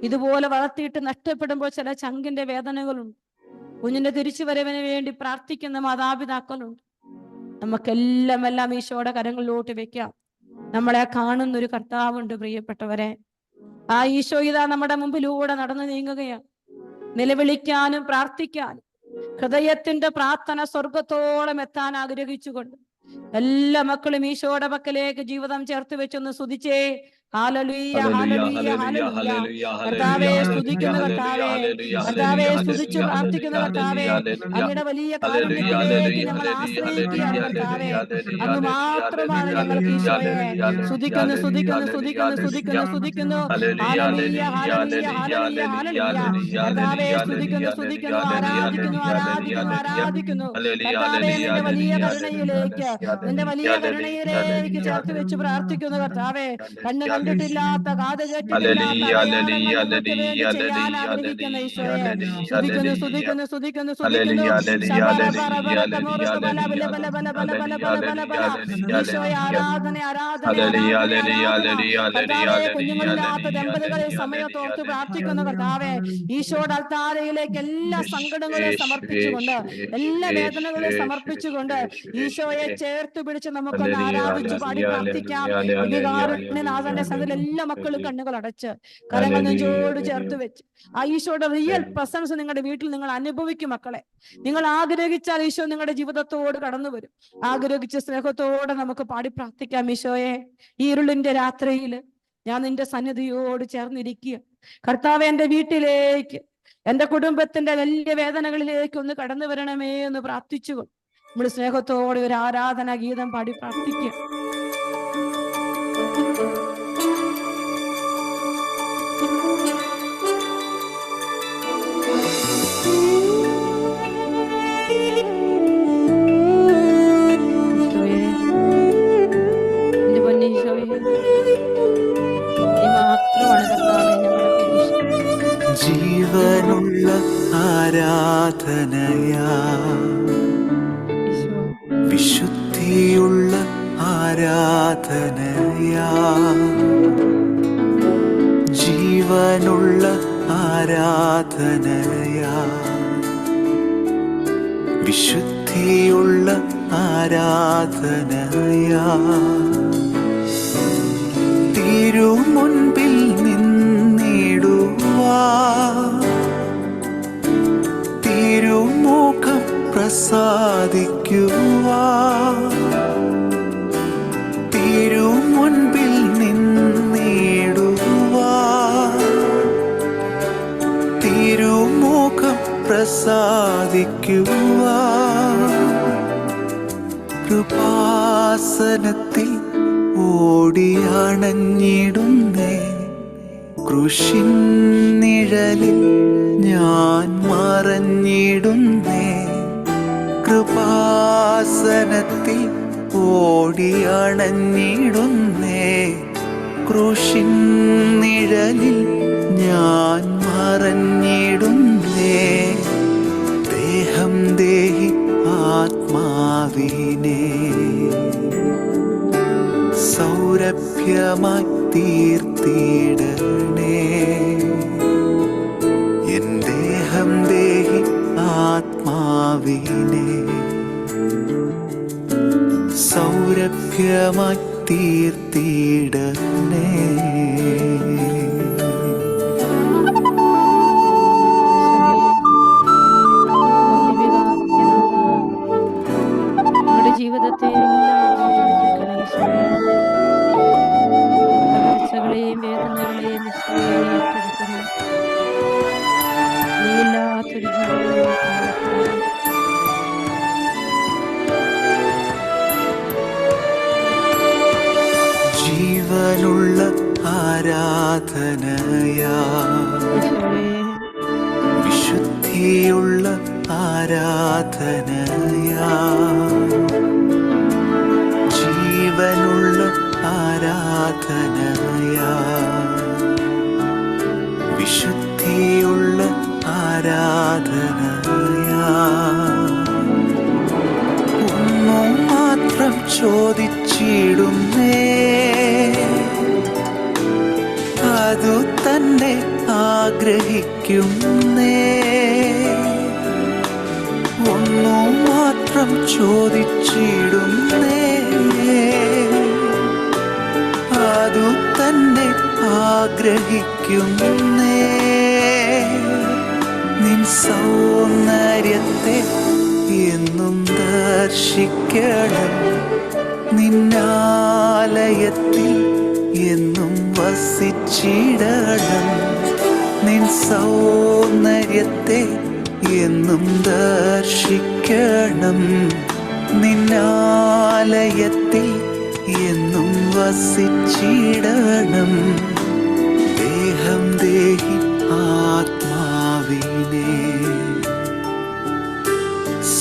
ഇതുപോലെ വളർത്തിയിട്ട് നഷ്ടപ്പെടുമ്പോൾ ചില ചങ്കിന്റെ വേദനകളുണ്ട്. കുഞ്ഞിന്റെ തിരിച്ചുവരവിന് വേണ്ടി പ്രാർത്ഥിക്കുന്ന മാതാപിതാക്കളുണ്ട്. നമുക്കെല്ലാം ഈശോയുടെ കരങ്ങളിലോട്ട് വെക്കാം. നമ്മളെ കാണുന്നൊരു കർത്താവുണ്ട് പ്രിയപ്പെട്ടവരെ. ആ ഈശോ ഇതാ നമ്മുടെ മുമ്പിലൂടെ നടന്നു നീങ്ങുകയാണ്. നിലവിളിക്കാനും പ്രാർത്ഥിക്കാനും ഹൃദയത്തിന്റെ പ്രാർത്ഥന സ്വർഗത്തോളം എത്താൻ ആഗ്രഹിച്ചുകൊണ്ട് എല്ലാ മക്കളും ഈശോയുടെ പക്കലേക്ക് ജീവിതം ചേർത്ത് വെച്ചൊന്ന് സ്തുതിച്ചേ. ഹല്ലേലൂയ, ഹല്ലേലൂയ, ഹല്ലേലൂയ. കർത്താവേ, സ്തുതിക്കുന്ന കർത്താവേ, കർത്താവേ, സ്തുതിച്ച് പ്രാർത്ഥിക്കുന്ന കർത്താവേ, അങ്ങയുടെ വലിയ കാരുണ്യത്തിലേക്ക് ഞങ്ങൾ ആശ്രയിക്കുകയാണ് കർത്താവേ. അങ്ങ് മാത്രമാണ് ഞങ്ങൾക്ക് ഈശോയെ. സ്തുതിക്കുന്നു, സ്തുതിക്കുന്നു, സ്തുതിക്കുന്നു, സ്തുതിക്കുന്നു, സ്തുതിക്കുന്നു. ഹല്ലേലൂയ, ഹല്ലേലൂയ, ഹല്ലേലൂയ, ഹല്ലേലൂയ. കർത്താവേ, സ്തുതിക്കുന്നു, സ്തുതിക്കുന്നു, ആരാധിക്കുന്നു, ആരാധിക്കുന്നു, ആരാധിക്കുന്നു. കർത്താവേ, നിന്റെ വലിയ കരുണയിലേക്ക്, നിന്റെ വലിയ കരുണയിലേക്ക് ചേർത്ത് വെച്ച് പ്രാർത്ഥിക്കുന്നു കർത്താവേ. കണ്ണ് കണ്ടിട്ടില്ലാത്ത, കാത് കേട്ടിട്ടില്ലാത്ത ചെയ്യാൻ ആഗ്രഹിക്കുന്ന ഈശോയെ സ്തുതിക്കുന്നു, സ്തുതിക്കുന്നു, സ്തുതിക്കുന്നു, സ്തുതിക്കുന്നു. ഈശോയെ, ആരാധന, ആരാധന, കർത്താവേ. കുഞ്ഞുങ്ങളില്ലാത്ത ദമ്പതികളെ സമയത്തോർത്ത് പ്രാർത്ഥിക്കുന്നു കർത്താവേ. ഈശോയുടെ അൾത്താരയിലേക്ക് എല്ലാ സങ്കടങ്ങളെ സമർപ്പിച്ചുകൊണ്ട്, എല്ലാ വേദനകളെ സമർപ്പിച്ചുകൊണ്ട് ഈശോയെ ചേർത്ത് പിടിച്ച് നമുക്കൊന്ന് ആരാധിച്ചു പാടി പ്രാർത്ഥിക്കാം. നാഥന്റെ സന്നിധിയിൽ എല്ലാ മക്കളും കണ്ണുകൾ അടച്ച് കരങ്ങൾ നെഞ്ചോട് ചേർത്ത് വെച്ച് ആ ഈശോയുടെ റിയൽ പ്രസൻസ് നിങ്ങളുടെ വീട്ടിൽ നിങ്ങൾ അനുഭവിക്കും മക്കളെ. നിങ്ങൾ ആഗ്രഹിച്ചാൽ ഈശോ നിങ്ങളുടെ ജീവിതത്തോട് കടന്നു വരും. ആഗ്രഹിച്ച സ്നേഹത്തോടെ നമുക്ക് പാടി പ്രാർത്ഥിക്കാം. ഈശോയെ, ഈ ഇരുളിന്റെ രാത്രിയിൽ ഞാൻ നിന്റെ സന്നിധിയോട് ചേർന്നിരിക്കുക. കർത്താവേ, എന്റെ വീട്ടിലേക്ക്, എന്റെ കുടുംബത്തിന്റെ വലിയ വേദനകളിലേക്ക് ഒന്ന് കടന്നു വരണമേ എന്ന് പ്രാർത്ഥിച്ചുകൊണ്ട് നമ്മൾ സ്നേഹത്തോടെ ഒരു ആരാധനാ ഗീതം പാടി പ്രാർത്ഥിക്കുക. ജീവനുള്ള ആരാധനയാ, വിശുദ്ധിയുള്ള ആരാധനയാ, ജീവനുള്ള ആരാധനയാ, വിശുദ്ധിയുള്ള ആരാധനയാ. തിരുമുൻപിൽ നിന്നിടുവാ, തിരുമുഖം പ്രസാദിക്കുവാ, തിരുമുൻപിൽ നിന്നിടുവാ, തിരുമുഖം പ്രസാദിക്കുവാ. കൃപാസനത്തിൽ ഓടിയണഞ്ഞിടുന്നേ, കൃഷിൻ നിഴലിൽ ഞാൻ മറഞ്ഞിടുന്നേ, കൃപാസനത്തിൽ ഓടിയണഞ്ഞിടുന്നേ. ക്രൂശിൻ നിഴലിൽ ഞാൻ മറഞ്ഞിടുന്നേ. ദേഹം ദേഹി ആത്മാവിനെ സൗരഭ്യമായി തീർത്തിടണേ. എൻ ദേഹം ദേഹി ആത്മാവിനെ സൗരഭ്യമായി തീർത്തിടണേ. ഞങ്ങളുടെ ജീവിതത്തെ തകർച്ചകളെയും വേദനകളെയും ഏറ്റെടുക്കുന്നു. നീയില്ലാത്തൊരു ജീവിതം ജീവനുള്ള ആരാധനയാ, വിശുദ്ധിയുള്ള ആരാധനയാ, ജീവനുള്ള ആരാധനയാ, വിശുദ്ധിയുള്ള ആരാധനയാ. ഒന്നു മാത്രം ചോദിച്ചിടുന്നേ, അതു തന്നെ ആഗ്രഹിക്കുന്നേ. ഒന്നു മാത്രം ചോദിച്ചിടുന്നേ, അതു തന്നെ ആഗ്രഹിക്കുന്നേ. നിൻ സൗന്ദര്യത്തെ എന്നും ദർശിക്കണം, നിന്നാലയത്തിൽ എന്നും വസിച്ചിടണം. നിൻ സൗന്ദര്യത്തെ എന്നും ദർശിക്കണം, നിന്നാലയത്തിൽ എന്നും വസിച്ചിടണം. ദേഹം ദേഹി ആത്മാവിനെ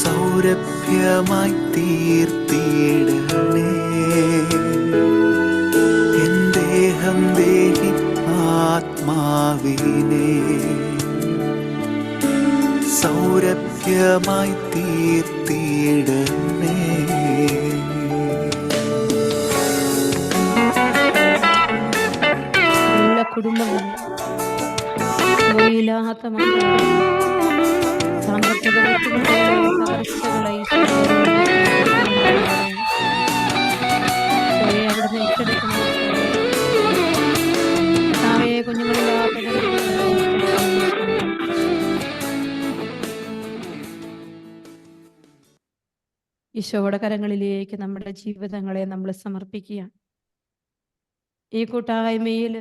സൗരഭ്യമായി തീർത്തിടണേ. എൻ ദേഹം ദേഹി ആത്മാവിനെ സൗരഭ്യമായി തീർത്തിടണേ. എല്ലാ കുടുംബങ്ങളും ജോലിയില്ലാത്ത മക്കളെ സാമ്പത്തിക തകർച്ചകളെ അവിടുന്ന് ഏറ്റെടുക്കുന്നു. കുഞ്ഞുങ്ങളില്ലാത്ത ഈശോയുടെ കരങ്ങളിലേക്ക് നമ്മുടെ ജീവിതങ്ങളെ നമ്മൾ സമർപ്പിക്കുക. ഈ കൂട്ടായ്മയിൽ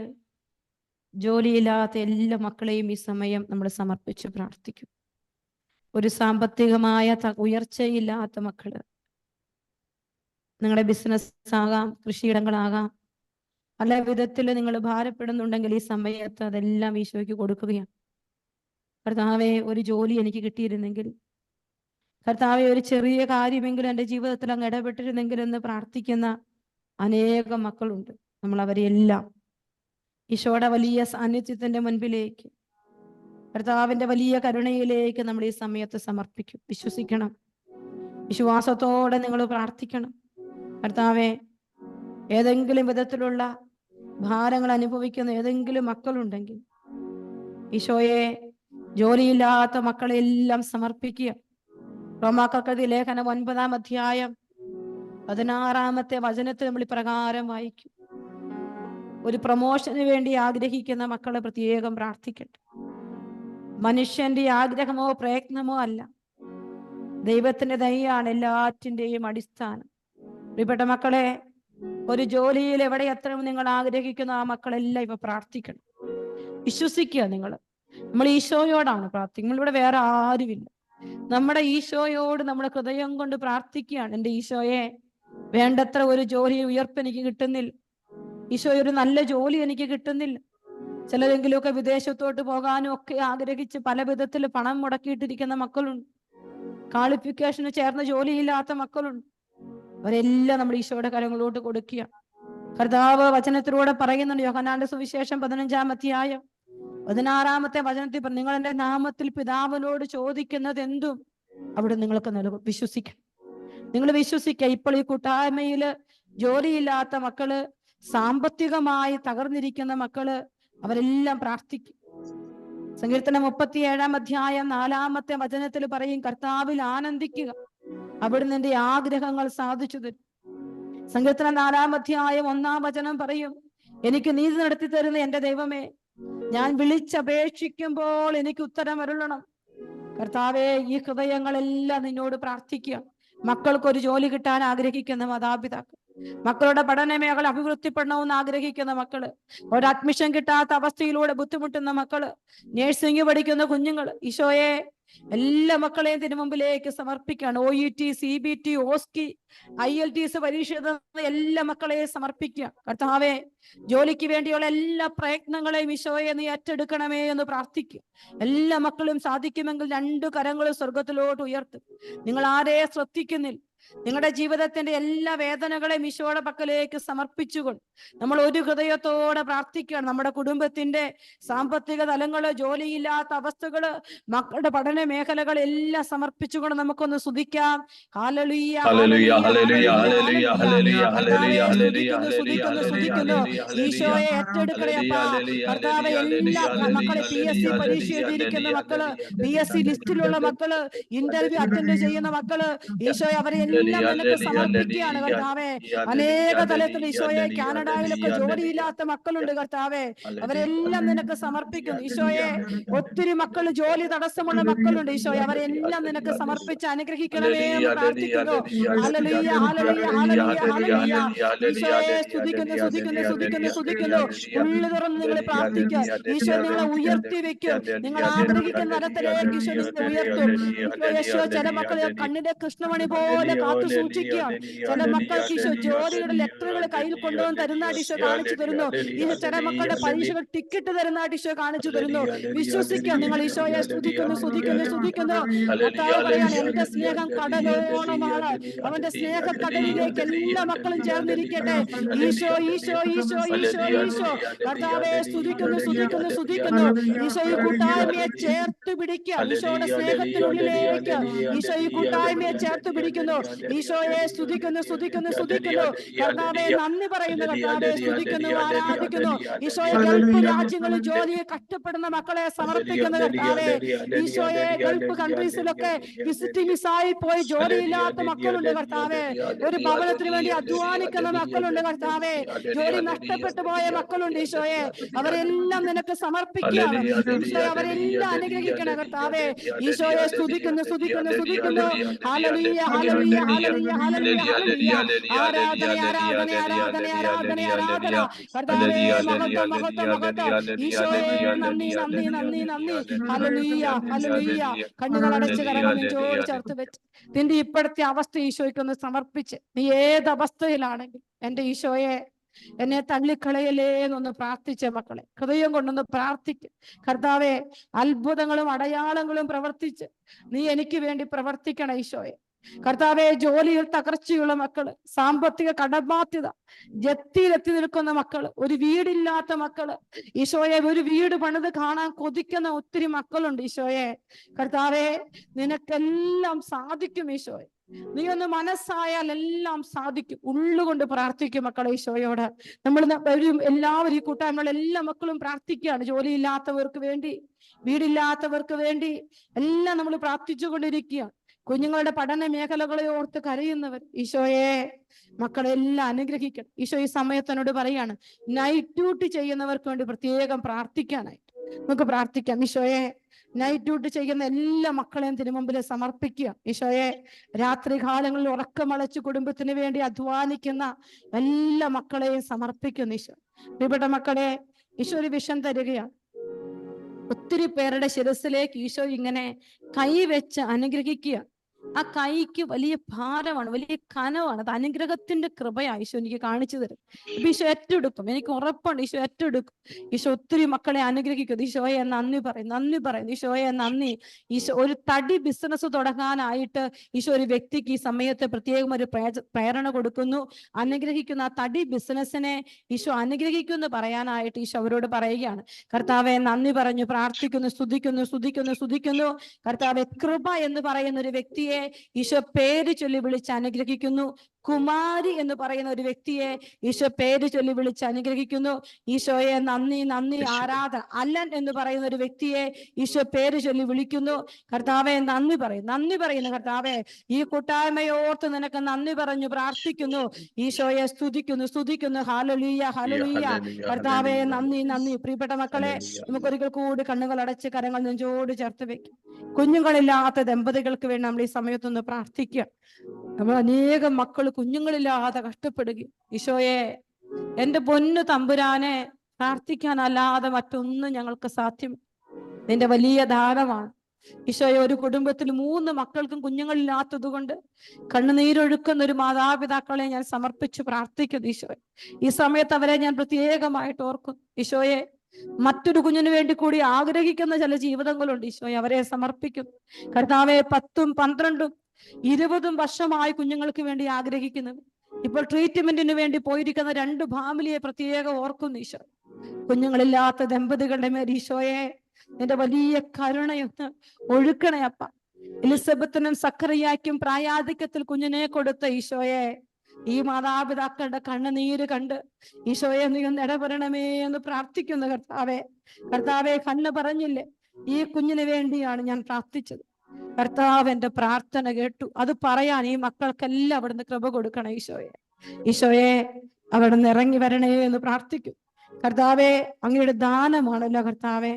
ജോലിയില്ലാത്ത എല്ലാ മക്കളെയും ഈ സമയം നമ്മൾ സമർപ്പിച്ച് പ്രാർത്ഥിക്കും. ഒരു സാമ്പത്തികമായ ഉയർച്ചയില്ലാത്ത മക്കള്, നിങ്ങളുടെ ബിസിനസ് ആകാം, കൃഷിയിടങ്ങളാകാം, പല വിധത്തിൽ നിങ്ങൾ ഭാരപ്പെടുന്നുണ്ടെങ്കിൽ ഈ സമയത്ത് അതെല്ലാം ഈശോയ്ക്ക് കൊടുക്കുകയാണ്. കർത്താവെ, ഒരു ജോലി എനിക്ക് കിട്ടിയിരുന്നെങ്കിൽ, കർത്താവെ ഒരു ചെറിയ കാര്യമെങ്കിലും എൻ്റെ ജീവിതത്തിൽ അങ്ങ് ഇടപെട്ടിരുന്നെങ്കിൽ എന്ന് പ്രാർത്ഥിക്കുന്ന അനേകം മക്കളുണ്ട്. നമ്മൾ അവരെല്ലാം ഈശോയുടെ വലിയ സാന്നിധ്യത്തിന്റെ മുൻപിലേക്ക്, കർത്താവിന്റെ വലിയ കരുണയിലേക്ക് നമ്മൾ ഈ സമയത്ത് സമർപ്പിക്കും. വിശ്വസിക്കണം, വിശ്വാസത്തോടെ നിങ്ങൾ പ്രാർത്ഥിക്കണം. കർത്താവെ, ഏതെങ്കിലും വിധത്തിലുള്ള ഭാരങ്ങൾ അനുഭവിക്കുന്ന ഏതെങ്കിലും മക്കളുണ്ടെങ്കിൽ ഈശോയെ, ജോലിയില്ലാത്ത മക്കളെല്ലാം സമർപ്പിക്കുക. റോമാക്കർക്കെഴുതിയ ലേഖനം 9-ാം അധ്യായം 16-ാമത്തെ വചനത്തിൽ നമ്മൾ ഇപ്രകാരം വായിക്കും. ഒരു പ്രമോഷന് വേണ്ടി ആഗ്രഹിക്കുന്ന മക്കളെ പ്രത്യേകം പ്രാർത്ഥിക്കട്ടെ. മനുഷ്യന്റെ ആഗ്രഹമോ പ്രയത്നമോ അല്ല, ദൈവത്തിന്റെ ദയയാണ് എല്ലാറ്റിൻ്റെയും അടിസ്ഥാനം. പ്രിയപ്പെട്ട മക്കളെ, ഒരു ജോലിയിൽ എവിടെ എത്തണം നിങ്ങൾ ആഗ്രഹിക്കുന്ന ആ മക്കളെല്ലാം ഇപ്പൊ പ്രാർത്ഥിക്കണം. വിശ്വസിക്കുക. നമ്മൾ ഈശോയോടാണ് പ്രാർത്ഥിക്കുന്നത്. നമ്മളിവിടെ വേറെ ആരുമില്ല. നമ്മുടെ ഈശോയോട് നമ്മുടെ ഹൃദയം കൊണ്ട് പ്രാർത്ഥിക്കുകയാണ്. എൻ്റെ ഈശോയെ, വേണ്ടത്ര ഒരു ജോലി ഉയർപ്പ് എനിക്ക് കിട്ടുന്നില്ല. ഈശോ, ഒരു നല്ല ജോലി എനിക്ക് കിട്ടുന്നില്ല. ചിലരെങ്കിലുമൊക്കെ വിദേശത്തോട്ട് പോകാനും ഒക്കെ ആഗ്രഹിച്ച് പല വിധത്തിൽ പണം മുടക്കിയിട്ടിരിക്കുന്ന മക്കളുണ്ട്. ക്വാളിഫിക്കേഷന് ചേർന്ന ജോലിയില്ലാത്ത മക്കളുണ്ട്. അവരെല്ലാം നമ്മൾ ഈശോയുടെ കരങ്ങളോട്ട് കൊടുക്കുക. കർത്താവ് വചനത്തിലൂടെ പറയുന്നുണ്ട്. യോഹന്നാന്റെ സുവിശേഷം 15-ാം അധ്യായം 16-ാമത്തെ വചനത്തിൽ പറഞ്ഞു, നിങ്ങൾ എന്റെ നാമത്തിൽ പിതാവിനോട് ചോദിക്കുന്നത് എന്തും അവിടെ നിങ്ങൾക്ക് നൽകും. വിശ്വസിക്കണം, നിങ്ങൾ വിശ്വസിക്കുക. ഇപ്പോൾ ഈ കൂട്ടായ്മയില് ജോലിയില്ലാത്ത മക്കള്, സാമ്പത്തികമായി തകർന്നിരിക്കുന്ന മക്കള്, അവരെല്ലാം പ്രാർത്ഥിക്കും. സങ്കീർത്തനം 37-ാം അധ്യായം 4-ാമത്തെ വചനത്തിൽ പറയും, കർത്താവിൽ ആനന്ദിക്കുക, അവിടുന്ന് എന്റെ ആഗ്രഹങ്ങൾ സാധിച്ചു തരും. സങ്കീർത്തനം 4-ാം അധ്യായം 1-ാം വചനം പറയും, എനിക്ക് നീതി നടത്തി തരുന്ന എന്റെ ദൈവമേ, ഞാൻ വിളിച്ചപേക്ഷിക്കുമ്പോൾ എനിക്ക് ഉത്തരം അരുളണം. കർത്താവെ, ഈ ഹൃദയങ്ങളെല്ലാം നിന്നോട് പ്രാർത്ഥിക്കുക. മക്കൾക്കൊരു ജോലി കിട്ടാൻ ആഗ്രഹിക്കുന്ന മാതാപിതാക്കൾ, മക്കളുടെ പഠന മേഖല അഭിവൃദ്ധിപ്പെടണമെന്ന് ആഗ്രഹിക്കുന്ന മക്കള്, ഒരു അഡ്മിഷൻ കിട്ടാത്ത അവസ്ഥയിലൂടെ ബുദ്ധിമുട്ടുന്ന മക്കള്, നേഴ്സിംഗ് പഠിക്കുന്ന കുഞ്ഞുങ്ങൾ, ഈശോയെ എല്ലാ മക്കളെയും തിരുമുമ്പിലേക്ക് സമർപ്പിക്കുകയാണ്. OET, CBT, OSCE, IELTS പരീക്ഷ എഴുതുന്ന എല്ലാ മക്കളെയും സമർപ്പിക്കുക. കർത്താവെ, ജോലിക്ക് വേണ്ടിയുള്ള എല്ലാ പ്രയത്നങ്ങളെയും ഈശോയെ നീ ഏറ്റെടുക്കണമേ എന്ന് പ്രാർത്ഥിക്കുക. എല്ലാ മക്കളും സാധിക്കുമെങ്കിൽ 2 കരങ്ങളും സ്വർഗത്തിലോട്ട് ഉയർത്തും. നിങ്ങൾ ആരെയും ശ്രദ്ധിക്കുന്നില്ല. നിങ്ങളുടെ ജീവിതത്തിന്റെ എല്ലാ വേദനകളെയും ഈശോയുടെ പക്കലേക്ക് സമർപ്പിച്ചുകൊണ്ട് നമ്മൾ ഒരു ഹൃദയത്തോടെ പ്രാർത്ഥിക്കുകയാണ്. നമ്മുടെ കുടുംബത്തിന്റെ സാമ്പത്തിക തലങ്ങള്, ജോലിയില്ലാത്ത അവസ്ഥകള്, മക്കളുടെ പഠന മേഖലകൾ എല്ലാം സമർപ്പിച്ചുകൊണ്ട് നമുക്കൊന്ന് സ്തുതിക്കാം. ഹല്ലേലൂയ, ഹല്ലേലൂയ, ഹല്ലേലൂയ, ഹല്ലേലൂയ. കർത്താവേ, സ്തുതിക്കുന്നു. ഈശോയെ ഏറ്റെടുക്കണേപ്പാ. കർത്താവേ, എല്ലാ മക്കളെ PSC പരീക്ഷ എഴുതിയിരിക്കുന്ന മക്കള്, PSC ലിസ്റ്റിലുള്ള മക്കള്, ഇന്റർവ്യൂ അറ്റൻഡ് ചെയ്യുന്ന മക്കള്, ഈശോയെ അവരെ എല്ലാം നിനക്ക് സമർപ്പിക്കുകയാണ്. കർത്താവേ, അനേക തലത്തിൽ ഈശോയെ കാനഡയിലൊക്കെ ജോലിയില്ലാത്ത മക്കളുണ്ട്. കർത്താവേ, അവരെല്ലാം നിനക്ക് സമർപ്പിക്കുന്നു. ഈശോയെ, ഒത്തിരി മക്കൾ ജോലി തടസ്സമുള്ള മക്കളുണ്ട്. ഈശോയെ, അവരെല്ലാം നിനക്ക് സമർപ്പിച്ച് അനുഗ്രഹിക്കണമേ എന്ന് പ്രാർത്ഥിക്കുന്നു. ഹല്ലേലൂയ, ഹല്ലേലൂയ, ഹല്ലേലൂയ, ഹല്ലേലൂയ. ഈശോയെ സ്തുതിക്കുന്നു, സ്തുതിക്കുന്നു, സ്തുതിക്കുന്നു, സ്തുതിക്കുന്നു. ഉള്ളു തുറന്ന് നിങ്ങൾ പ്രാർത്ഥിക്കുക. ഈശോ നിങ്ങളെ ഉയർത്തി വെക്കും. നിങ്ങൾ ആഗ്രഹിക്കുന്ന തരത്തിലേക്ക് ഈശോ നിങ്ങളെ ഉയർത്തും. ഈശോ ചില മക്കളെ കണ്ണിന്റെ കൃഷ്ണമണി പോലെ കാത്തു സൂക്ഷിക്കുകയാണ്. ചില മക്കൾക്ക് ഈശോ ജോലിയുടെ ലെറ്ററുകൾ കയ്യിൽ കൊണ്ടുവന്ന് തരുന്നതായിട്ട് ഈശോ കാണിച്ചു തരുന്നു. ഈശോ ചില മക്കളുടെ പരീക്ഷകൾ ടിക്കറ്റ് തരുന്നതായിട്ട് ഈശോ കാണിച്ചു തരുന്നു. വിശ്വസിക്കുക. നിങ്ങൾ ഈശോയെ സ്തുതിക്കുന്നു, സ്തുതിക്കുന്നു, സ്തുതിക്കുന്നു. കർത്താവ് പറയാണ്, എന്റെ സ്നേഹം കടലോളമാണ്. അവന്റെ സ്നേഹക്കടലിലേക്ക് എല്ലാ മക്കളും ചേർന്നിരിക്കട്ടെ. ഈശോ, ഈശോ, ഈശോ, ഈശോ, ഈശോ. കർത്താവെ, സ്തുതിക്കുന്നു, സ്തുതിക്കുന്നു, സ്തുതിക്കുന്നു. ഈശോ ഈ കൂട്ടായ്മയെ ചേർത്ത് പിടിക്കുക. ഈശോയുടെ സ്നേഹത്തിനുള്ളിലേക്ക് ഈശോ ഈ കൂട്ടായ്മയെ ചേർത്ത് പിടിക്കുന്നു. ഈശോയെ സ്തുതിക്കുന്നു, സ്തുതിക്കുന്നു, സ്തുതിക്കുന്നു. കർത്താവെ, നന്ദി പറയുന്നു. കർത്താവെ, സ്തുതിക്കുന്നു, ആരാധിക്കുന്നു. ഈശോയെ, ഗൾഫ് രാജ്യങ്ങളിൽ ജോലിയെ കഷ്ടപ്പെടുന്ന മക്കളെ സമർപ്പിക്കുന്ന കർത്താവെ, ഈശോയെ, ഗൾഫ് കൺട്രീസിലൊക്കെ വിസിറ്റിംഗ് വിസായി പോയി ജോലിയില്ലാത്ത മക്കളുണ്ട്. കർത്താവെ, ഒരു ഭവനത്തിന് വേണ്ടി അധ്വാനിക്കുന്ന മക്കളുണ്ട്. കർത്താവെ, ജോലി നഷ്ടപ്പെട്ടു പോയ മക്കളുണ്ട്. ഈശോയെ, അവരെല്ലാം നിനക്ക് സമർപ്പിക്കുകയാണ്. ഈശോയെ, അവരെല്ലാം അനുഗ്രഹിക്കണം. കർത്താവെ, ഈശോയെ സ്തുതിക്കുന്നു, സ്തുതിക്കുന്നു, സ്തുതിക്കുന്നു. ഹല്ലേലൂയ, ഹല്ലേലൂയ, ഹല്ലേലൂയ, ഹല്ലേലൂയ, ഹല്ലേലൂയ. ആരാധന, ആരാധന, ആരാധന, ആരാധന, ആരാധന. കർത്താവേ, മഹത്വം, മഹത്വം, മഹത്വം. ഈശോയെ, നന്ദി, നന്ദി, നന്ദി, നന്ദി. Hallelujah, hallelujah. കണ്ണുകൾ അടച്ച് കരങ്ങൾ നെഞ്ചോട് ചേർത്ത് വെച്ച് നിന്റെ ഇപ്പോഴത്തെ അവസ്ഥ ഈശോയ്ക്കൊന്ന് സമർപ്പിച്ച്, നീ ഏത് അവസ്ഥയിലാണെങ്കിൽ എന്റെ ഈശോയെ എന്നെ തള്ളിക്കളയലേ എന്നൊന്ന് പ്രാർത്ഥിച്ച മക്കളെ, ഹൃദയം കൊണ്ടൊന്ന് പ്രാർത്ഥിക്കും. കർത്താവെ, അത്ഭുതങ്ങളും അടയാളങ്ങളും പ്രവർത്തിച്ച് നീ എനിക്ക് വേണ്ടി പ്രവർത്തിക്കണം ഈശോയെ. കർത്താവെ, ജോലിയിൽ തകർച്ചയുള്ള മക്കള്, സാമ്പത്തിക കടബാധ്യത, ജപ്തിയിലെത്തി നിൽക്കുന്ന മക്കള്, ഒരു വീടില്ലാത്ത മക്കള്, ഈശോയെ, ഒരു വീട് പണിത് കാണാൻ കൊതിക്കുന്ന ഒത്തിരി മക്കളുണ്ട്. ഈശോയെ, കർത്താവെ, നിനക്കെല്ലാം സാധിക്കും. ഈശോയെ, നീ ഒന്ന് മനസ്സായാൽ എല്ലാം സാധിക്കും. ഉള്ളുകൊണ്ട് പ്രാർത്ഥിക്കും മക്കളെ ഈശോയോട്. നമ്മൾ എല്ലാവരും ഈ കൂട്ടായ്മയുള്ള എല്ലാ മക്കളും പ്രാർത്ഥിക്കുകയാണ്. ജോലിയില്ലാത്തവർക്ക് വേണ്ടി, വീടില്ലാത്തവർക്ക് വേണ്ടി എല്ലാം നമ്മൾ പ്രാർത്ഥിച്ചുകൊണ്ടിരിക്കുകയാണ്. കുഞ്ഞുങ്ങളുടെ പഠന മേഖലകളെ ഓർത്ത് കരയുന്നവർ, ഈശോയെ, മക്കളെല്ലാം അനുഗ്രഹിക്കണം. ഈശോ ഈ സമയത്തിനോട് പറയാണ്, നൈറ്റ് ഡ്യൂട്ടി ചെയ്യുന്നവർക്ക് വേണ്ടി പ്രത്യേകം പ്രാർത്ഥിക്കാനായിട്ട് നമുക്ക് പ്രാർത്ഥിക്കാം. ഈശോയെ, നൈറ്റ് ഡ്യൂട്ടി ചെയ്യുന്ന എല്ലാ മക്കളെയും തിരുമുമ്പിൽ സമർപ്പിക്കുക. ഈശോയെ, രാത്രി കാലങ്ങളിൽ ഉറക്കമളച്ച് കുടുംബത്തിന് വേണ്ടി അധ്വാനിക്കുന്ന എല്ലാ മക്കളെയും സമർപ്പിക്കുന്നു. ഈശോ, പ്രിയപ്പെട്ട മക്കളെ, ഈശോ ഒരു വിഷം തരികയാണ്. ഒത്തിരി പേരുടെ ശിരസിലേക്ക് ഈശോ ഇങ്ങനെ കൈവെച്ച് അനുഗ്രഹിക്കുക. ആ കൈക്ക് വലിയ ഭാരമാണ്, വലിയ കനമാണ്. അത് അനുഗ്രഹത്തിന്റെ കൃപയാണ് ഈശോ എനിക്ക് കാണിച്ചു തരും. അപ്പൊ ഈശോ ഏറ്റെടുക്കും, എനിക്ക് ഉറപ്പുണ്ട് ഈശോ ഏറ്റെടുക്കും. ഈശോ ഒത്തിരി മക്കളെ അനുഗ്രഹിക്കും. ഈശോയെ നന്ദി പറയും, നന്ദി പറയുന്നു, ഈശോയെ നന്ദി. ഈശോ ഒരു തടി ബിസിനസ് തുടങ്ങാനായിട്ട് ഈശോ ഒരു വ്യക്തിക്ക് ഈ സമയത്ത് പ്രത്യേകം ഒരു പ്രേരണ കൊടുക്കുന്നു. അനുഗ്രഹിക്കുന്ന ആ തടി ബിസിനസ്സിനെ ഈശോ അനുഗ്രഹിക്കുമെന്ന് പറയാനായിട്ട് ഈശോ അവരോട് പറയുകയാണ്. കർത്താവെ നന്ദി പറഞ്ഞു പ്രാർത്ഥിക്കുന്നു, സ്തുതിക്കുന്നു, സ്തുതിക്കുന്നു, സ്തുതിക്കുന്നു. കർത്താവെ കൃപ എന്ന് പറയുന്ന ഒരു വ്യക്തിയെ ഈശോ പേര് ചൊല്ലി വിളിച്ച് അനുഗ്രഹിക്കുന്നു. കുമാരി എന്ന് പറയുന്ന ഒരു വ്യക്തിയെ ഈശോ പേര് ചൊല്ലി വിളിച്ച് അനുഗ്രഹിക്കുന്നു. ഈശോയെ നന്ദി, നന്ദി, ആരാധന. അല്ലൻ എന്ന് പറയുന്ന ഒരു വ്യക്തിയെ ഈശോ പേര് ചൊല്ലി വിളിക്കുന്നു. കർത്താവെ നന്ദി പറയും, നന്ദി പറയുന്നു. കർത്താവെ ഈ കൂട്ടായ്മയോർത്ത് നിനക്ക് നന്ദി പറഞ്ഞു പ്രാർത്ഥിക്കുന്നു. ഈശോയെ സ്തുതിക്കുന്നു, സ്തുതിക്കുന്നു. Hallelujah, hallelujah. കർത്താവെ നന്ദി, നന്ദി. പ്രിയപ്പെട്ട മക്കളെ, നമുക്കൊരിക്കൽ കൂടി കണ്ണുകൾ അടച്ച് കരങ്ങൾ നെഞ്ചോട് ചേർത്ത് വെക്കും. കുഞ്ഞുങ്ങളില്ലാത്ത ദമ്പതികൾക്ക് വേണ്ടി നമ്മൾ ഈ സമയത്തൊന്ന് പ്രാർത്ഥിക്കുക. നമ്മൾ അനേകം മക്കൾ കുഞ്ഞുങ്ങളില്ലാതെ കഷ്ടപ്പെടുകയും, ഈശോയെ എന്റെ പൊന്നു തമ്പുരാനെ, പ്രാർത്ഥിക്കാനല്ലാതെ മറ്റൊന്നും ഞങ്ങൾക്ക് സാധ്യം. നിന്റെ വലിയ ദാനമാണ് ഈശോയെ. ഒരു കുടുംബത്തിൽ 3 മക്കൾക്കും കുഞ്ഞുങ്ങളില്ലാത്തത് കൊണ്ട് കണ്ണുനീരൊഴുക്കുന്ന ഒരു മാതാപിതാക്കളെ ഞാൻ സമർപ്പിച്ച് പ്രാർത്ഥിക്കുന്നു. ഈശോയെ ഈ സമയത്ത് അവരെ ഞാൻ പ്രത്യേകമായിട്ട് ഓർക്കുന്നു. ഈശോയെ മറ്റൊരു കുഞ്ഞിന് വേണ്ടി കൂടി ആഗ്രഹിക്കുന്ന ചില ജീവിതങ്ങളുണ്ട്. ഈശോയെ അവരെ സമർപ്പിക്കുന്നു. കർത്താവെ 10ഉം 12ഉം 20ഉം വർഷമായി കുഞ്ഞുങ്ങൾക്ക് വേണ്ടി ആഗ്രഹിക്കുന്നു. ഇപ്പോൾ ട്രീറ്റ്മെന്റിന് വേണ്ടി പോയിരിക്കുന്ന 2 ഫാമിലിയെ പ്രത്യേകം ഓർക്കുന്നു. ഈശോ കുഞ്ഞുങ്ങളില്ലാത്ത ദമ്പതികളുടെ മേൽ ഈശോയെ നിന്റെ വലിയ കരുണയൊന്ന് ഒഴുക്കണേ അപ്പ. എലിസബത്തിനും സക്കറിയാക്കും പ്രായാധിക്യത്തിൽ കുഞ്ഞിനെ കൊടുത്ത ഈശോയെ, ഈ മാതാപിതാക്കളുടെ കണ്ണുനീര് കണ്ട് ഈശോയെ നീ ഒന്ന് ഇടപെടണമേ എന്ന് പ്രാർത്ഥിക്കുന്നു. കർത്താവെ, കർത്താവെ കണ്ണ് പറഞ്ഞില്ലേ, ഈ കുഞ്ഞിന് വേണ്ടിയാണ് ഞാൻ പ്രാർത്ഥിച്ചത്. കർത്താവ് എന്റെ പ്രാർത്ഥന കേട്ടു. അത് പറയാൻ ഈ മക്കൾക്കെല്ലാം അവിടുന്ന് കൃപ കൊടുക്കണം. ഈശോയെ, ഈശോയെ അവിടുന്ന് ഇറങ്ങി വരണേ എന്ന് പ്രാർത്ഥിക്കും. കർത്താവെ അങ്ങയുടെ ദാനമാണല്ലോ കർത്താവെ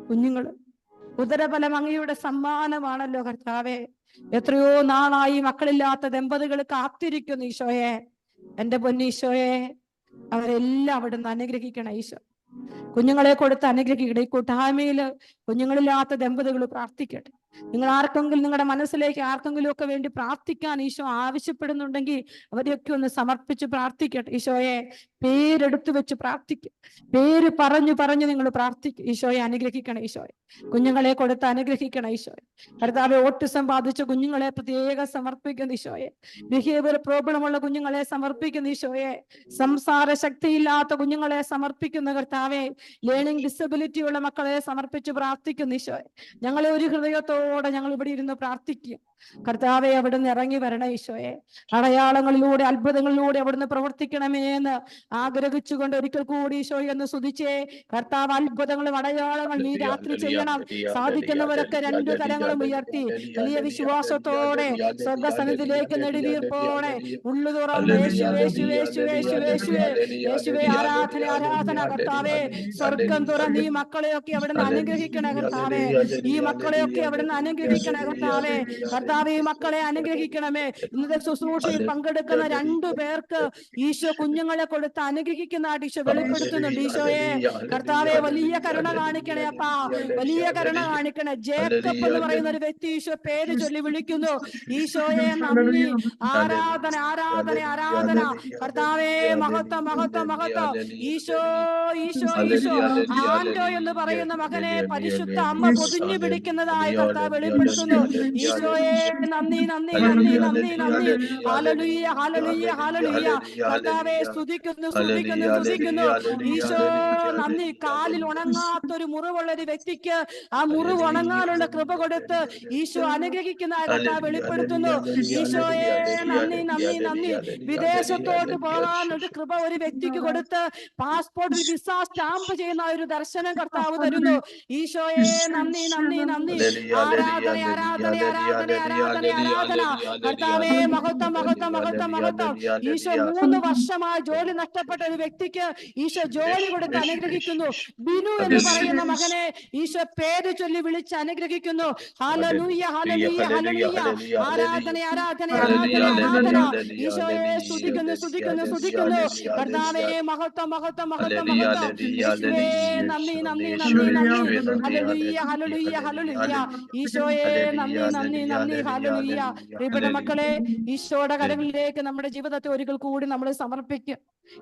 കുഞ്ഞുങ്ങൾ. ഉദരഫലം അങ്ങയുടെ സമ്മാനമാണല്ലോ കർത്താവെ. എത്രയോ നാളായി മക്കളില്ലാത്ത ദമ്പതികൾ കാത്തിരിക്കുന്നു. ഈശോയെ, എന്റെ പൊന്നീശോയെ അവരെല്ലാം അവിടുന്ന് അനുഗ്രഹിക്കണം. ഈശോ കുഞ്ഞുങ്ങളെ കൊടുത്ത് അനുഗ്രഹിക്കട്ടെ. ഈ കൂട്ടായ്മയില് കുഞ്ഞുങ്ങളില്ലാത്ത ദമ്പതികൾ പ്രാർത്ഥിക്കട്ടെ. നിങ്ങൾ ആർക്കെങ്കിലും നിങ്ങളുടെ മനസ്സിലേക്ക് ആർക്കെങ്കിലും ഒക്കെ വേണ്ടി പ്രാർത്ഥിക്കാൻ ഈശോ ആവശ്യപ്പെടുന്നുണ്ടെങ്കിൽ അവരെയൊക്കെ ഒന്ന് സമർപ്പിച്ച് പ്രാർത്ഥിക്കട്ടെ. ഈശോയെ പേരെടുത്തു വെച്ച് പ്രാർത്ഥിക്കും. പേര് പറഞ്ഞു പറഞ്ഞു നിങ്ങൾ പ്രാർത്ഥിക്കും. ഈശോയെ അനുഗ്രഹിക്കണം. ഈശോയെ കുഞ്ഞുങ്ങളെ കൊടുത്ത് അനുഗ്രഹിക്കണം. ഈശോയെ കർത്താവെ ഓട്ടിസം ബാധിച്ച കുഞ്ഞുങ്ങളെ പ്രത്യേകം സമർപ്പിക്കുന്നു. ഈശോയെ ബിഹേവിയർ പ്രോബ്ലം ഉള്ള കുഞ്ഞുങ്ങളെ സമർപ്പിക്കുന്നു. ഈശോയെ സംസാര ശക്തിയില്ലാത്ത കുഞ്ഞുങ്ങളെ സമർപ്പിക്കുന്നു. കർത്താവെ ലേണിംഗ് ഡിസബിലിറ്റി ഉള്ള മക്കളെ സമർപ്പിച്ച് പ്രാർത്ഥിക്കുന്നു. ഈശോയെ ഞങ്ങളെ ഒരു ഹൃദയത്തോടെ ഞങ്ങൾ ഇവിടെ ഇരുന്ന് പ്രാർത്ഥിക്കുക. കർത്താവെ അവിടുന്ന് ഇറങ്ങി വരണ ഈശോയെ. അടയാളങ്ങളിലൂടെ അത്ഭുതങ്ങളിലൂടെ അവിടുന്ന് പ്രവർത്തിക്കണമേ എന്ന് ആഗ്രഹിച്ചുകൊണ്ട് ഒരിക്കൽ കൂടി ഈശോയെ എന്ന് സ്തുതിച്ചേ. കർത്താവ് അത്ഭുതങ്ങളും അടയാളങ്ങളും ഈ രാത്രി ചെയ്യണം. സാധിക്കുന്നവരൊക്കെ 2 കരങ്ങളും ഉയർത്തി വലിയ വിശ്വാസത്തോടെ സ്വർഗസന്നിധിയിലേക്ക് നെടുവീർപ്പോടെ ഉള്ളു തുറന്ന് യേശുവേ യേശുവേ യേശുവേ യേശുവേ യേശുവേ ആരാധന ആരാധന. കർത്താവെ സ്വർഗം തുറന്ന് ഈ മക്കളെയൊക്കെ അവിടുന്ന് അനുഗ്രഹിക്കണേ. കർത്താവെ ഈ മക്കളെയൊക്കെ അവിടുന്ന് അനുഗ്രഹിക്കണേ. കർത്താവെ കർത്താവെ ഈ മക്കളെ അനുഗ്രഹിക്കണമേ. ഇന്നത്തെ ശുശ്രൂഷയിൽ പങ്കെടുക്കുന്ന 2 പേർക്ക് ഈശോ കുഞ്ഞുങ്ങളെ കൊടുത്ത് അനുഗ്രഹിക്കുന്നതായിട്ട് ഈശോ വെളിപ്പെടുത്തുന്നുണ്ട്. ഈശോയെ കർത്താവെ വലിയ കരുണ കാണിക്കണേ അപ്പാ, വലിയ കരുണ കാണിക്കണേ. ജേക്കബ് എന്ന് പറയുന്ന ഒരു വ്യക്തി ഈശോ പേര് ചൊല്ലി വിളിക്കുന്നു. ഈശോയെ നന്ദി, ആരാധന ആരാധന ആരാധന. കർത്താവെ മഹത്വം മഹത്വം മഹത്വം. ഈശോ ഈശോ ഈശോ ആൻഡോ എന്ന് പറയുന്ന മകനെ പരിശുദ്ധ അമ്മ പൊതിഞ്ഞു പിടിക്കുന്നതായി കർത്താവ് വെളിപ്പെടുത്തുന്നു. ഈശോയെ നന്ദി നന്ദി നന്ദി നന്ദി നന്ദി. ഹല്ലേലൂയ ഹല്ലേലൂയ ഹല്ലേലൂയ. കർത്താവെ സ്തുതിക്കുന്നു സ്തുതിക്കുന്നു സ്തുതിക്കുന്നു. ഈശോ നന്ദി. കാലിൽ ഉണങ്ങാത്തൊരു മുറിവുള്ള ഒരു വ്യക്തിക്ക് ആ മുറിവ് ഉണങ്ങാനുള്ള കൃപ കൊടുത്ത് ഈശോ അനുഗ്രഹിക്കുന്ന കർത്താവ് വെളിപ്പെടുത്തുന്നു. ഈശോയെ നന്ദി നന്ദി നന്ദി. വിദേശത്തോട്ട് പോകാൻ ഒരു കൃപ ഒരു വ്യക്തിക്ക് കൊടുത്ത് പാസ്പോർട്ടിൽ വിസ സ്റ്റാമ്പ് ചെയ്യുന്ന ഒരു ദർശനം കർത്താവ് തരുന്നു. ഈശോയെ നന്ദി നന്ദി നന്ദി. ആരാധന ആരാധന ആരാധന ആരാധന ആരാധന. കർത്താവേ മഹത്വം മഹത്വം മഹത്വം മഹത്വം. ഈശോ 3 വർഷമായി ജോലി നഷ്ടപ്പെട്ട നഷ്ടപ്പെട്ട ഒരു വ്യക്തിക്ക് ഈശോ ജോലി കൊടുത്ത് അനുഗ്രഹിക്കുന്നു. ബിനു എന്ന് പറയുന്ന മകനെ ഈശോ പേര് ചൊല്ലി വിളിച്ച് അനുഗ്രഹിക്കുന്നു. ഹല്ലേലൂയ, ഹല്ലേലൂയ, ഹല്ലേലൂയ. ആരാധന, ആരാധന, ആരാധന, ആരാധന. ഈശോയെ സ്തുതിക്കുന്നു, സ്തുതിക്കുന്നു, സ്തുതിക്കുന്നു. കർത്താവേ, മഹത്വം, മഹത്വം, മഹത്വം, മഹത്വം. യേശുവേ, നന്ദി, നന്ദി, നന്ദി, നന്ദി. ഹല്ലേലൂയ, ഹല്ലേലൂയ, ഹല്ലേലൂയ. ഈശോയെ നന്ദി, നന്ദി, നന്ദി. ഹല്ലേലൂയ. പ്രിയപ്പെട്ട മക്കളെ, ഈശോയുടെ കരങ്ങളിലേക്ക് നമ്മുടെ ജീവിതത്തെ ഒരിക്കൽ കൂടി നമ്മൾ സമർപ്പിക്കുക.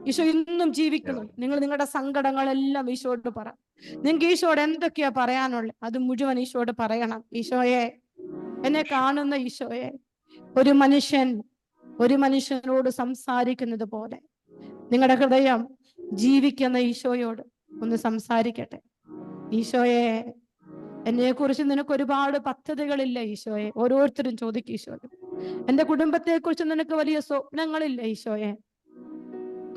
ഈശോ ഇന്നും ജീവിക്കുന്നു. നിങ്ങൾ നിങ്ങളുടെ സങ്കടങ്ങളെല്ലാം ഈശോയോട് പറ. നിങ്ങൾക്ക് ഈശോയോട് എന്തൊക്കെയാ പറയാനുള്ളത് അത് മുഴുവൻ ഈശോയോട് പറയണം. ഈശോയെ, എന്നെ കാണുന്ന ഈശോയെ, ഒരു മനുഷ്യനോട് സംസാരിക്കുന്നത് പോലെ നിങ്ങളുടെ ഹൃദയം ജീവിക്കുന്ന ഈശോയോട് ഒന്ന് സംസാരിക്കട്ടെ. ഈശോയെ, എന്നെ കുറിച്ച് നിനക്ക് ഒരുപാട് പദ്ധതികളില്ല ഈശോയെ. ഓരോരുത്തരും ചോദിക്കും ഈശോയെ. എന്റെ കുടുംബത്തെ കുറിച്ച് നിനക്ക് വലിയ സ്വപ്നങ്ങളില്ല ഈശോയെ.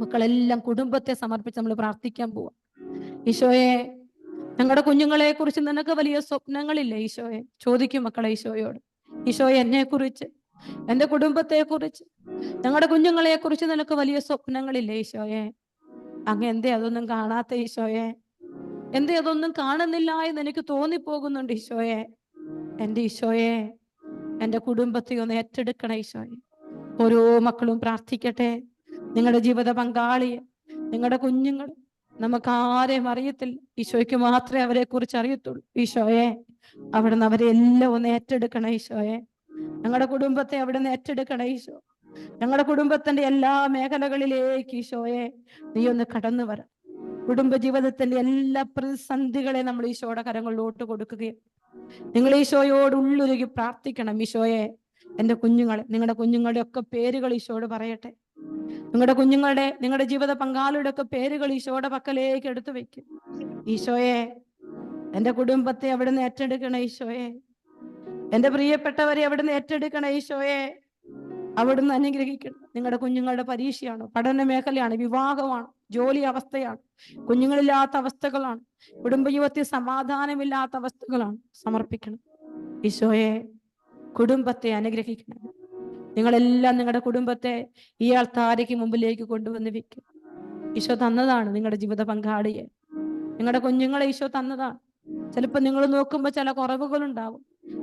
മക്കളെല്ലാം കുടുംബത്തെ സമർപ്പിച്ച് നമ്മൾ പ്രാർത്ഥിക്കാൻ പോവാം. ഈശോയെ, ഞങ്ങളുടെ കുഞ്ഞുങ്ങളെ കുറിച്ച് നിനക്ക് വലിയ സ്വപ്നങ്ങളില്ല ഈശോയെ. ചോദിക്കും മക്കളെ ഈശോയോട്. ഈശോയെ, എന്നെ കുറിച്ച്, എന്റെ കുടുംബത്തെ കുറിച്ച്, ഞങ്ങളുടെ കുഞ്ഞുങ്ങളെ കുറിച്ച് നിനക്ക് വലിയ സ്വപ്നങ്ങളില്ല ഈശോയെ. അങ്ങ് എന്തേ അതൊന്നും കാണാത്ത ഈശോയെ? എന്തേ അതൊന്നും കാണുന്നില്ല എന്ന് എനിക്ക് തോന്നിപ്പോകുന്നുണ്ട് ഈശോയെ. എന്റെ ഈശോയെ, എന്റെ കുടുംബത്തെ ഒന്ന് ഏറ്റെടുക്കണേ ഈശോയെ. ഓരോ മക്കളും പ്രാർത്ഥിക്കട്ടെ. നിങ്ങളുടെ ജീവിത പങ്കാളിയെ, നിങ്ങളുടെ കുഞ്ഞുങ്ങൾ, നമുക്ക് ആരെയും അറിയത്തില്ല. ഈശോയ്ക്ക് മാത്രമേ അവരെ കുറിച്ച് അറിയത്തുള്ളൂ. ഈശോയെ, അവിടുന്ന് അവരെ എല്ലാം ഒന്ന് ഏറ്റെടുക്കണേ ഈശോയെ. ഞങ്ങളുടെ കുടുംബത്തെ അവിടുന്ന് ഏറ്റെടുക്കണേ ഈശോ. ഞങ്ങളുടെ കുടുംബത്തിന്റെ എല്ലാ മേഖലകളിലേക്ക് ഈശോയെ നീ ഒന്ന് കടന്നു വരാം. കുടുംബ ജീവിതത്തിന്റെ എല്ലാ പ്രതിസന്ധികളെ നമ്മൾ ഈശോയുടെ കരങ്ങളിലോട്ട് കൊടുക്കുകയും നിങ്ങൾ ഈശോയോട് ഉള്ളുരുകി പ്രാർത്ഥിക്കണം. ഈശോയെ, എന്റെ കുഞ്ഞുങ്ങളെ, നിങ്ങളുടെ കുഞ്ഞുങ്ങളുടെ ഒക്കെ പേരുകൾ ഈശോയോട് പറയട്ടെ. നിങ്ങളുടെ ജീവിത പങ്കാളിയുടെ ഒക്കെ പേരുകൾ ഈശോയുടെ പക്കലേക്ക് എടുത്തു വെക്കും. ഈശോയെ, എന്റെ കുടുംബത്തെ അവിടുന്ന് ഏറ്റെടുക്കണേ ഈശോയെ. എന്റെ പ്രിയപ്പെട്ടവരെ അവിടുന്ന് ഏറ്റെടുക്കണേ ഈശോയെ. അവിടുന്ന് അനുഗ്രഹിക്കണം. നിങ്ങളുടെ കുഞ്ഞുങ്ങളുടെ പരീക്ഷയാണ്, പഠന മേഖലയാണ്, വിവാഹമാണ്, ജോലി അവസ്ഥയാണ്, കുഞ്ഞുങ്ങളില്ലാത്ത അവസ്ഥകളാണ്, കുടുംബജീവിതത്തിൽ സമാധാനമില്ലാത്ത അവസ്ഥകളാണ്. സമർപ്പിക്കണം ഈശോയെ. കുടുംബത്തെ അനുഗ്രഹിക്കണം. നിങ്ങളെല്ലാം നിങ്ങളുടെ കുടുംബത്തെ ഈ ആൾത്താരയ്ക്ക് മുമ്പിലേക്ക് കൊണ്ടുവന്ന് വെക്കും. ഈശോ തന്നതാണ് നിങ്ങളുടെ ജീവിത പങ്കാളിയെ, നിങ്ങളുടെ കുഞ്ഞുങ്ങളെ ഈശോ തന്നതാണ്. ചിലപ്പോൾ നിങ്ങൾ നോക്കുമ്പോൾ ചില കുറവുകളുണ്ടാവും.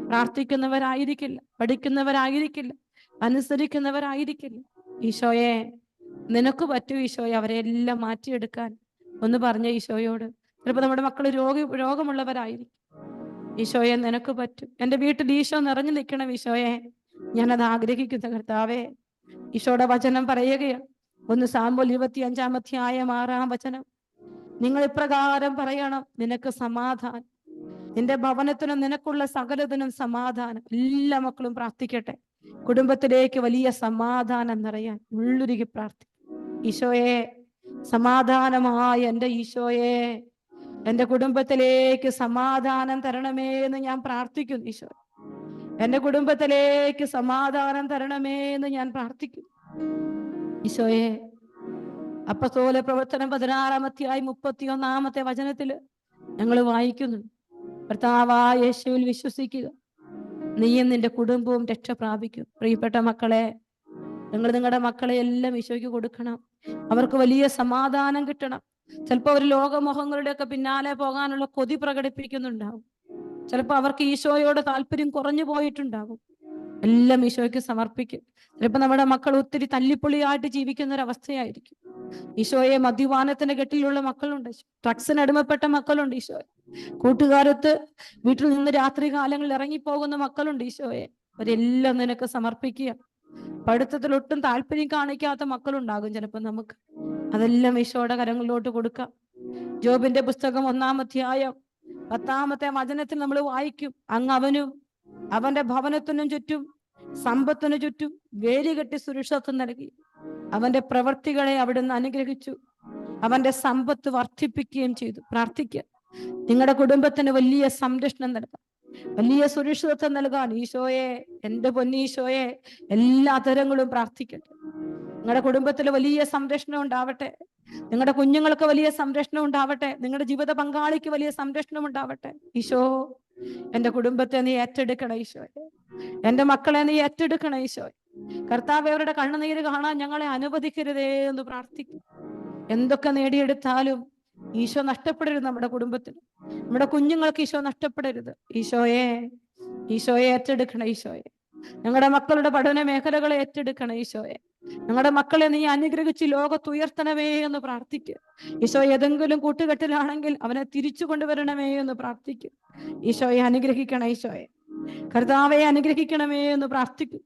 പ്രാർത്ഥിക്കുന്നവരായിരിക്കില്ല, പഠിക്കുന്നവരായിരിക്കില്ല, അനുസരിക്കുന്നവരായിരിക്കില്ല. ഈശോയെ, നിനക്ക് പറ്റൂ ഈശോയെ അവരെല്ലാം മാറ്റിയെടുക്കാൻ. ഒന്ന് പറഞ്ഞ ഈശോയോട്. ചിലപ്പോൾ നമ്മുടെ മക്കൾ രോഗമുള്ളവരായിരിക്കും. ഈശോയെ, നിനക്ക് പറ്റും. എൻ്റെ വീട്ടിൽ ഈശോ നിറഞ്ഞു നിൽക്കണം ഈശോയെ. ഞാനത് ആഗ്രഹിക്കുന്ന കർത്താവേ. ഈശോയുടെ വചനം പറയുകയാണ്. 1 സാമുവേൽ 25-6 നിങ്ങൾ ഇപ്രകാരം പറയണം, നിനക്ക് സമാധാനം, നിന്റെ ഭവനത്തിനും നിനക്കുള്ള സകലത്തിനും സമാധാനം. എല്ലാ മക്കളും പ്രാർത്ഥിക്കട്ടെ. കുടുംബത്തിലേക്ക് വലിയ സമാധാനം നിറയാൻ ഉള്ളുരുകി പ്രാർത്ഥിക്കും. ഈശോയെ, സമാധാനമായ എൻ്റെ ഈശോയെ, എൻ്റെ കുടുംബത്തിലേക്ക് സമാധാനം തരണമേ എന്ന് ഞാൻ പ്രാർത്ഥിക്കുന്നു. ഈശോ, എൻ്റെ കുടുംബത്തിലേക്ക് സമാധാനം തരണമേ എന്ന് ഞാൻ പ്രാർത്ഥിക്കുന്നു. ഈശോയെ, അപ്പോസ്തല പ്രവർത്തനം 16-31 ഞങ്ങൾ വായിക്കുന്നു, കർത്താവായ യേശുവിൽ വിശ്വസിക്കുക, നീയും നിന്റെ കുടുംബവും രക്ഷ പ്രാപിക്കും. പ്രിയപ്പെട്ട മക്കളെ, നിങ്ങൾ നിങ്ങളുടെ മക്കളെ എല്ലാം ഈശോയ്ക്ക് കൊടുക്കണം. അവർക്ക് വലിയ സമാധാനം കിട്ടണം. ചിലപ്പോൾ അവർ ലോകമോഹങ്ങളുടെ ഒക്കെ പിന്നാലെ പോകാനുള്ള കൊതി പ്രകടിപ്പിക്കുന്നുണ്ടാവും. ചിലപ്പോൾ അവർക്ക് ഈശോയോട് താല്പര്യം കുറഞ്ഞു പോയിട്ടുണ്ടാകും. എല്ലാം ഈശോയ്ക്ക് സമർപ്പിക്കും. ചിലപ്പോൾ നമ്മുടെ മക്കൾ ഒത്തിരി തല്ലിപ്പൊളിയായിട്ട് ജീവിക്കുന്ന ഒരു അവസ്ഥയായിരിക്കും. ഈശോയെ, മദ്യപാനത്തിന്റെ കെട്ടിലുള്ള മക്കളുണ്ട്, ഡ്രഗ്സിന് അടിമപ്പെട്ട മക്കളുണ്ട് ഈശോയെ, കൂട്ടുകാരത്ത് വീട്ടിൽ നിന്ന് രാത്രി കാലങ്ങളിൽ ഇറങ്ങിപ്പോകുന്ന മക്കളുണ്ട് ഈശോയെ. അവരെല്ലാം നിനക്ക് സമർപ്പിക്കുക. പഠിത്തത്തിൽ ഒട്ടും താല്പര്യം കാണിക്കാത്ത മക്കളുണ്ടാകും ചിലപ്പോൾ നമുക്ക്. അതെല്ലാം ഈശോയുടെ കരങ്ങളിലോട്ട് കൊടുക്കാം. ജോബിന്റെ പുസ്തകം 1-10 നമ്മൾ വായിക്കും, അങ്ങ് അവനും അവന്റെ ഭവനത്തിനും ചുറ്റും സമ്പത്തിനു ചുറ്റും വേലികെട്ടി സുരക്ഷിതത്വം നൽകി. അവന്റെ പ്രവൃത്തികളെ അവിടുന്ന് അനുഗ്രഹിച്ചു, അവന്റെ സമ്പത്ത് വർദ്ധിപ്പിക്കുകയും ചെയ്തു. പ്രാർത്ഥിക്കുക. നിങ്ങളുടെ കുടുംബത്തിന് വലിയ സംരക്ഷണം നൽകാൻ, വലിയ സുരക്ഷിതത്വം നൽകാൻ ഈശോയെ, എൻ്റെ പൊന്നീശോയെ, എല്ലാ തരങ്ങളും പ്രാർത്ഥിക്കട്ടെ. നിങ്ങളുടെ കുടുംബത്തിൽ വലിയ സംരക്ഷണം ഉണ്ടാവട്ടെ. നിങ്ങളുടെ കുഞ്ഞുങ്ങൾക്ക് വലിയ സംരക്ഷണം ഉണ്ടാവട്ടെ. നിങ്ങളുടെ ജീവിത പങ്കാളിക്ക് വലിയ സംരക്ഷണം ഉണ്ടാവട്ടെ. ഈശോ, എൻ്റെ കുടുംബത്തെ നീ ഏറ്റെടുക്കണം ഈശോയെ. എൻ്റെ മക്കളെ നീ ഏറ്റെടുക്കണം ഈശോയെ. കർത്താവ്, അവരുടെ കണ്ണുനീര് കാണാൻ ഞങ്ങളെ അനുവദിക്കരുതേ എന്ന് പ്രാർത്ഥിക്കും. എന്തൊക്കെ നേടിയെടുത്താലും ഈശോ നഷ്ടപ്പെടരുത്. നമ്മുടെ കുടുംബത്തിന്, നമ്മുടെ കുഞ്ഞുങ്ങൾക്ക് ഈശോ നഷ്ടപ്പെടരുത്. ഈശോയെ ഏറ്റെടുക്കണം. ഈശോയെ ഞങ്ങളുടെ മക്കളുടെ പഠന മേഖലകളെ ഏറ്റെടുക്കണം. ഈശോയെ ഞങ്ങളുടെ മക്കളെ നീ അനുഗ്രഹിച്ച് ലോകത്ത് ഉയർത്തണമേ എന്ന് പ്രാർത്ഥിക്കുക. ഈശോ ഏതെങ്കിലും കൂട്ടുകെട്ടിലാണെങ്കിൽ അവനെ തിരിച്ചു കൊണ്ടുവരണമേ എന്ന് പ്രാർത്ഥിക്കും. ഈശോയെ അനുഗ്രഹിക്കണം. ഈശോയെ കർത്താവെ അനുഗ്രഹിക്കണമേ എന്ന് പ്രാർത്ഥിക്കും.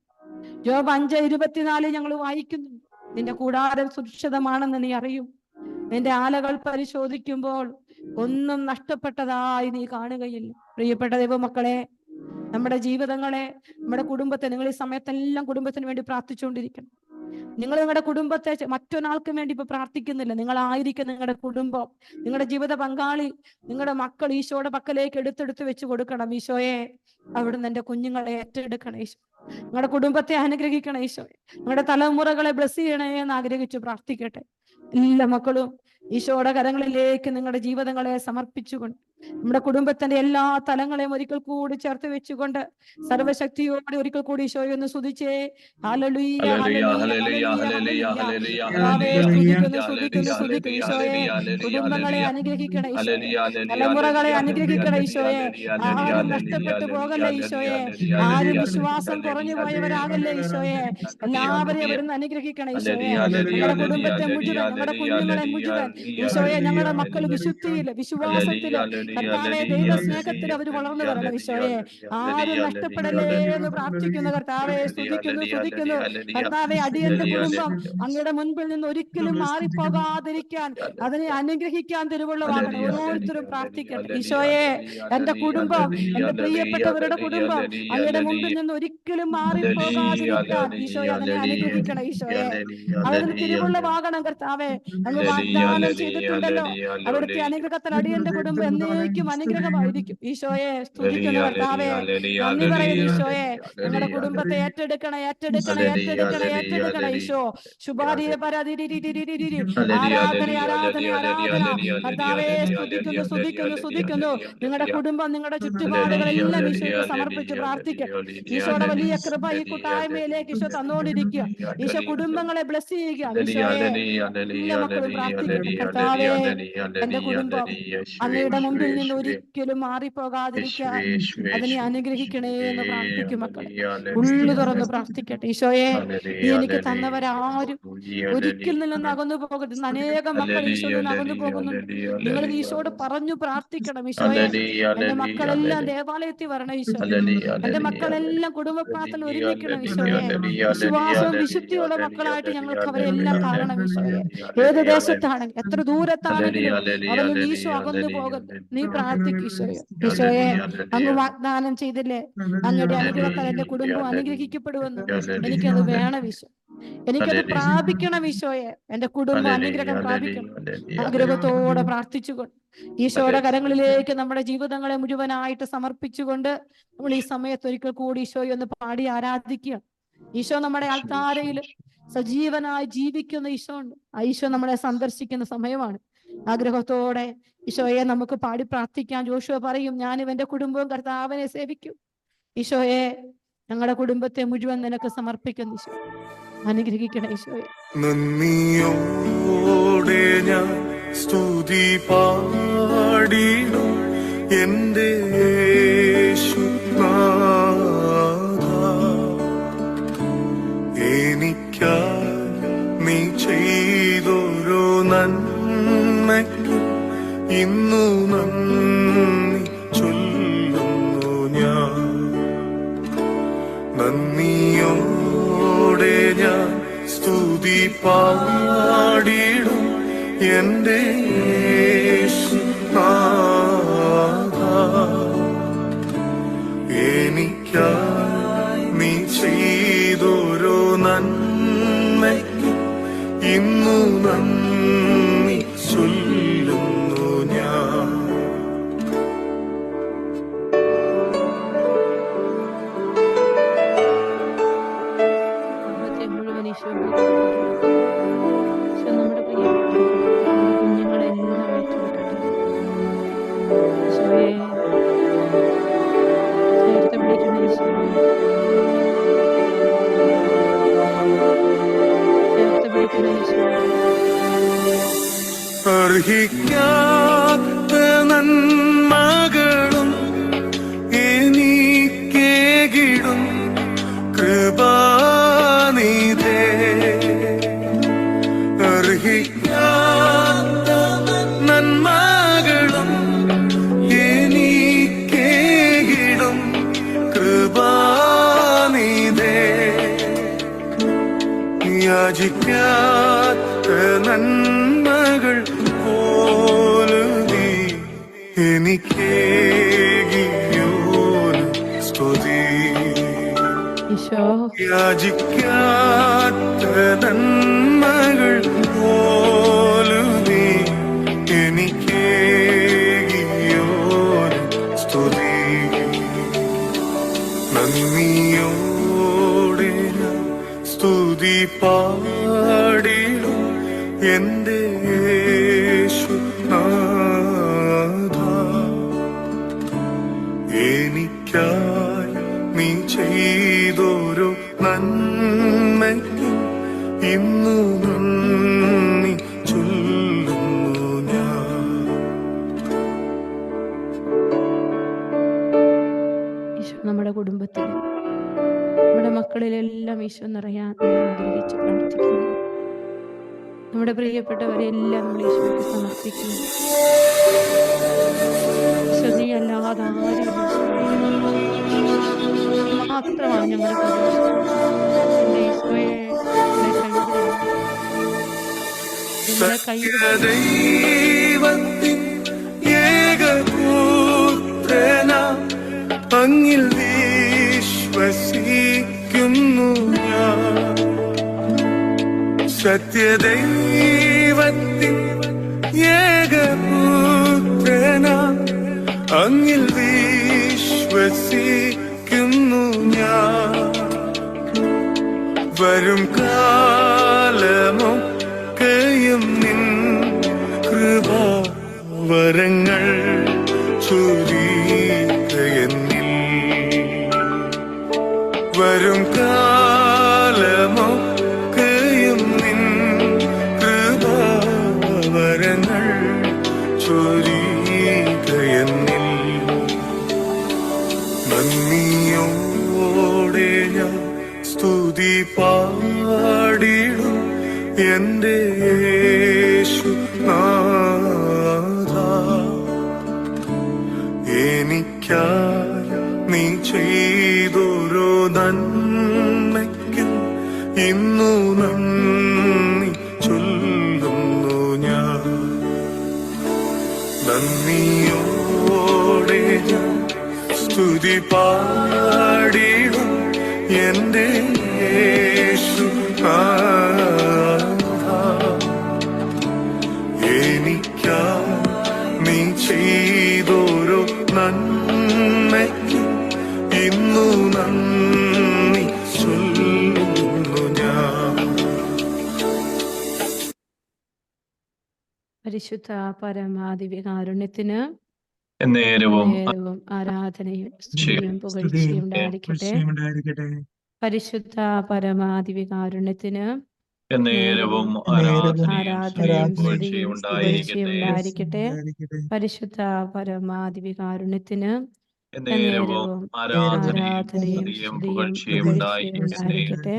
യോബ് 5:24 ഞങ്ങൾ വായിക്കുന്നു, നിന്റെ കൂടാരം സുരക്ഷിതമാണെന്ന് നീ അറിയും. നിന്റെ ആലകൾ പരിശോധിക്കുമ്പോൾ ഒന്നും നഷ്ടപ്പെട്ടതായി നീ കാണുകയില്ല. പ്രിയപ്പെട്ട ദൈവമക്കളെ, നമ്മുടെ ജീവിതങ്ങളെ, നമ്മുടെ കുടുംബത്തെ നിങ്ങൾ ഈ സമയത്തെല്ലാം കുടുംബത്തിന് വേണ്ടി പ്രാർത്ഥിച്ചുകൊണ്ടിരിക്കണം. നിങ്ങൾ നിങ്ങളുടെ കുടുംബത്തെ മറ്റൊരാൾക്ക് വേണ്ടി ഇപ്പൊ പ്രാർത്ഥിക്കുന്നില്ല. നിങ്ങളായിരിക്കും നിങ്ങളുടെ കുടുംബം, നിങ്ങളുടെ ജീവിത പങ്കാളി, നിങ്ങളുടെ മക്കൾ ഈശോയുടെ പക്കലേക്ക് എടുത്തെടുത്ത് വെച്ച് കൊടുക്കണം. ഈശോയെ അവിടുന്ന് എന്റെ കുഞ്ഞുങ്ങളെ ഏറ്റെടുക്കണം. ഈശോ നിങ്ങളുടെ കുടുംബത്തെ അനുഗ്രഹിക്കണം. ഈശോയെ നിങ്ങളുടെ തലമുറകളെ ബ്ലസ് ചെയ്യണേ എന്ന് ആഗ്രഹിച്ചു പ്രാർത്ഥിക്കട്ടെ. എല്ലാ മക്കളും ഈശോയുടെ കരങ്ങളിലേക്ക് നിങ്ങളുടെ ജീവിതങ്ങളെ സമർപ്പിച്ചുകൊണ്ട് നമ്മുടെ കുടുംബത്തിന്റെ എല്ലാ തലങ്ങളെയും ഒരിക്കൽ കൂടി ചേർത്ത് വെച്ചുകൊണ്ട് സർവശക്തിയോടെ ഒരിക്കൽ കൂടി ഈശോയെ ഒന്ന് സ്തുതിച്ചേ. ഹല്ലേലൂയ, ഹല്ലേലൂയ, ഹല്ലേലൂയ, ഹല്ലേലൂയ. സ്തുതിക്കുന്നു ഈശോയെ. കുടുംബങ്ങളെ അനുഗ്രഹിക്കണേ ഈശോയെ, തലമുറകളെ അനുഗ്രഹിക്കണേ ഈശോയെ. ആരും നഷ്ടപ്പെട്ടു പോകല്ലേ ഈശോയെ, ആരും വിശ്വാസം കുറഞ്ഞു പോയവരാകല്ലേ ഈശോയെ. എല്ലാവരെയും അവിടുന്ന് അനുഗ്രഹിക്കണേ ഈശോയെ. ഞങ്ങളുടെ കുടുംബത്തെ മുഴുവൻ, ഞങ്ങളുടെ കുഞ്ഞുങ്ങളെ മുഴുവൻ ഈശോയെ, ഞങ്ങളുടെ മക്കൾ വിശുദ്ധിയില്, വിശ്വാസത്തില്, കർത്താവെ ദൈവ സ്നേഹത്തിൽ അവർ വളർന്നു വരണം ഈശോയെ. ആരും നഷ്ടപ്പെടലേ എന്ന് പ്രാർത്ഥിക്കുന്നു. കർത്താവെ സ്തുതിക്കുന്നു. കർത്താവെ അടിയന്റെ കുടുംബം അങ്ങയുടെ മുൻപിൽ നിന്ന് ഒരിക്കലും മാറിപ്പോകാതിരിക്കാൻ അതിനെ അനുഗ്രഹിക്കാൻ തിരുവുള്ളവാകണം. ഓരോരുത്തരും പ്രാർത്ഥിക്കട്ടെ. ഈശോയെ എന്റെ കുടുംബം, എന്റെ പ്രിയപ്പെട്ടവരുടെ കുടുംബം അങ്ങയുടെ മുമ്പിൽ നിന്ന് ഒരിക്കലും മാറിപ്പോകാതിരിക്കാൻ ഈശോയെ അതിനെ അനുഗ്രഹിക്കണം. ഈശോയെ അതിന് തിരുവുള്ളവാകണം. കർത്താവെ അങ്ങ് വാഗ്ദാനം ചെയ്തിട്ടുണ്ടല്ലോ, അവിടുത്തെ അനുഗ്രഹത്തിൽ അടിയന്റെ കുടുംബം എന്നേക്കും അനുഗ്രഹമായിരിക്കും. ഈശോയെ സ്തുതിക്കുന്നു. കർത്താവെ നന്ദി പറയുന്നു. ഈശോയെ ഞങ്ങളുടെ കുടുംബത്തെ ഏറ്റെടുക്കണേ ഈശോ. ശുഭാരിയ ആരാധന. കർത്താവെ സ്തുതിക്കുന്നു. നിങ്ങളുടെ കുടുംബം, നിങ്ങളുടെ ചുറ്റുപാടുകളെല്ലാം ഈശോയ്ക്ക് സമർപ്പിച്ച് പ്രാർത്ഥിക്കും. ഈശോയുടെ വലിയ കൃപ ഈ കൂട്ടായ്മയിലേക്ക് ഈശോ തന്നോണ്ടിരിക്കുക. ഈശോ കുടുംബങ്ങളെ ബ്ലസ് ചെയ്യുക. ഈശോയെ എല്ലാ മക്കളും പ്രാർത്ഥിക്കണം. കർത്താവെ എന്റെ കുടുംബം അങ്ങയുടെ മുമ്പിൽ നിന്ന് ഒരിക്കലും മാറിപ്പോകാതിരിക്കാൻ അതിനെ അനുഗ്രഹിക്കണേ എന്ന് പ്രാർത്ഥിക്കും. മക്കളെ ഉള്ളു തുറന്ന് പ്രാർത്ഥിക്കട്ടെ. ഈശോയെ നീ എനിക്ക് തന്നവരാരും ഒരിക്കൽ നിന്ന് അകന്നു പോകരുത്. അനേകം മക്കൾ ഈശോയിൽ നിന്ന് അകന്നു പോകുന്നുണ്ട്. നിങ്ങൾ ഈശോയോട് പറഞ്ഞു പ്രാർത്ഥിക്കണം. ഈശോയെ എന്റെ മക്കളെല്ലാം ദേവാലയത്തിൽ വരണം. ഈശോ എന്റെ മക്കളെല്ലാം കുടുംബ പ്രാർത്ഥന ഒരുമിക്കണം. ഈശോയെ വിശ്വാസവും വിശുദ്ധിയുള്ള മക്കളായിട്ട് ഞങ്ങൾക്ക് അവരെല്ലാം കാണണം. ഈശോയെ ഏത് ദേശത്താണെങ്കിലും എത്ര ദൂരത്താണെങ്കിലും അവരിൽ ഈശോ അകന്നു പോകരുത്. നീ പ്രാർത്ഥിക്കും. ഈശോയെ അങ്ങ് വാഗ്ദാനം ചെയ്തില്ലേ, അങ്ങയുടെ അനുഗ്രഹത്താൽ എന്റെ കുടുംബം അനുഗ്രഹിക്കപ്പെടുമെന്ന്. എനിക്കത് വേണം ഈശോ, എനിക്കത് പ്രാപിക്കണം. ഈശോയെ എന്റെ കുടുംബം അനുഗ്രഹം പ്രാപിക്കണം. ആഗ്രഹത്തോടെ പ്രാർത്ഥിച്ചുകൊണ്ട് ഈശോയുടെ കരങ്ങളിലേക്ക് നമ്മുടെ ജീവിതങ്ങളെ മുഴുവനായിട്ട് സമർപ്പിച്ചുകൊണ്ട് നമ്മൾ ഈ സമയത്ത് ഒരിക്കൽ കൂടി ഈശോയെ ഒന്ന് പാടി ആരാധിക്കുക. ഈശോ നമ്മുടെ ആൾത്താരയിൽ സജീവനായി ജീവിക്കുന്ന ഈശോ ഉണ്ട്. ആ ഈശോ നമ്മളെ സന്ദർശിക്കുന്ന സമയമാണ്. ആഗ്രഹത്തോടെ ഈശോയെ നമുക്ക് പാടി പ്രാർത്ഥിക്കാം. ജോഷുവ പറയും, ഞാനും എന്റെ കുടുംബവും കർത്താവിനെ സേവിക്കും. ഈശോയെ ഞങ്ങളുടെ കുടുംബത്തെ മുഴുവൻ നിനക്ക് സമർപ്പിക്കുന്നു. ഈശോ അനുഗ്രഹിക്കണം. ഈശോയെ നന്ദിയോടെ ഞാൻ സ്തുതി പാടിടും എന്റെ എനിക്കായി നീ ചെയ്തൊരു നന്മയ്ക്ക് ഇന്നു നന്ദി ചൊല്ലുന്നു ഞാൻ. നന്ദിയോടെ ഞാൻ സ്തുതി പാടിടും എന്റെ എനിക്കായി നീ ചെയ്തൊരു നന്മയ്ക്ക് ഇന്നു നന്ദി ചൊല്ലുന്നു ഞാൻ. മുഴുവൻ ഈശോ നമ്മുടെ പ്രിയപ്പെട്ട കുഞ്ഞുങ്ങളെല്ലാം എനിക്കേകിയോന് സ്തുതി. ഈശോ യാചിക്കാത്ത നന്മകൾ പോലുമേ എനിക്കേകിയോന് സ്തുതി. നന്ദിയോടെ ഞാൻ സ്തുതി പാടിടും എന്റെ യേശുനാഥ. എനിക്കായി നീ ചെയ്തൊരു നന്മയ്ക്ക് ഇന്നു നന്ദി ചൊല്ലുന്നു ഞാൻ. ഈശോ നമ്മുടെ കുടുംബത്തിലും നമ്മുടെ മക്കളിലെല്ലാം ഈശോ നിറയാൻ നമ്മൾ ആഗ്രഹിച്ച് പ്രാർത്ഥിക്കുന്നു. നമ്മുടെ പ്രിയപ്പെട്ടവരെ എല്ലാം നമ്മൾ ഈശോയ്ക്ക് സമർപ്പിക്കുന്നു. ഈശോ, നീ അല്ലാതെ ആരുമില്ല. മാത്രമാണ് ഞങ്ങളുടെ പ്രതീക്ഷ. എൻ്റെ ഈശോയെ, ഞങ്ങളെ കൈവിടരുത്. ദൈവത്തിൻ ഏകപുത്രനാം അങ്ങിൽ വിശ്വസിക്കുന്നു ഞാൻ. സത്യദൈവത്തിൻ ഏകപുത്രനാം അങ്ങിൽ വിശ്വസിക്കുന്നു ഞാൻ. വരും കാലമൊക്കെയും നിൻ കൃപാവരങ്ങൾ ചൊരിയുകയെന്നിൽ. വരും കാലമൊക്കെയും നിൻ കൃപാവരങ്ങൾ ചൊരിയുകയെന്നിൽ. നന്ദിയോടെ ഞാൻ സ്തുതി പാടിടും എന്റെ യേശുനാഥ. എനിക്കായി നീ ചെയ്തൊരു നന്മയ്ക്ക് ഇന്നു നന്ദി ചൊല്ലുന്നു ഞാൻ. നന്ദിയോടെ ഞാൻ സ്തുതി പാടിടും എന്റെ യേശുനാഥ. എനിക്കായി നീ ചെയ്തൊരു നന്മയ്ക്ക് ഇന്നു നന്ദി ചൊല്ലുന്നു ഞാൻ. പരിശുദ്ധ പരമാദിവ്യകാരുണ്യത്തിന് എന്നേരവും നേരവും ആരാധനയും സ്തുതിയും പുകഴ്ചയും ഉണ്ടായിരിക്കട്ടെ. പരിശുദ്ധ പരമാദിവ്യകാരുണ്യത്തിന് എന്നേരവും ആരാധനയും സ്തുതിയും പുകഴ്ചയും ഉണ്ടായിരിക്കട്ടെ. ഉണ്ടായിരിക്കട്ടെ. പരിശുദ്ധ പരമാദിവ്യകാരുണ്യത്തിന് എന്നേരവും ആരാധനയും സ്തുതിയും പുകഴ്ചയും ഉണ്ടായിരിക്കട്ടെ.